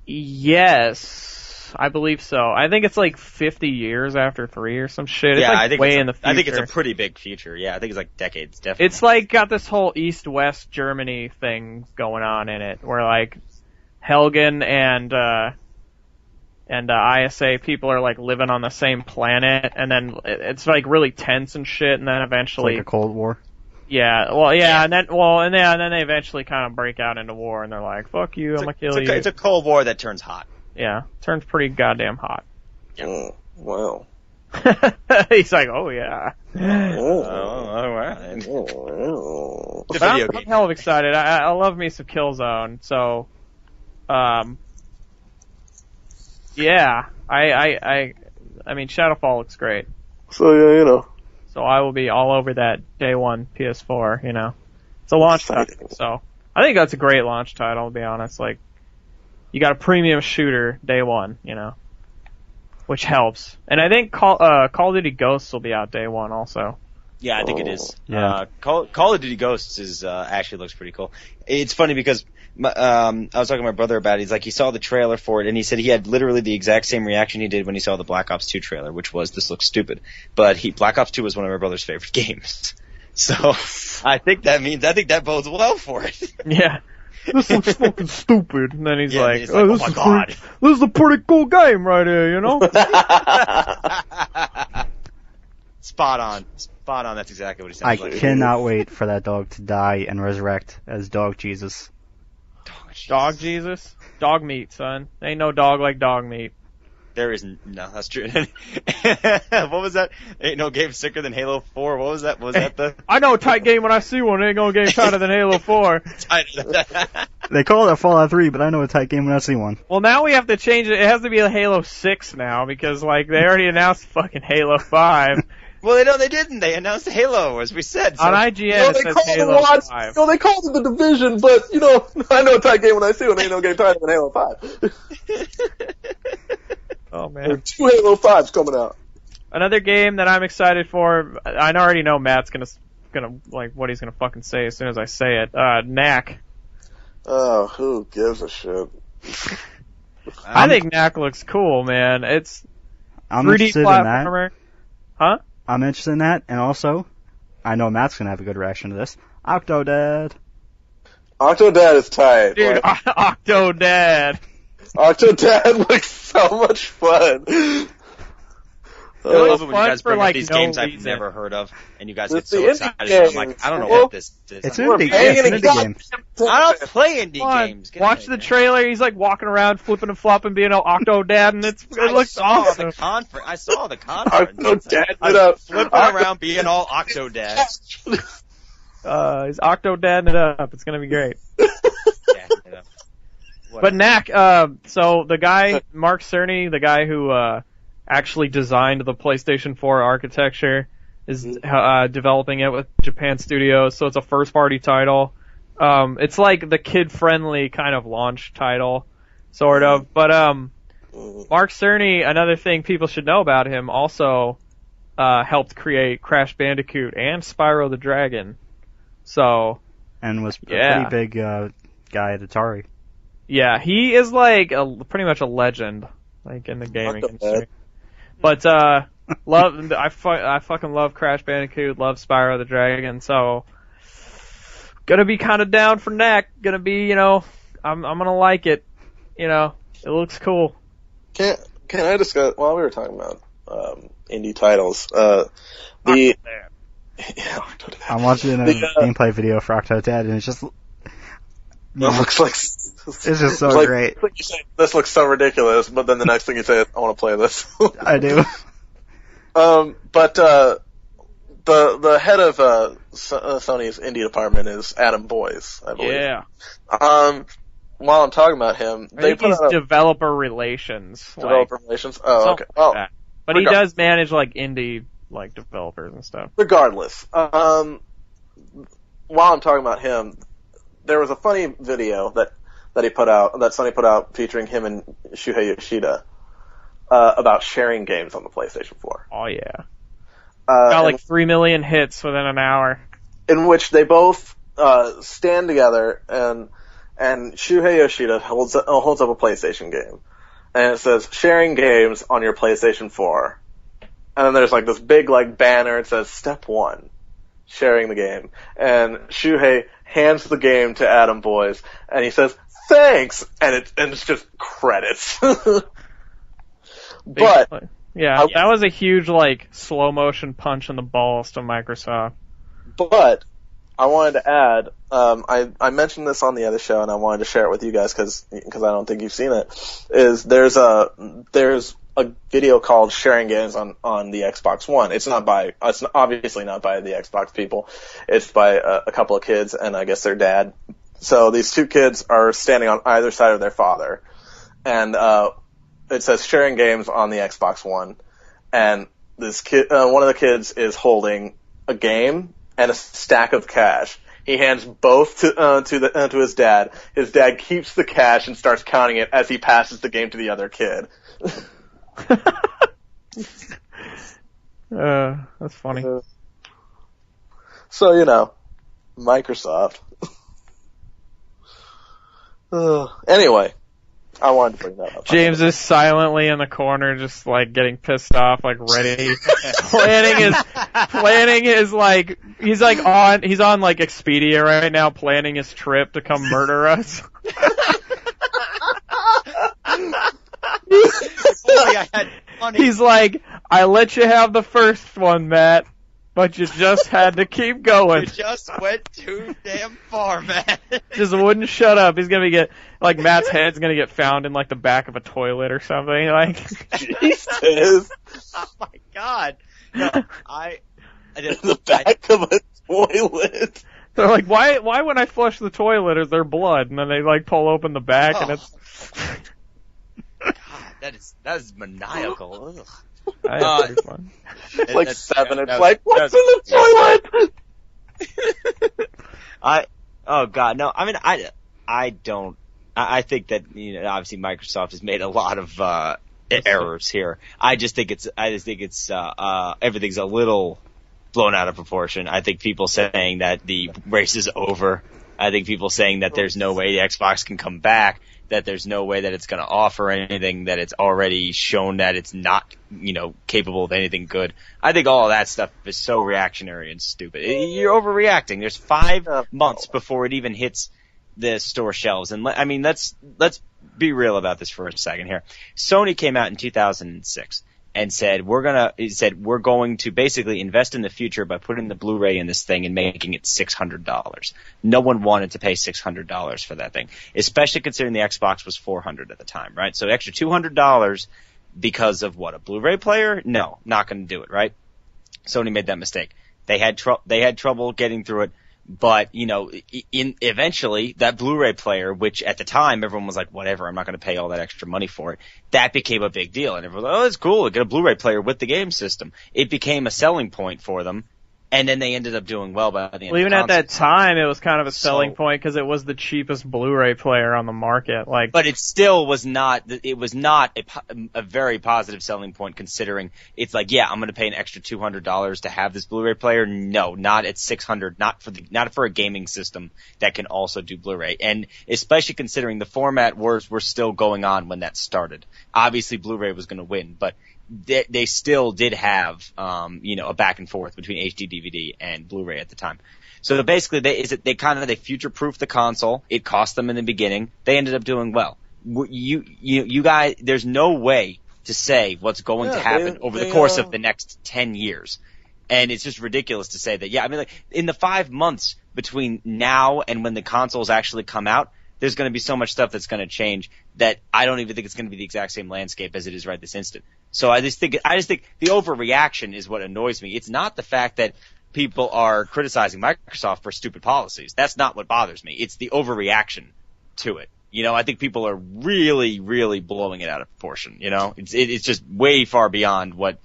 Yes, I believe so. I think it's like 50 years after 3 or some shit. Yeah, it's like I think way in the future. I think it's a pretty big future. Yeah, I think it's like decades, definitely. It's like got this whole East-West Germany thing going on in it, where like Helgen and ISA people are like living on the same planet, and then it's like really tense and shit, and then eventually it's like a Cold War. Yeah, well, yeah, and then they eventually kind of break out into war, and they're like, "Fuck you, I'm gonna kill you." It's a Cold War that turns hot. Yeah, turns pretty goddamn hot. Yeah. Wow. He's like, oh yeah. Oh, all right. oh. The But video I'm game. hell of excited. I love me some Killzone, so, yeah. I mean, Shadowfall looks great. So yeah, you know. So I will be all over that day one PS4, you know. It's a launch Exciting. title, so I think that's a great launch title, to be honest. Like, you got a premium shooter day one, you know, which helps. And I think Call of Duty Ghosts will be out day one also. Yeah, I think it is. Yeah. Call of Duty Ghosts is actually looks pretty cool. It's funny because I was talking to my brother about it. He's like, he saw the trailer for it, and he said he had literally the exact same reaction he did when he saw the Black Ops 2 trailer, which was, this looks stupid. But Black Ops 2 was one of my brother's favorite games. So I think that bodes well for it. Yeah. This looks fucking stupid. And then he's Yeah, like, he's like, oh my God. This is a pretty cool game right here, you know? Spot on. That's exactly what he I sounds like. cannot wait for that dog to die and resurrect as Dog Jesus. Dog Jesus? Dog meat, son. Ain't no dog like dog meat. There isn't. No, that's true. What was that? Ain't no game sicker than Halo 4. What was that? Was that the I know a tight game when I see one. Ain't gonna get tighter than Halo 4. title? They call it Fallout 3, but I know a tight game when I see one. Well, now we have to change it. It has to be a Halo 6 now because, like, they already announced fucking Halo 5. Well, they didn't. They announced Halo, as we said. So. On IGN, it says Halo 5. No, they called it the Division, but, you know, I know a tight game when I see one. Ain't no game tighter than Halo 5. Oh, There are man. 2 Halo 5s coming out. Another game that I'm excited for, I already know Matt's gonna, like, what he's gonna fucking say as soon as I say it. Knack. Oh, who gives a shit? I think Knack looks cool, man. It's I'm 3D interested in that. platformer. Huh? I'm interested in that, and also, I know Matt's gonna have a good reaction to this. Octodad. Octodad is tight. Dude, Like, Octodad. Octodad looks so much fun. I love it when you fun guys for, bring like, up these no games I've reason. never heard of, and you guys It's get so the indie excited. And I'm like, games. I don't know Well, what this is. It's I'm an like, indie, paying it's an in indie a game. I don't play indie Come on, games. Get watch out the of here. trailer. He's like walking around, flipping and flopping, being all Octodad, and it looks awesome. I saw the conference. Octodad it I'm up. flipping around being all Octodad. He's Octodadding it up. It's gonna be great. Yeah, you know. But Knack, so the guy, Mark Cerny, the guy who actually designed the PlayStation 4 architecture, is developing it with Japan Studios, so it's a first-party title. It's like the kid-friendly kind of launch title, sort of. But Mark Cerny, another thing people should know about him, also helped create Crash Bandicoot and Spyro the Dragon. So, And was a Yeah. pretty big guy at Atari. yeah, he is like pretty much a legend, like in the gaming industry. But I fucking love Crash Bandicoot, love Spyro the Dragon, so gonna be kind of down for Knack. Gonna be, you know, I'm gonna like it. You know, it looks cool. Can I discuss, while we were talking about indie titles, Octodad. I'm watching a The, gameplay video for Octodad, and it's just... It looks like It's just so like, great. Like you say, this looks so ridiculous, but then the next thing you say is, I want to play this. I do. But the head of Sony's indie department is Adam Boyes, I believe. Yeah, While I'm talking about him, I they think put he's out developer relations. developer relations. Oh, something okay. Oh, like that. But he regardless. does manage like indie like developers and stuff. Regardless, while I'm talking about him, there was a funny video that Sony put out featuring him and Shuhei Yoshida about sharing games on the PlayStation 4. Oh yeah, got like 3 million hits within an hour. In which they both stand together and Shuhei Yoshida holds up a PlayStation game, and it says sharing games on your PlayStation 4. And then there's like this big like banner. It says step 1, sharing the game. And Shuhei hands the game to Adam Boyes, and he says thanks, and it's just credits. But yeah, that was a huge like slow motion punch in the balls to Microsoft. But I wanted to add, I mentioned this on the other show, and I wanted to share it with you guys because I don't think you've seen it. Is there's a video called Sharing Games on the Xbox One. It's obviously not by the Xbox people. It's by a couple of kids and I guess their dad. So these two kids are standing on either side of their father. And, it says Sharing Games on the Xbox One. And this kid, one of the kids is holding a game and a stack of cash. He hands both to his dad. His dad keeps the cash and starts counting it as he passes the game to the other kid. That's funny. So, Microsoft. Anyway, I wanted to bring that up. James is silently in the corner, just like getting pissed off, like ready, planning his like, he's on like Expedia right now, planning his trip to come murder us. He's like, I let you have the first one, Matt, but you just had to keep going. You just went too damn far, Matt. Just wouldn't shut up. He's gonna Matt's head's gonna get found in like the back of a toilet or something. Like, Jesus. Oh my God. No, the back of a toilet. They're like, why when I flush the toilet is there blood? And then they like pull open the back and it's. God, that is maniacal. Ugh. Pretty fun. It's like 7. It's like, what's in the toilet? Oh God, no. I mean, I don't. I think that obviously Microsoft has made a lot of errors here. I just think it's everything's a little blown out of proportion. I think people saying that the race is over. I think people saying that there's no way the Xbox can come back, that there's no way that it's going to offer anything, that it's already shown that it's not, capable of anything good. I think all of that stuff is so reactionary and stupid. You're overreacting. There's 5 months before it even hits the store shelves. And let's be real about this for a second here. Sony came out in 2006 and said we're going to basically invest in the future by putting the Blu-ray in this thing and making it $600. No one wanted to pay $600 for that thing, especially considering the Xbox was $400 at the time, right? So extra $200 because of what, a Blu-ray player? No, not going to do it, right? Sony made that mistake. They had trouble getting through it. But, eventually that Blu-ray player, which at the time everyone was like, whatever, I'm not going to pay all that extra money for it. That became a big deal. And everyone was like, oh, that's cool. Get a Blu-ray player with the game system. It became a selling point for them. And then they ended up doing well by the end of the even at that time, it was kind of a selling point because it was the cheapest Blu-ray player on the market. But it still was not. It was not a very positive selling point considering it's like, yeah, I'm going to pay an extra $200 to have this Blu-ray player. No, not at $600. Not for a gaming system that can also do Blu-ray. And especially considering the format wars were still going on when that started. Obviously, Blu-ray was going to win, but they still did have, a back and forth between HD DVD and Blu-ray at the time. So basically, they future-proofed the console. It cost them in the beginning. They ended up doing well. You guys, there's no way to say what's going to happen over the course of the next 10 years. And it's just ridiculous to say that. Yeah, I mean, like, in the 5 months between now and when the consoles actually come out, there's going to be so much stuff that's going to change that I don't even think it's going to be the exact same landscape as it is right this instant. So I just think the overreaction is what annoys me. It's not the fact that people are criticizing Microsoft for stupid policies. That's not what bothers me. It's the overreaction to it. I think people are really, really blowing it out of proportion. It's just way far beyond what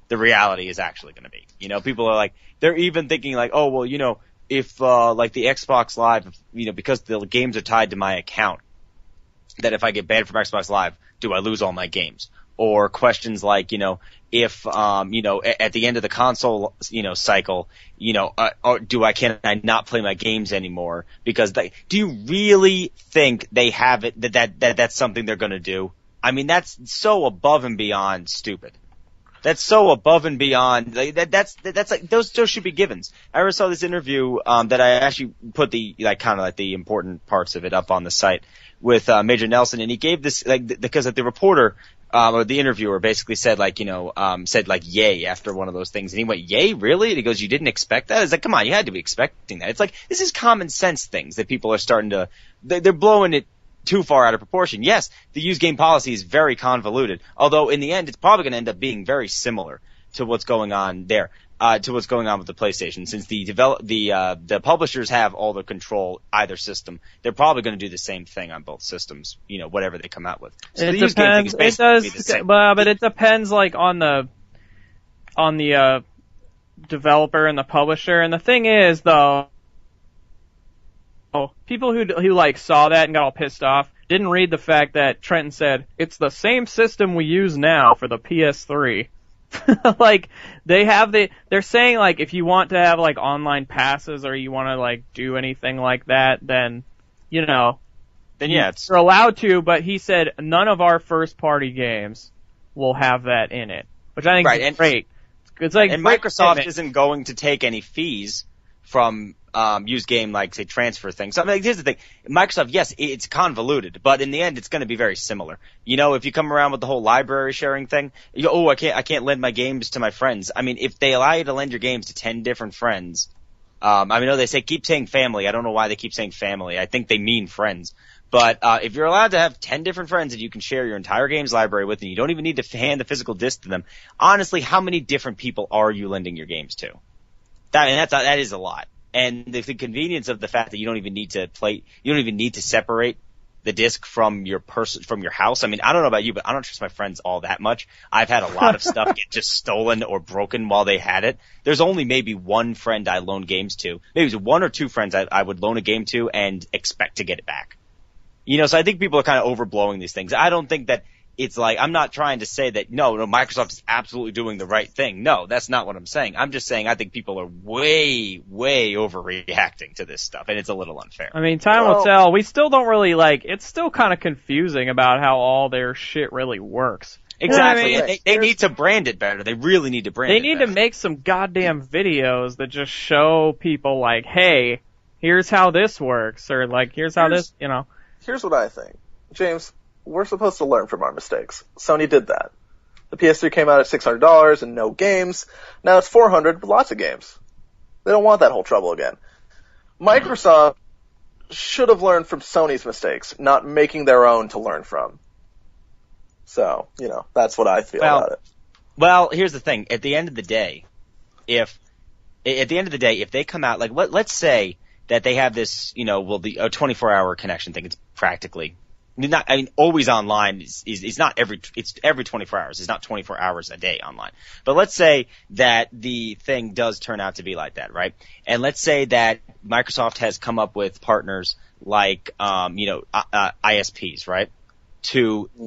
the reality is actually going to be. People are like, they're even thinking like, oh, well, if like the Xbox Live, because the games are tied to my account, that if I get banned from Xbox Live, do I lose all my games? Or questions like, if at the end of the console, cycle, can I not play my games anymore? Because do you really think they have it that's something they're going to do? I mean, that's so above and beyond stupid. That's so above and beyond. That's like those should be givens. I ever saw this interview that I actually put the important parts of it up on the site with Major Nelson, and he gave this because the reporter or the interviewer basically said yay after one of those things, and he went, yay, really? And he goes, you didn't expect that? It's like, come on, you had to be expecting that. It's like, this is common sense things that people are starting to they're blowing it too far out of proportion. Yes, the use game policy is very convoluted, although in the end it's probably going to end up being very similar to what's going on there, to what's going on with the PlayStation. Since the publishers have all the control either system, they're probably going to do the same thing on both systems, whatever they come out with. So it the use game thing depends. is It basically the does, same. but it depends like on the developer and the publisher. And the thing is, though, people who like saw that and got all pissed off didn't read the fact that Trenton said it's the same system we use now for the PS3. Like they're saying like if you want to have like online passes or you want to like do anything like that, then yeah, you're allowed to. But he said none of our first party games will have that in it, which I think is great. It's like Microsoft isn't going to take any fees from used game, like, say, transfer things. So, I mean, here's the thing. Microsoft, yes, it's convoluted, but in the end, it's going to be very similar. If you come around with the whole library sharing thing, I can't lend my games to my friends. I mean, if they allow you to lend your games to 10 different friends, I know they keep saying family. I don't know why they keep saying family. I think they mean friends. But if you're allowed to have 10 different friends that you can share your entire games library with, and you don't even need to hand the physical disc to them, honestly, how many different people are you lending your games to? That is a lot. And the convenience of the fact that you don't even need to separate the disc from your house. I mean, I don't know about you, but I don't trust my friends all that much. I've had a lot of stuff get just stolen or broken while they had it. There's only maybe one friend I loan games to. Maybe it's one or two friends I would loan a game to and expect to get it back. So I think people are kind of overblowing these things. I don't think that it's like, I'm not trying to say that, no, Microsoft is absolutely doing the right thing. No, that's not what I'm saying. I'm just saying I think people are way, way overreacting to this stuff, and it's a little unfair. I mean, time will tell. We still don't really, it's still kind of confusing about how all their shit really works. Exactly. I mean? They need to brand it better. They really need to brand it better. They need to make some goddamn videos that just show people, like, hey, here's how this works, or, like, here's how this. Here's what I think. James, we're supposed to learn from our mistakes. Sony did that. The PS3 came out at $600 and no games. Now it's $400 with lots of games. They don't want that whole trouble again. Microsoft should have learned from Sony's mistakes, not making their own to learn from. So, that's what I feel about it. Well, here's the thing. At the end of the day, if they come out, like, let's say that they have this, the 24-hour connection thing. It's practically always online is not it's every 24 hours. It's not 24 hours a day online. But let's say that the thing does turn out to be like that, right? And let's say that Microsoft has come up with partners like, ISPs, right? You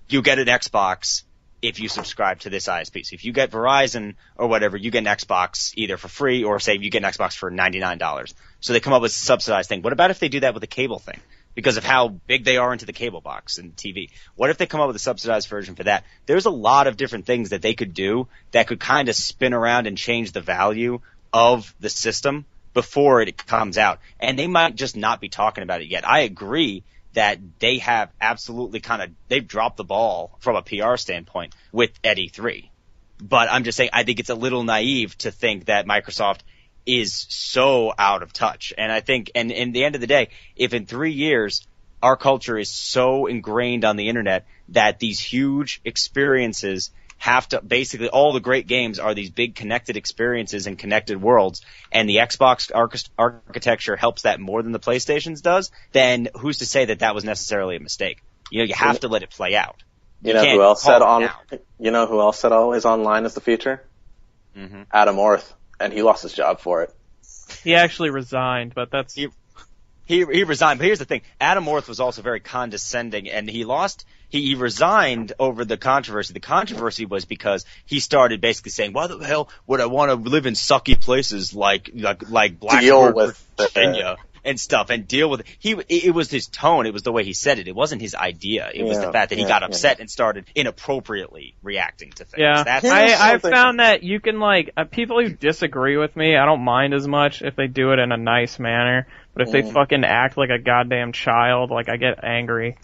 get an Xbox if you subscribe to this ISP. So if you get Verizon or whatever, you get an Xbox either for free or say you get an Xbox for $99. So they come up with a subsidized thing. What about if they do that with a cable thing? Because of how big they are into the cable box and TV. What if they come up with a subsidized version for that? There's a lot of different things that they could do that could kind of spin around and change the value of the system before it comes out. And they might just not be talking about it yet. I agree that they have absolutely they've dropped the ball from a PR standpoint with E3. But I'm just saying, I think it's a little naive to think that Microsoft is so out of touch. And I think, and in the end of the day, if in 3 years our culture is so ingrained on the internet that these huge experiences have to, basically all the great games are these big connected experiences and connected worlds, and the Xbox architecture helps that more than the PlayStation's does, then who's to say that that was necessarily a mistake? You have to let it play out. You know who else said always online is the future? Mm-hmm. Adam Orth. And he lost his job for it. He actually resigned, but that's... He resigned, but here's the thing. Adam Orth was also very condescending, and he resigned over the controversy. The controversy was because he started basically saying, why the hell would I want to live in sucky places like Blacksburg, Virginia, and stuff, and deal with it. It was his tone, it was the way he said it. It wasn't his idea. It was the fact that he got upset and started inappropriately reacting to things. Yeah, I've found that you can, people who disagree with me, I don't mind as much if they do it in a nice manner, but if they fucking act like a goddamn child, I get angry.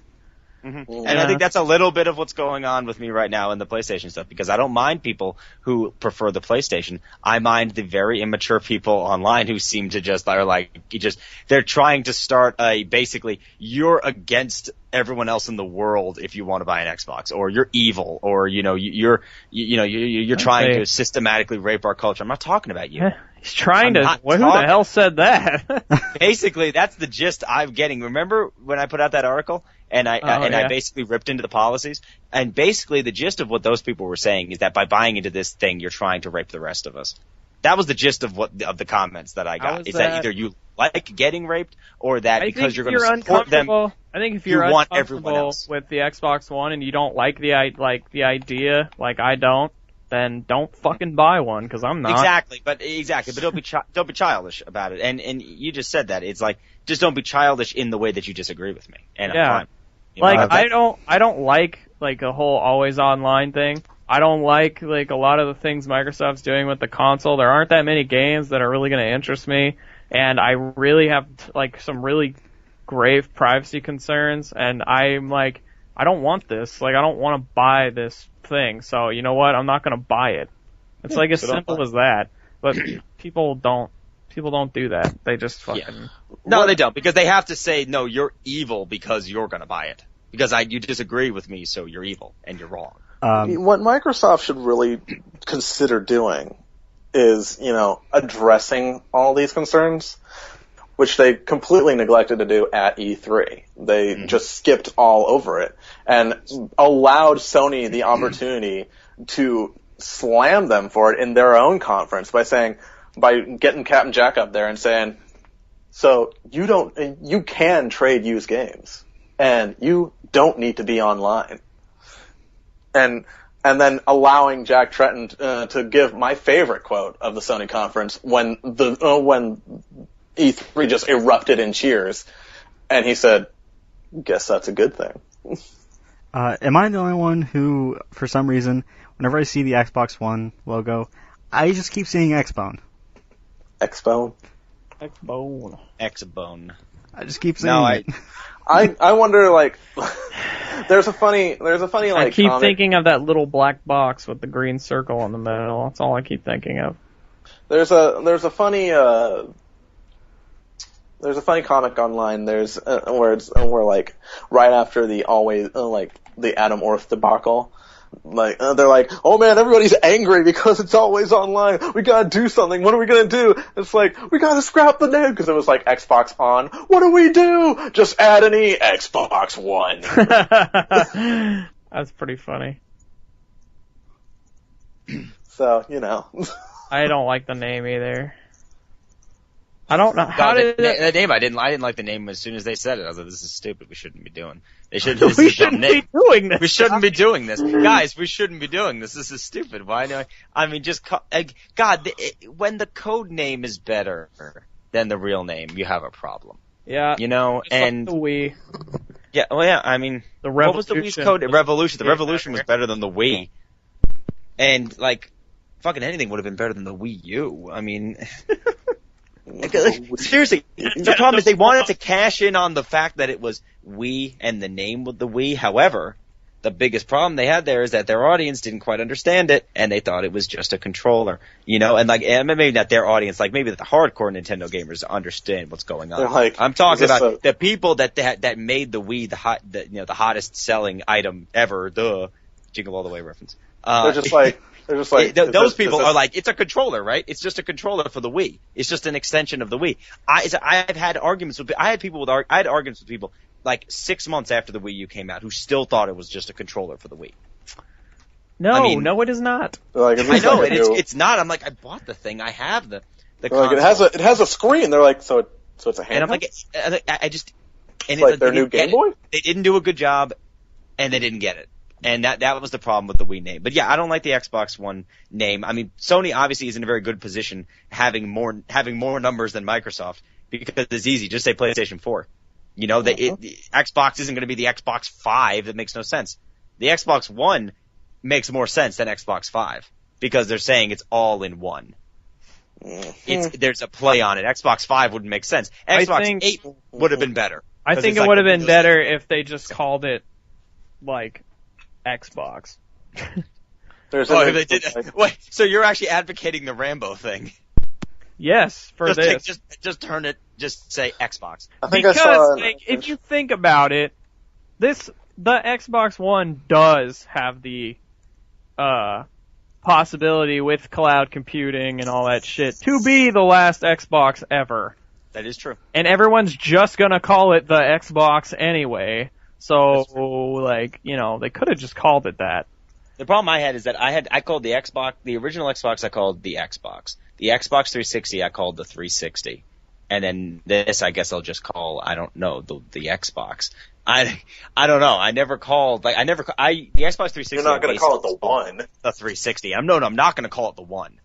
And I think that's a little bit of what's going on with me right now in the PlayStation stuff, because I don't mind people who prefer the PlayStation. I mind the very immature people online who seem to just are like, they're trying to start basically, you're against everyone else in the world if you want to buy an Xbox, or you're evil, or you're trying to systematically rape our culture. I'm not talking about you. He's trying to. Who the hell said that? Basically, that's the gist I'm getting. Remember when I put out that article and I basically ripped into the policies? And basically, the gist of what those people were saying is that by buying into this thing, you're trying to rape the rest of us. That was the gist of the comments that I got. Is that either you like getting raped, or that because you're going to support them, I think if you're want everyone uncomfortable else with the Xbox One and you don't like the idea, like I don't, then don't fucking buy one, because I'm not. Exactly, but don't be childish about it. And you just said that. It's like, just don't be childish in the way that you disagree with me. And I'm fine. I don't like a whole always online thing. I don't like a lot of the things Microsoft's doing with the console. There aren't that many games that are really going to interest me, and I really have some really grave privacy concerns, and I'm like, I don't want this. I don't want to buy this thing. So you know what? I'm not going to buy it. It's as simple as that. But people don't do that. They just fucking. No, they don't, because they have to say, no, you're evil because you're going to buy it. Because you disagree with me, so you're evil and you're wrong. What Microsoft should really consider doing is, addressing all these concerns, which they completely neglected to do at E3. They just skipped all over it and allowed Sony the opportunity to slam them for it in their own conference by getting Captain Jack up there and saying, so you can trade used games and you don't need to be online. And then allowing Jack Tretton to give my favorite quote of the Sony conference when E3 just erupted in cheers, and he said, "Guess that's a good thing." Am I the only one who, for some reason, whenever I see the Xbox One logo, I just keep seeing Xbone? Xbone. I just keep saying it. I wonder, there's a funny I keep comic. thinking of that little black box with the green circle in the middle. That's all I keep thinking of. There's a funny comic online. There's where right after the Adam Orth debacle, they're like, oh man, everybody's angry because it's always online. We gotta do something. What are we gonna do? It's like, we gotta scrap the name, because it was Xbox On. What do we do? Just add an E, Xbox One. That's pretty funny. So, I don't like the name either. I don't know how did the name. I didn't like the name as soon as they said it. I was like, "This is stupid. We shouldn't be doing. We shouldn't be doing this. We shouldn't be doing this, guys. We shouldn't be doing this. This is stupid. Why do I mean, just when the code name is better than the real name, you have a problem. Yeah, and the Wii. Yeah, well, yeah. I mean, the what was the Wii's code? Revolution. The Revolution was better than the Wii, and fucking anything would have been better than the Wii U. I mean. Seriously, the problem is they wanted to cash in on the fact that it was Wii and the name with the Wii. However, the biggest problem they had there is that their audience didn't quite understand it, and they thought it was just a controller, and maybe not their audience, maybe the hardcore Nintendo gamers understand what's going on. I'm talking about the people that made the Wii the hottest selling item ever. Jingle All the Way reference. They're just like. Those people are like, it's a controller, right? It's just a controller for the Wii. It's just an extension of the Wii. I've had arguments with people 6 months after the Wii U came out who still thought it was just a controller for the Wii. No, it is not. I know, it's not. I'm like, I bought the thing. I have the console. It has a screen. They're like, so it's a handheld? And I'm like, I just... And it's their new Game Boy? They didn't do a good job, and they didn't get it. And that was the problem with the Wii name. But yeah, I don't like the Xbox One name. I mean, Sony obviously is in a very good position having more numbers than Microsoft, because it's easy. Just say PlayStation 4. Xbox isn't going to be the Xbox 5. That makes no sense. The Xbox One makes more sense than Xbox 5, because they're saying it's all in one. There's a play on it. Xbox 5 wouldn't make sense. Xbox 8 would have been better. I think it would have been better if they just called it like Xbox. There's they did. Wait, so you're actually advocating the Rambo thing? Yes, for this. Just turn it. Just say Xbox. I think Because I saw like, if you think about it, the Xbox One does have the possibility with cloud computing and all that shit to be the last Xbox ever. That is true. And everyone's just gonna call it the Xbox anyway. So, like, you know, they could have just called it that. The problem I had is that I called the original Xbox I called the Xbox. The Xbox 360 I called the 360. And then this I guess I'll just call, I don't know, the Xbox. I don't know. I never called, the Xbox 360. You're not going to call it the One. The 360. I'm not going to call it the One.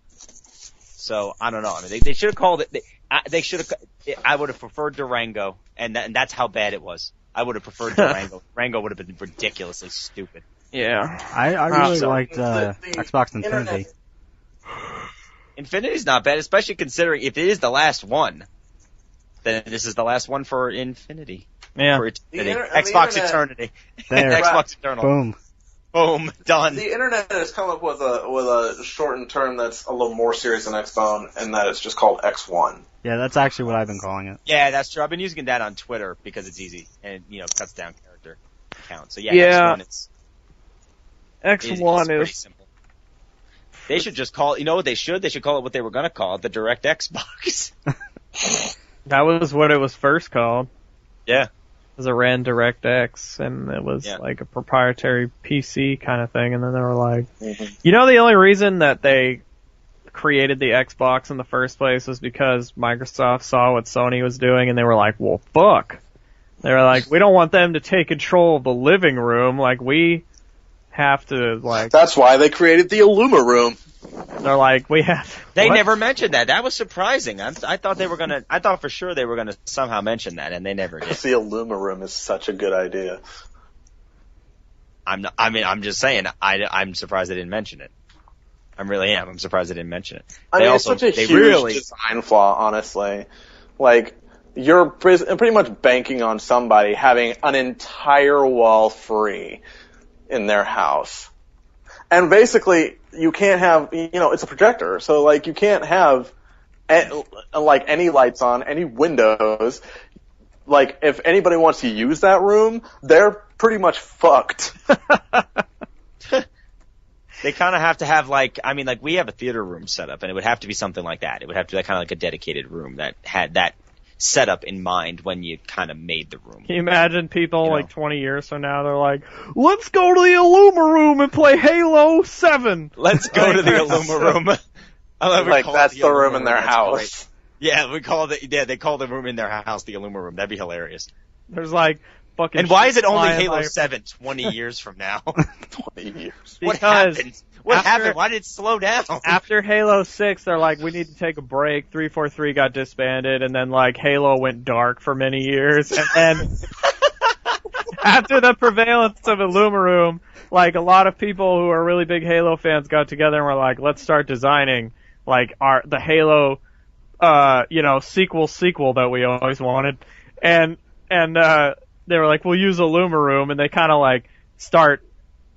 So, I don't know. I mean, they should have called it, they should have, I would have preferred Durango, and that's how bad it was. I would have preferred Durango. Durango would have been ridiculously stupid. Yeah. I really liked Xbox Infinity. Infinity's not bad, especially considering if it is the last one, then this is the last one for Infinity. Yeah. For Eternity. Xbox Eternity. There. Xbox Eternal. Boom. Boom. Done. The internet has come up with a shortened term that's a little more serious than Xbone, and that it's just called X1. Yeah, that's actually what I've been calling it. Yeah, that's true. I've been using that on Twitter because it's easy and, you know, cuts down character count. So yeah, X1 is pretty simple. They should just call, you know what they should? They should call it what they were going to call it, the Direct Xbox. That was what it was first called. Yeah. It was a RAN DirectX, and it was like a proprietary PC kind of thing, and then they were like, you know, the only reason that they created the Xbox in the first place was because Microsoft saw what Sony was doing, and they were like, well, fuck. They were like, we don't want them to take control of the living room, like, we have to, like... That's why they created the Illuma Room. They're like, we have... They never mentioned that. That was surprising. I thought they were gonna... I thought for sure they were gonna somehow mention that, and they never did. The Illuma Room is such a good idea. I'm just saying, I'm surprised they didn't mention it. I really am. I'm surprised they didn't mention it. It's such a huge design flaw, honestly. Like, you're pretty much banking on somebody having an entire wall free in their house. And basically, you can't have, you know, it's a projector, so, like, you can't have, like, any lights on, any windows. Like, if anybody wants to use that room, they're pretty much fucked. They kind of have to have, like, I mean, like, we have a theater room set up, and it would have to be something like that. It would have to be kind of like a dedicated room that had that setup in mind when you kind of made the room. Can you imagine people, like, 20 years from now, they're like, let's go to the Illuma Room and play Halo 7. Let's go to the Illuma Room. Like, that's the room in their house. Great. Yeah, they call the room in their house the Illuma Room. That'd be hilarious. There's, like, fucking... And why is it only Halo 7 20 years from now? 20 years. What happened? What happened? Why did it slow down? After Halo 6, they're like, we need to take a break. 343 got disbanded, and then, like, Halo went dark for many years. And then, after the prevalence of Illuma Room, like, a lot of people who are really big Halo fans got together and were like, let's start designing, like, the Halo, sequel that we always wanted. And they were like, we'll use Illuma Room, and they kind of, like, start,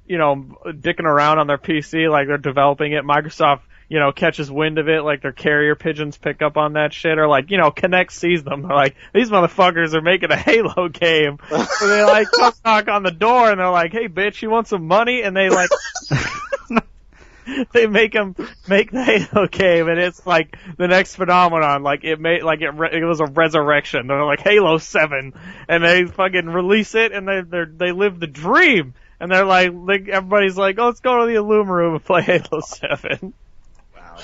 you know, dicking around on their PC, like they're developing it. Microsoft, you know, catches wind of it, like their carrier pigeons pick up on that shit, or like, you know, Kinect sees them. They're like, these motherfuckers are making a Halo game. So they like come knock on the door and they're like, hey bitch, you want some money? And they like, they make them make the Halo game, and it's like the next phenomenon. Like it was a resurrection. They're like Halo 7, and they fucking release it, and they live the dream. And they're like, everybody's like, oh, let's go to the Illuma Room and play Halo 7. Wow.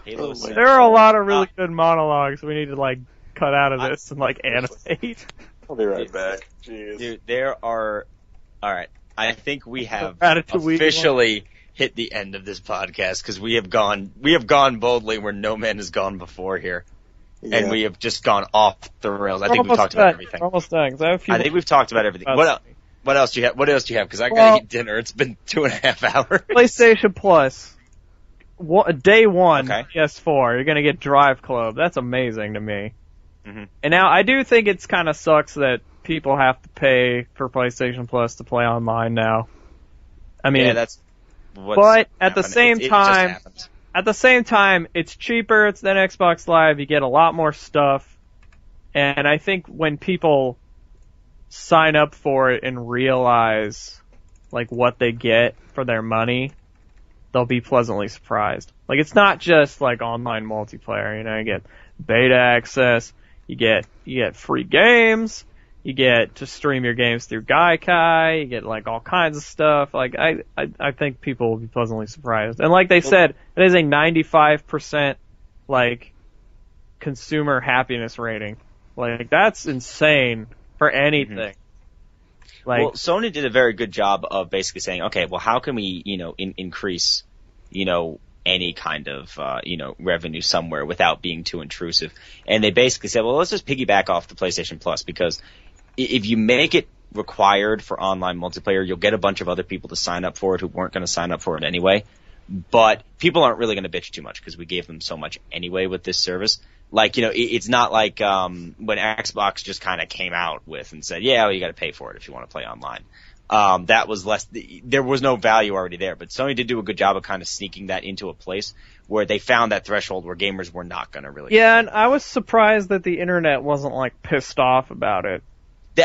Halo 7. There are a lot of really good monologues we need to, like, cut out of this and, like, animate. I'll be right back. Jeez. Dude, there are... Alright, I think we have Ratatouille officially hit the end of this podcast, because we have gone boldly where no man has gone before here. Yeah. And we have just gone off the rails. I think we've talked about everything. We're almost done. I think we've talked about everything. What else do you have? Because I gotta eat dinner. It's been 2.5 hours. PlayStation Plus. Day one, okay. PS4. You're gonna get Drive Club. That's amazing to me. Mm-hmm. And now I do think it's kind of sucks that people have to pay for PlayStation Plus to play online now. I mean, yeah, that's. But at the same time, it's cheaper than Xbox Live. You get a lot more stuff, and I think when people sign up for it and realize like what they get for their money, they'll be pleasantly surprised. Like, it's not just like online multiplayer. You know, you get beta access, you get free games. You get to stream your games through Gaikai. You get like all kinds of stuff. Like I think people will be pleasantly surprised. And like they said, it is a 95% like consumer happiness rating. Like that's insane for anything. Mm-hmm. Like, well, Sony did a very good job of basically saying, okay, well, how can we, increase, any kind of, revenue somewhere without being too intrusive? And they basically said, well, let's just piggyback off the PlayStation Plus, because if you make it required for online multiplayer, you'll get a bunch of other people to sign up for it who weren't going to sign up for it anyway. But people aren't really going to bitch too much because we gave them so much anyway with this service. Like, it's not like when Xbox just kind of came out with and said, yeah, well, you got to pay for it if you want to play online. That was there was no value already there. But Sony did do a good job of kind of sneaking that into a place where they found that threshold where gamers were not going to really. Yeah, and I was surprised that the internet wasn't like pissed off about it.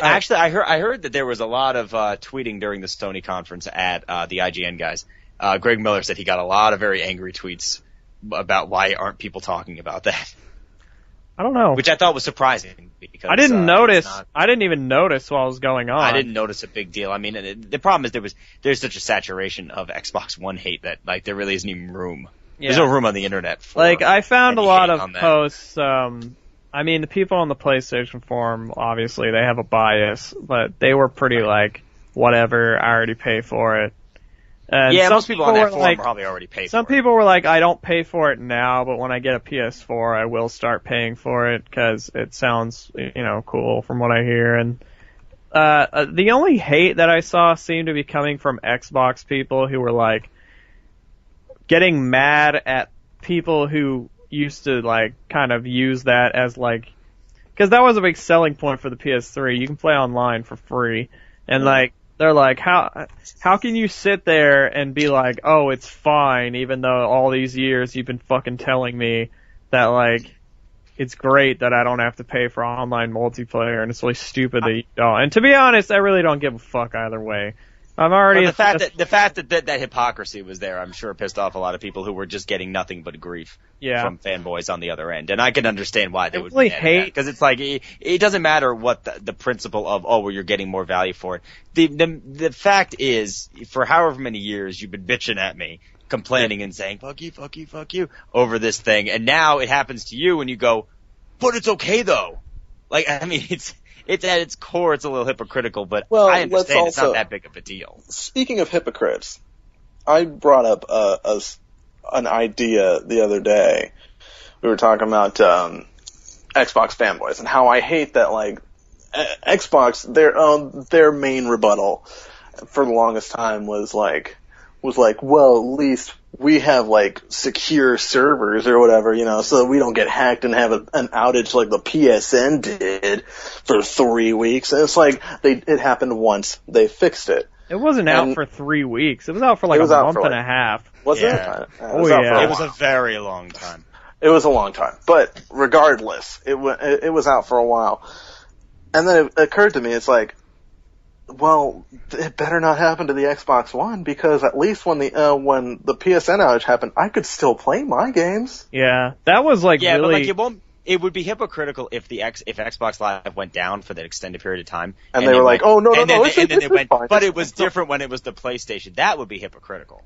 Actually, I heard that there was a lot of tweeting during the Sony conference at the IGN guys. Greg Miller said he got a lot of very angry tweets about why aren't people talking about that. I don't know. Which I thought was surprising because I didn't notice. I didn't even notice what was going on. I didn't notice a big deal. I mean, the problem is there's such a saturation of Xbox One hate that like there really isn't even room. Yeah. There's no room on the internet for like I found a lot of posts. I mean, the people on the PlayStation forum, obviously, they have a bias, but they were pretty like, whatever, I already pay for it. And yeah, most people on that forum probably already pay for it. Some people were like, I don't pay for it now, but when I get a PS4, I will start paying for it because it sounds, cool from what I hear. And the only hate that I saw seemed to be coming from Xbox people who were like getting mad at people who used to like kind of use that as like, because that was a big selling point for the PS3. You can play online for free, and like they're like, how can you sit there and be like, oh, it's fine, even though all these years you've been fucking telling me that like it's great that I don't have to pay for online multiplayer, and it's really stupid that you don't. And to be honest, I really don't give a fuck either way. I'm already the fact that hypocrisy was there, I'm sure pissed off a lot of people who were just getting nothing but grief from fanboys on the other end, and I can understand why they would really hate, because it's like it doesn't matter what the principle of well, you're getting more value for it. The fact is, for however many years you've been bitching at me, complaining and saying fuck you over this thing, and now it happens to you, and you go, but it's okay though. Like, I mean, it's at its core, it's a little hypocritical, but I understand it's not that big of a deal. Speaking of hypocrites, I brought up an idea the other day. We were talking about Xbox fanboys and how I hate that, like, Xbox, their main rebuttal for the longest time was like, well, at least we have like secure servers or whatever, so that we don't get hacked and have an outage like the PSN did for 3 weeks. And it's like it happened once. They fixed it. It wasn't out for 3 weeks. It was out for like a month and a half. Was it? Yeah. It was a very long time. It was a long time. But regardless, it was out for a while. And then it occurred to me, it's like, well, it better not happen to the Xbox One, because at least when the PSN outage happened, I could still play my games. Yeah, that was like really. But like it won't. It would be hypocritical if if Xbox Live went down for that extended period of time, and they were like, "Oh no, they went." But it was different when it was the PlayStation. That would be hypocritical.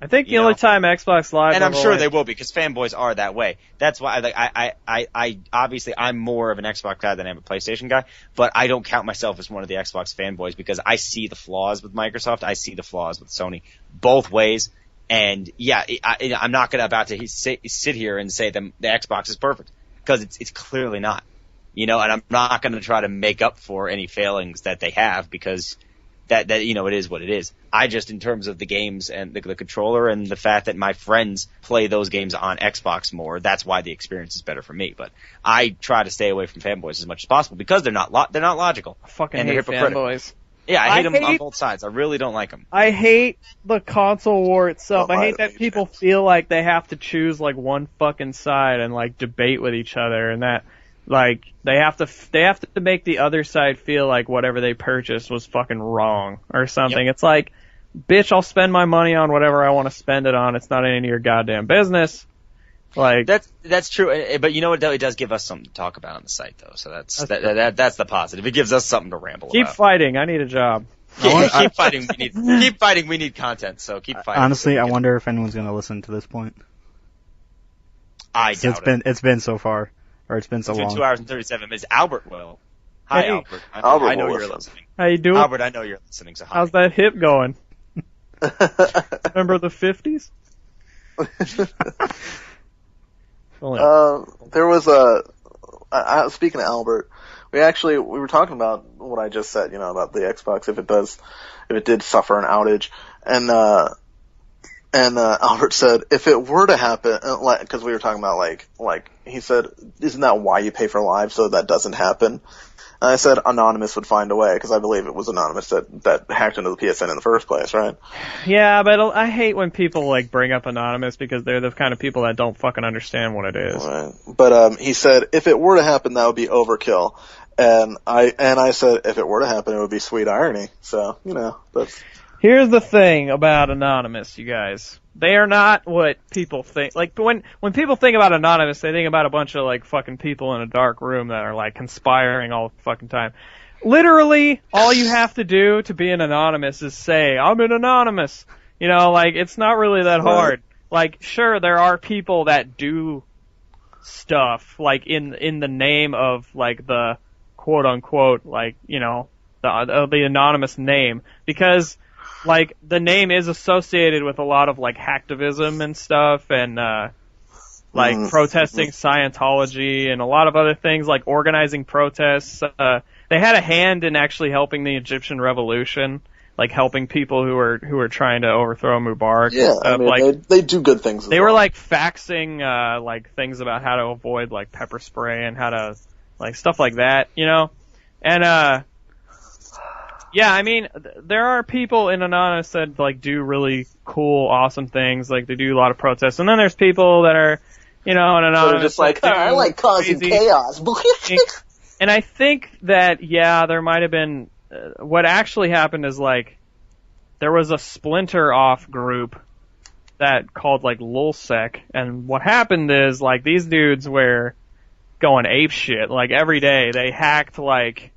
I think the only time Xbox Live, and I'm sure they will, because fanboys are that way. That's why I obviously I'm more of an Xbox guy than I am a PlayStation guy, but I don't count myself as one of the Xbox fanboys because I see the flaws with Microsoft, I see the flaws with Sony, both ways. And yeah, I'm not about to sit here and say the Xbox is perfect, because it's clearly not, and I'm not going to try to make up for any failings that they have, because that it is what it is. I just, in terms of the games and the controller and the fact that my friends play those games on Xbox more, that's why the experience is better for me. But I try to stay away from fanboys as much as possible because they're not logical. I fucking and hate they're hypocritical. fanboys. Yeah, I hate them on both sides. I really don't like them. I hate the console war itself. Well, I hate that people feel like they have to choose like one fucking side and like debate with each other, and that like they have to make the other side feel like whatever they purchased was fucking wrong or something. Yep. It's like, bitch, I'll spend my money on whatever I want to spend it on. It's not any of your goddamn business. Like that's true, but you know what? It does give us something to talk about on the site, though. So that's the positive. It gives us something to ramble about. Keep fighting. I need a job. Keep fighting. Keep fighting. We need content. So keep fighting. Honestly, I wonder if anyone's going to listen to this point. I doubt it. It's been so far, or it's been so long. It's been 2 hours and 37 minutes. Albert will. Hi, Hey. Albert. Albert I know will you're listen. listening. How you doing? Albert, I know you're listening. So hi. How's that hip going? Remember the 50s? There was speaking of Albert, we were talking about what I just said, about the Xbox, if it did suffer an outage, and Albert said, if it were to happen, cause we were talking about like, he said, isn't that why you pay for Live, so that doesn't happen? And I said Anonymous would find a way, because I believe it was Anonymous that hacked into the PSN in the first place, right? Yeah, but I hate when people like bring up Anonymous because they're the kind of people that don't fucking understand what it is. Right. But he said if it were to happen, that would be overkill. And I said if it were to happen, it would be sweet irony. So that's. Here's the thing about Anonymous, you guys. They are not what people think. Like, when people think about Anonymous, they think about a bunch of, like, fucking people in a dark room that are, like, conspiring all the fucking time. Literally, all you have to do to be an Anonymous is say, I'm an Anonymous. It's not really that hard. Like, sure, there are people that do stuff, like, in the name of, like, the quote-unquote, like, the anonymous name. Because, like, the name is associated with a lot of, like, hacktivism and stuff, and, protesting Scientology and a lot of other things, like organizing protests. They had a hand in actually helping the Egyptian revolution, like, helping people who were trying to overthrow Mubarak. Yeah, they do good things. They were, like, faxing, like, things about how to avoid, like, pepper spray and how to, like, stuff like that, And, yeah, I mean, there are people in Anonymous that, like, do really cool, awesome things. Like, they do a lot of protests. And then there's people that are, in Anonymous. They're just like, I like causing chaos. And I think that, yeah, there might have been, what actually happened is, like, there was a splinter off group that called, like, Lulsec. And what happened is, like, these dudes were going ape shit. Like, every day they hacked, like,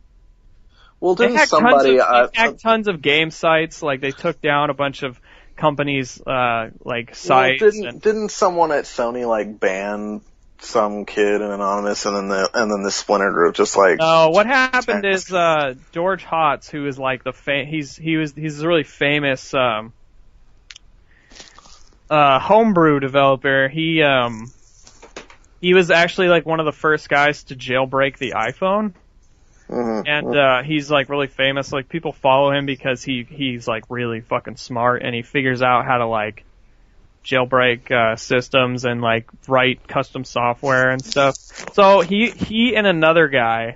well, they didn't hacked somebody hacked tons of game sites. Like, they took down a bunch of companies, like, sites. Well, didn't someone at Sony, like, ban some kid in Anonymous, and then the Splinter group just, like... No, what happened is, George Hotz, who is, like, he's a really famous, homebrew developer. He was actually, like, one of the first guys to jailbreak the iPhone. And he's, like, really famous. Like, people follow him because he's, like, really fucking smart, and he figures out how to, like, jailbreak systems and, like, write custom software and stuff. So he and another guy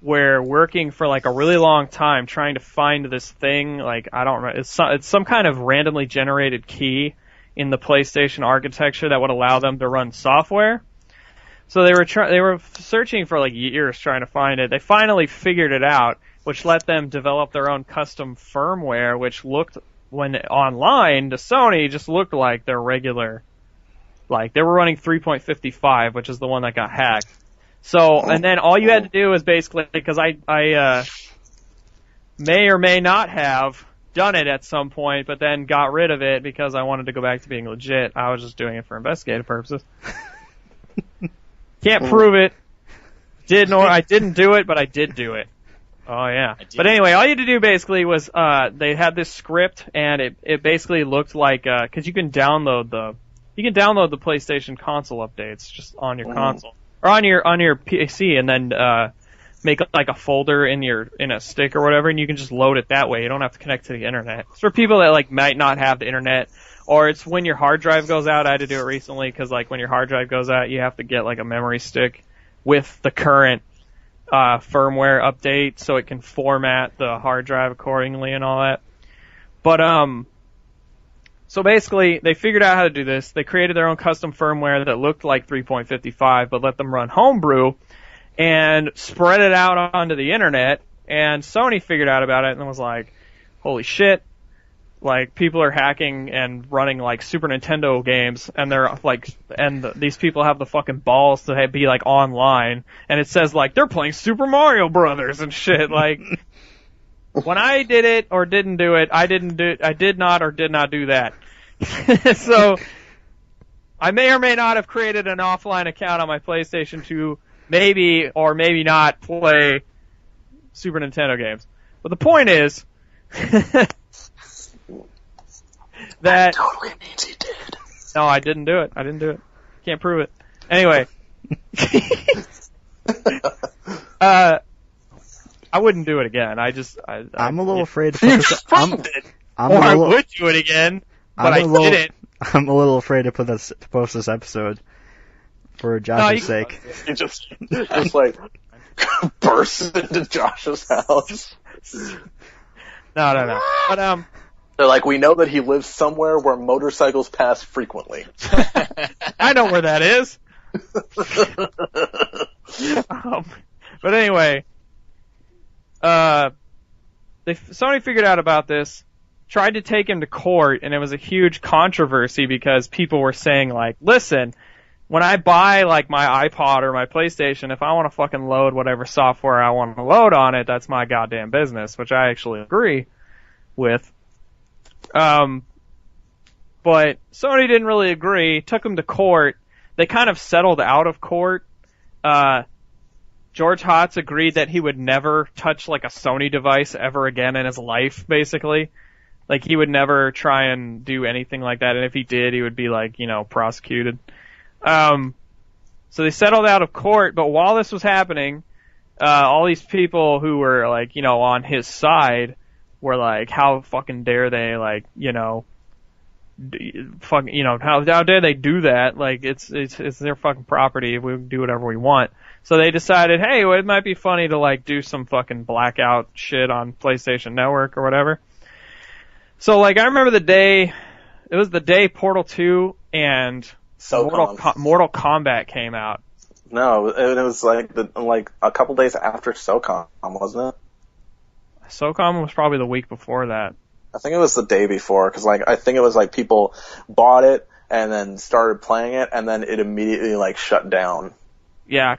were working for, like, a really long time trying to find this thing. Like, I don't know, it's some kind of randomly generated key in the PlayStation architecture that would allow them to run software. So they were searching for, like, years trying to find it. They finally figured it out, which let them develop their own custom firmware, which looked, when online to Sony, just looked like their regular, like, they were running 3.55, which is the one that got hacked. So, and then all you had to do was basically, because I may or may not have done it at some point, but then got rid of it because I wanted to go back to being legit. I was just doing it for investigative purposes. Can't prove it. I didn't do it, but I did do it. Oh yeah. But anyway, all you had to do basically was they had this script, and it basically looked like because you can download the PlayStation console updates just on your console or on your PC, and then make like a folder in a stick or whatever, and you can just load it that way. You don't have to connect to the internet. It's for people that like might not have the internet, or it's when your hard drive goes out. I had to do it recently because like when your hard drive goes out, you have to get like a memory stick with the current firmware update so it can format the hard drive accordingly and all that. But so basically they figured out how to do this. They created their own custom firmware that looked like 3.55 but let them run homebrew and spread it out onto the internet. And Sony figured out about it and was like, holy shit, like people are hacking and running like Super Nintendo games, and they're like, these people have the fucking balls to be like online, and it says like they're playing Super Mario Brothers and shit. Like when I did it or didn't do it, I did not or did not do that. So I may or may not have created an offline account on my PlayStation to maybe or maybe not play Super Nintendo games. But the point is that totally means he did. No, I didn't do it. Can't prove it. Anyway. I wouldn't do it again. I'm a little afraid to put this. I would do it again, but I didn't. I'm a little afraid to post this episode for Josh's sake. You just like burst into Josh's house. No. But they're like, we know that he lives somewhere where motorcycles pass frequently. I know where that is. But anyway, Sony figured out about this, tried to take him to court, and it was a huge controversy because people were saying like, listen, when I buy like my iPod or my PlayStation, if I want to fucking load whatever software I want to load on it, that's my goddamn business, which I actually agree with. But Sony didn't really agree, took him to court. They kind of settled out of court. George Hotz agreed that he would never touch like a Sony device ever again in his life, basically. Like he would never try and do anything like that, and if he did, he would be like, prosecuted. So they settled out of court, but while this was happening, all these people who were like, on his side were like, how fucking dare they, like, how dare they do that? Like, it's their fucking property. We can do whatever we want. So they decided, hey, well, it might be funny to like do some fucking blackout shit on PlayStation Network or whatever. So like, I remember it was the day Portal 2 and Mortal Kombat came out. No, it was like a couple days after SOCOM, wasn't it? SOCOM was probably the week before that. I think it was the day before, because I think it was like people bought it and then started playing it, and then it immediately like shut down. Yeah,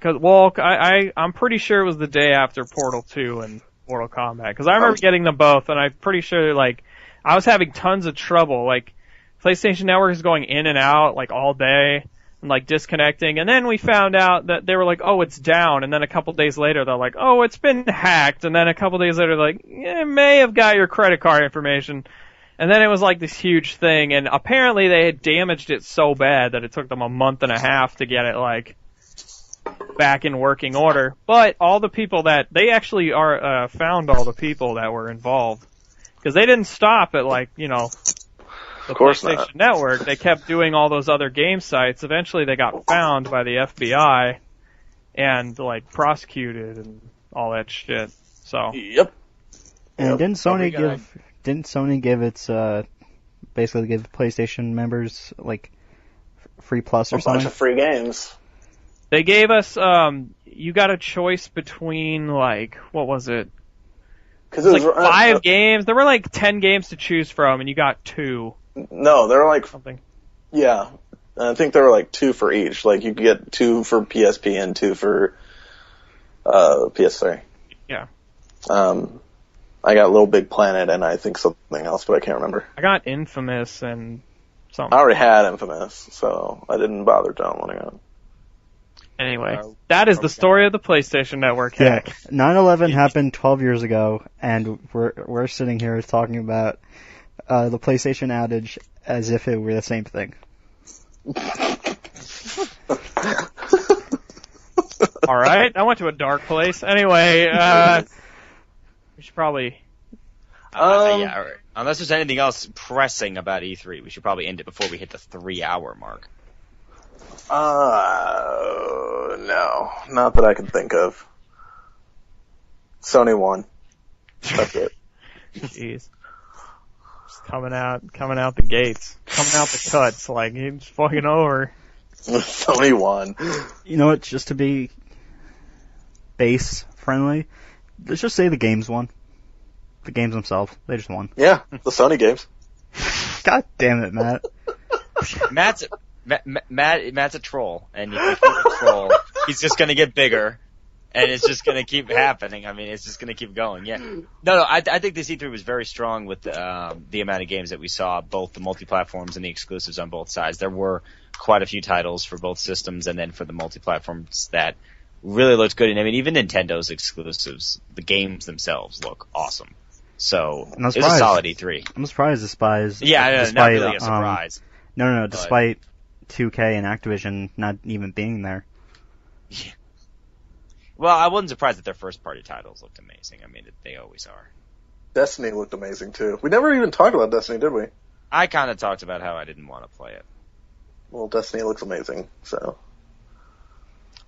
I'm pretty sure it was the day after Portal 2 and Mortal Kombat, because I remember getting them both, and I'm pretty sure like I was having tons of trouble. Like PlayStation Network is going in and out like all day and like disconnecting, and then we found out that they were like, oh, it's down, and then a couple days later they're like, oh, it's been hacked, and then a couple days later they're like, it may have got your credit card information, and then it was like this huge thing, and apparently they had damaged it so bad that it took them a month and a half to get it like back in working order. But all the people they actually found all the people that were involved, because they didn't stop at like, the PlayStation Network. They kept doing all those other game sites. Eventually they got found by the FBI and like prosecuted and all that shit. So Yep. And didn't Sony give its basically give PlayStation members like free plus or something? A bunch of free games. they gave us you got a choice between like, what was it? Cause it was like 5 games. There were like 10 games to choose from, and you got 2. No, there were like something. Yeah, I think there were like 2 for each. Like you could get 2 for PSP and 2 for PS3. Yeah. I got Little Big Planet and I think something else, but I can't remember. I got Infamous and something. I already had Infamous, so I didn't bother downloading it. Anyway, that is the story of the PlayStation Network hack. Yeah, 9/11 happened 12 years ago, and we're sitting here talking about the PlayStation outage as if it were the same thing. All right, I went to a dark place. Anyway, we should probably. Yeah, all right. Unless there's anything else pressing about E3, we should probably end it before we hit the 3-hour mark. No, not that I can think of. Sony won. That's it. Jeez. Just coming out the gates. Coming out the cuts, like, it's fucking over. Sony won. You know what, just to be base friendly, let's just say the games won. The games themselves, they just won. Yeah, the Sony games. God damn it, Matt. Matt's a troll, and if he's a troll, he's just gonna get bigger, and it's just gonna keep happening. I mean, it's just gonna keep going. Yeah. No, I think this E3 was very strong with the amount of games that we saw, both the multi-platforms and the exclusives on both sides. There were quite a few titles for both systems, and then for the multi-platforms that really looked good. And I mean, even Nintendo's exclusives, the games themselves look awesome. So it was a solid E3. I'm surprised despite not really a surprise. No, despite 2K and Activision not even being there. Yeah. Well, I wasn't surprised that their first-party titles looked amazing. I mean, they always are. Destiny looked amazing, too. We never even talked about Destiny, did we? I kind of talked about how I didn't want to play it. Well, Destiny looks amazing, so.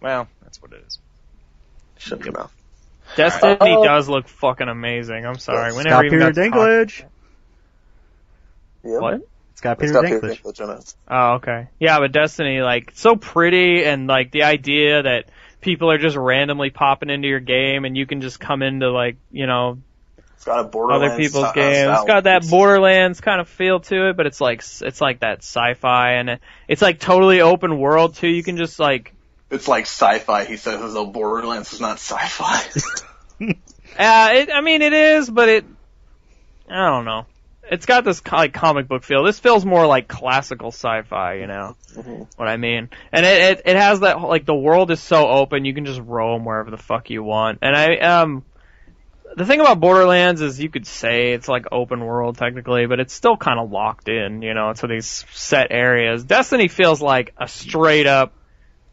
Well, that's what it is. Shut your mouth. Destiny does look fucking amazing. I'm sorry. We never even got to Dinklage. Yeah. What? It's got Peter Dinklage. in it. Oh, okay. Yeah, but Destiny, like, so pretty, and, like, the idea that people are just randomly popping into your game and you can just come into, like, you know, it's got a Borderlands other people's games. It's got that Borderlands kind of feel to it, but it's like that sci-fi, and it's like totally open world too. You can just like. It's like sci-fi. He says as though Borderlands is not sci-fi. I mean it is, but I don't know. It's got this like comic book feel. This feels more like classical sci-fi, you know what I mean? And it has that, like, the world is so open, you can just roam wherever the fuck you want. And the thing about Borderlands is you could say it's like open world technically, but it's still kind of locked in, you know, to these set areas. Destiny feels like a straight up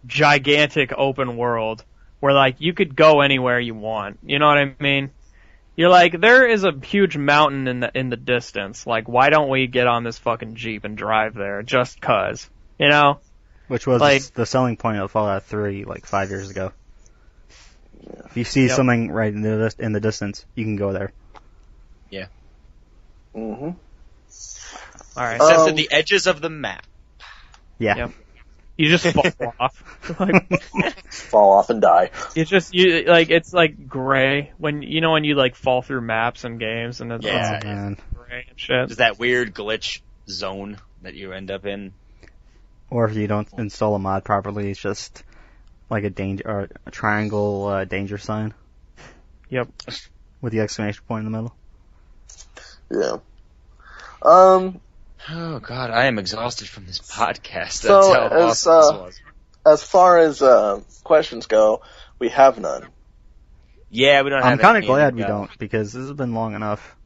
gigantic open world where, like, you could go anywhere you want. You know what I mean? You're like, there is a huge mountain in the distance. Like, why don't we get on this fucking Jeep and drive there just 'cause, you know? Which was like, the selling point of Fallout 3 like 5 years ago. If you see something right in the distance, you can go there. Yeah. Mm-hmm. All right. Except at the edges of the map. Yeah. Yep. You just fall off. Fall off and die. It's like gray when you like fall through maps and games and it's Yeah. gray and shit. There's that weird glitch zone that you end up in. Or if you don't install a mod properly, it's just like a triangle danger sign. Yep. With the exclamation point in the middle. Yeah. Oh God, I am exhausted from this podcast. That's So, how awesome this was. As far as questions go, we have none. Yeah, we don't have. I'm kind of any glad we go. don't, because this has been long enough.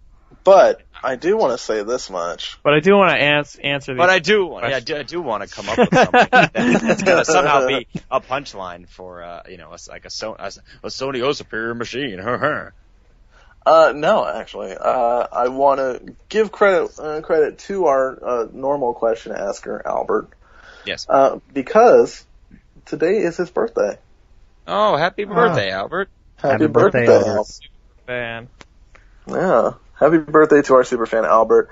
But I do want to say this much. But I do want to answer these. But I do want to come up with something that's going to somehow be a punchline for a Sony superior machine. No, actually, I want to give credit to our normal question asker, Albert. Yes. Because today is his birthday. Oh, happy birthday, Albert! Happy birthday, Albert. Fan. Yeah, happy birthday to our super fan, Albert.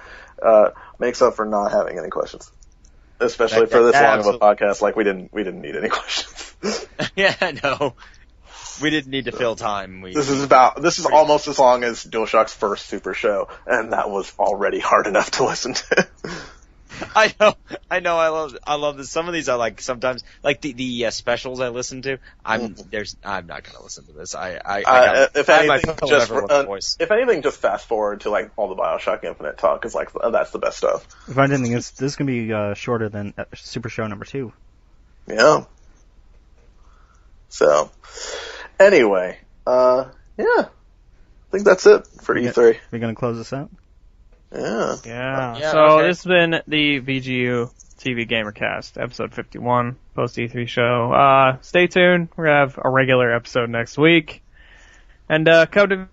Makes up for not having any questions, especially for this long of a podcast. Like we didn't need any questions. Yeah, no. We didn't need to fill time. This is almost as long as DualShock's first Super Show, and that was already hard enough to listen to. I know. I love this. Some of these are like sometimes like the specials I listen to. I'm not gonna listen to this. If anything, just fast forward to like all the BioShock Infinite talk, because like that's the best stuff. If I didn't think this is gonna be shorter than Super Show number 2. Yeah. So. Anyway, yeah, I think that's it for E3. We're gonna close this out? Yeah. Yeah. So this has been the VGU.TV GamerCast, episode 51, post E3 show. Stay tuned. We're gonna have a regular episode next week, and come to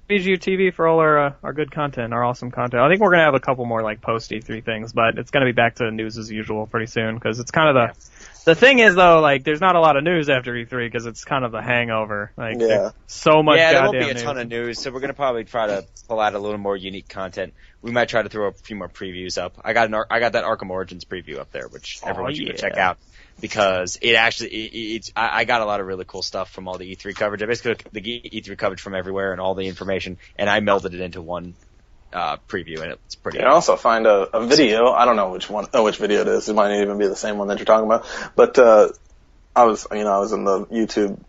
VGU.TV for all our good content, our awesome content. I think we're gonna have a couple more like post E3 things, but it's gonna be back to news as usual pretty soon because it's kind of the thing is though, like there's not a lot of news after E3 because it's kind of the hangover. Like so much. Yeah, there goddamn won't be a ton of news, so we're gonna probably try to pull out a little more unique content. We might try to throw a few more previews up. I got that Arkham Origins preview up there, which everyone should go check out. Because it actually, I got a lot of really cool stuff from all the E3 coverage. I basically took the E3 coverage from everywhere and all the information, and I melded it into one preview, and it's pretty. You can also find a video. I don't know which video it is. It might even be the same one that you're talking about. But I was in the YouTube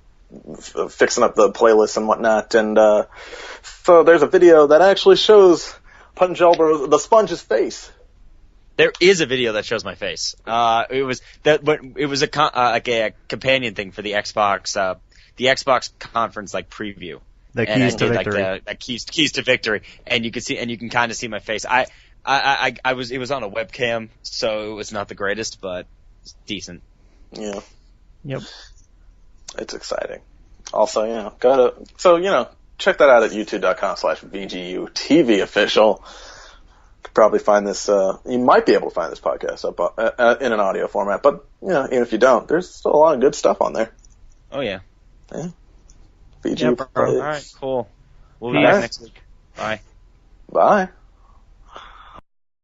fixing up the playlist and whatnot, and so there's a video that actually shows Pungello, the Sponge's face. There is a video that shows my face. It was a companion thing for the Xbox conference like preview. The keys to victory. Like, keys to victory, and you can kind of see my face. It was on a webcam, so it was not the greatest, but it's decent. Yeah. Yep. It's exciting. Also, check that out at youtube.com/VGU.TV official. Probably find this, you might be able to find this podcast up in an audio format, but, even if you don't, there's still a lot of good stuff on there. Oh, yeah. Yeah. VGU. All right, cool. We'll be back next week. Bye. Bye.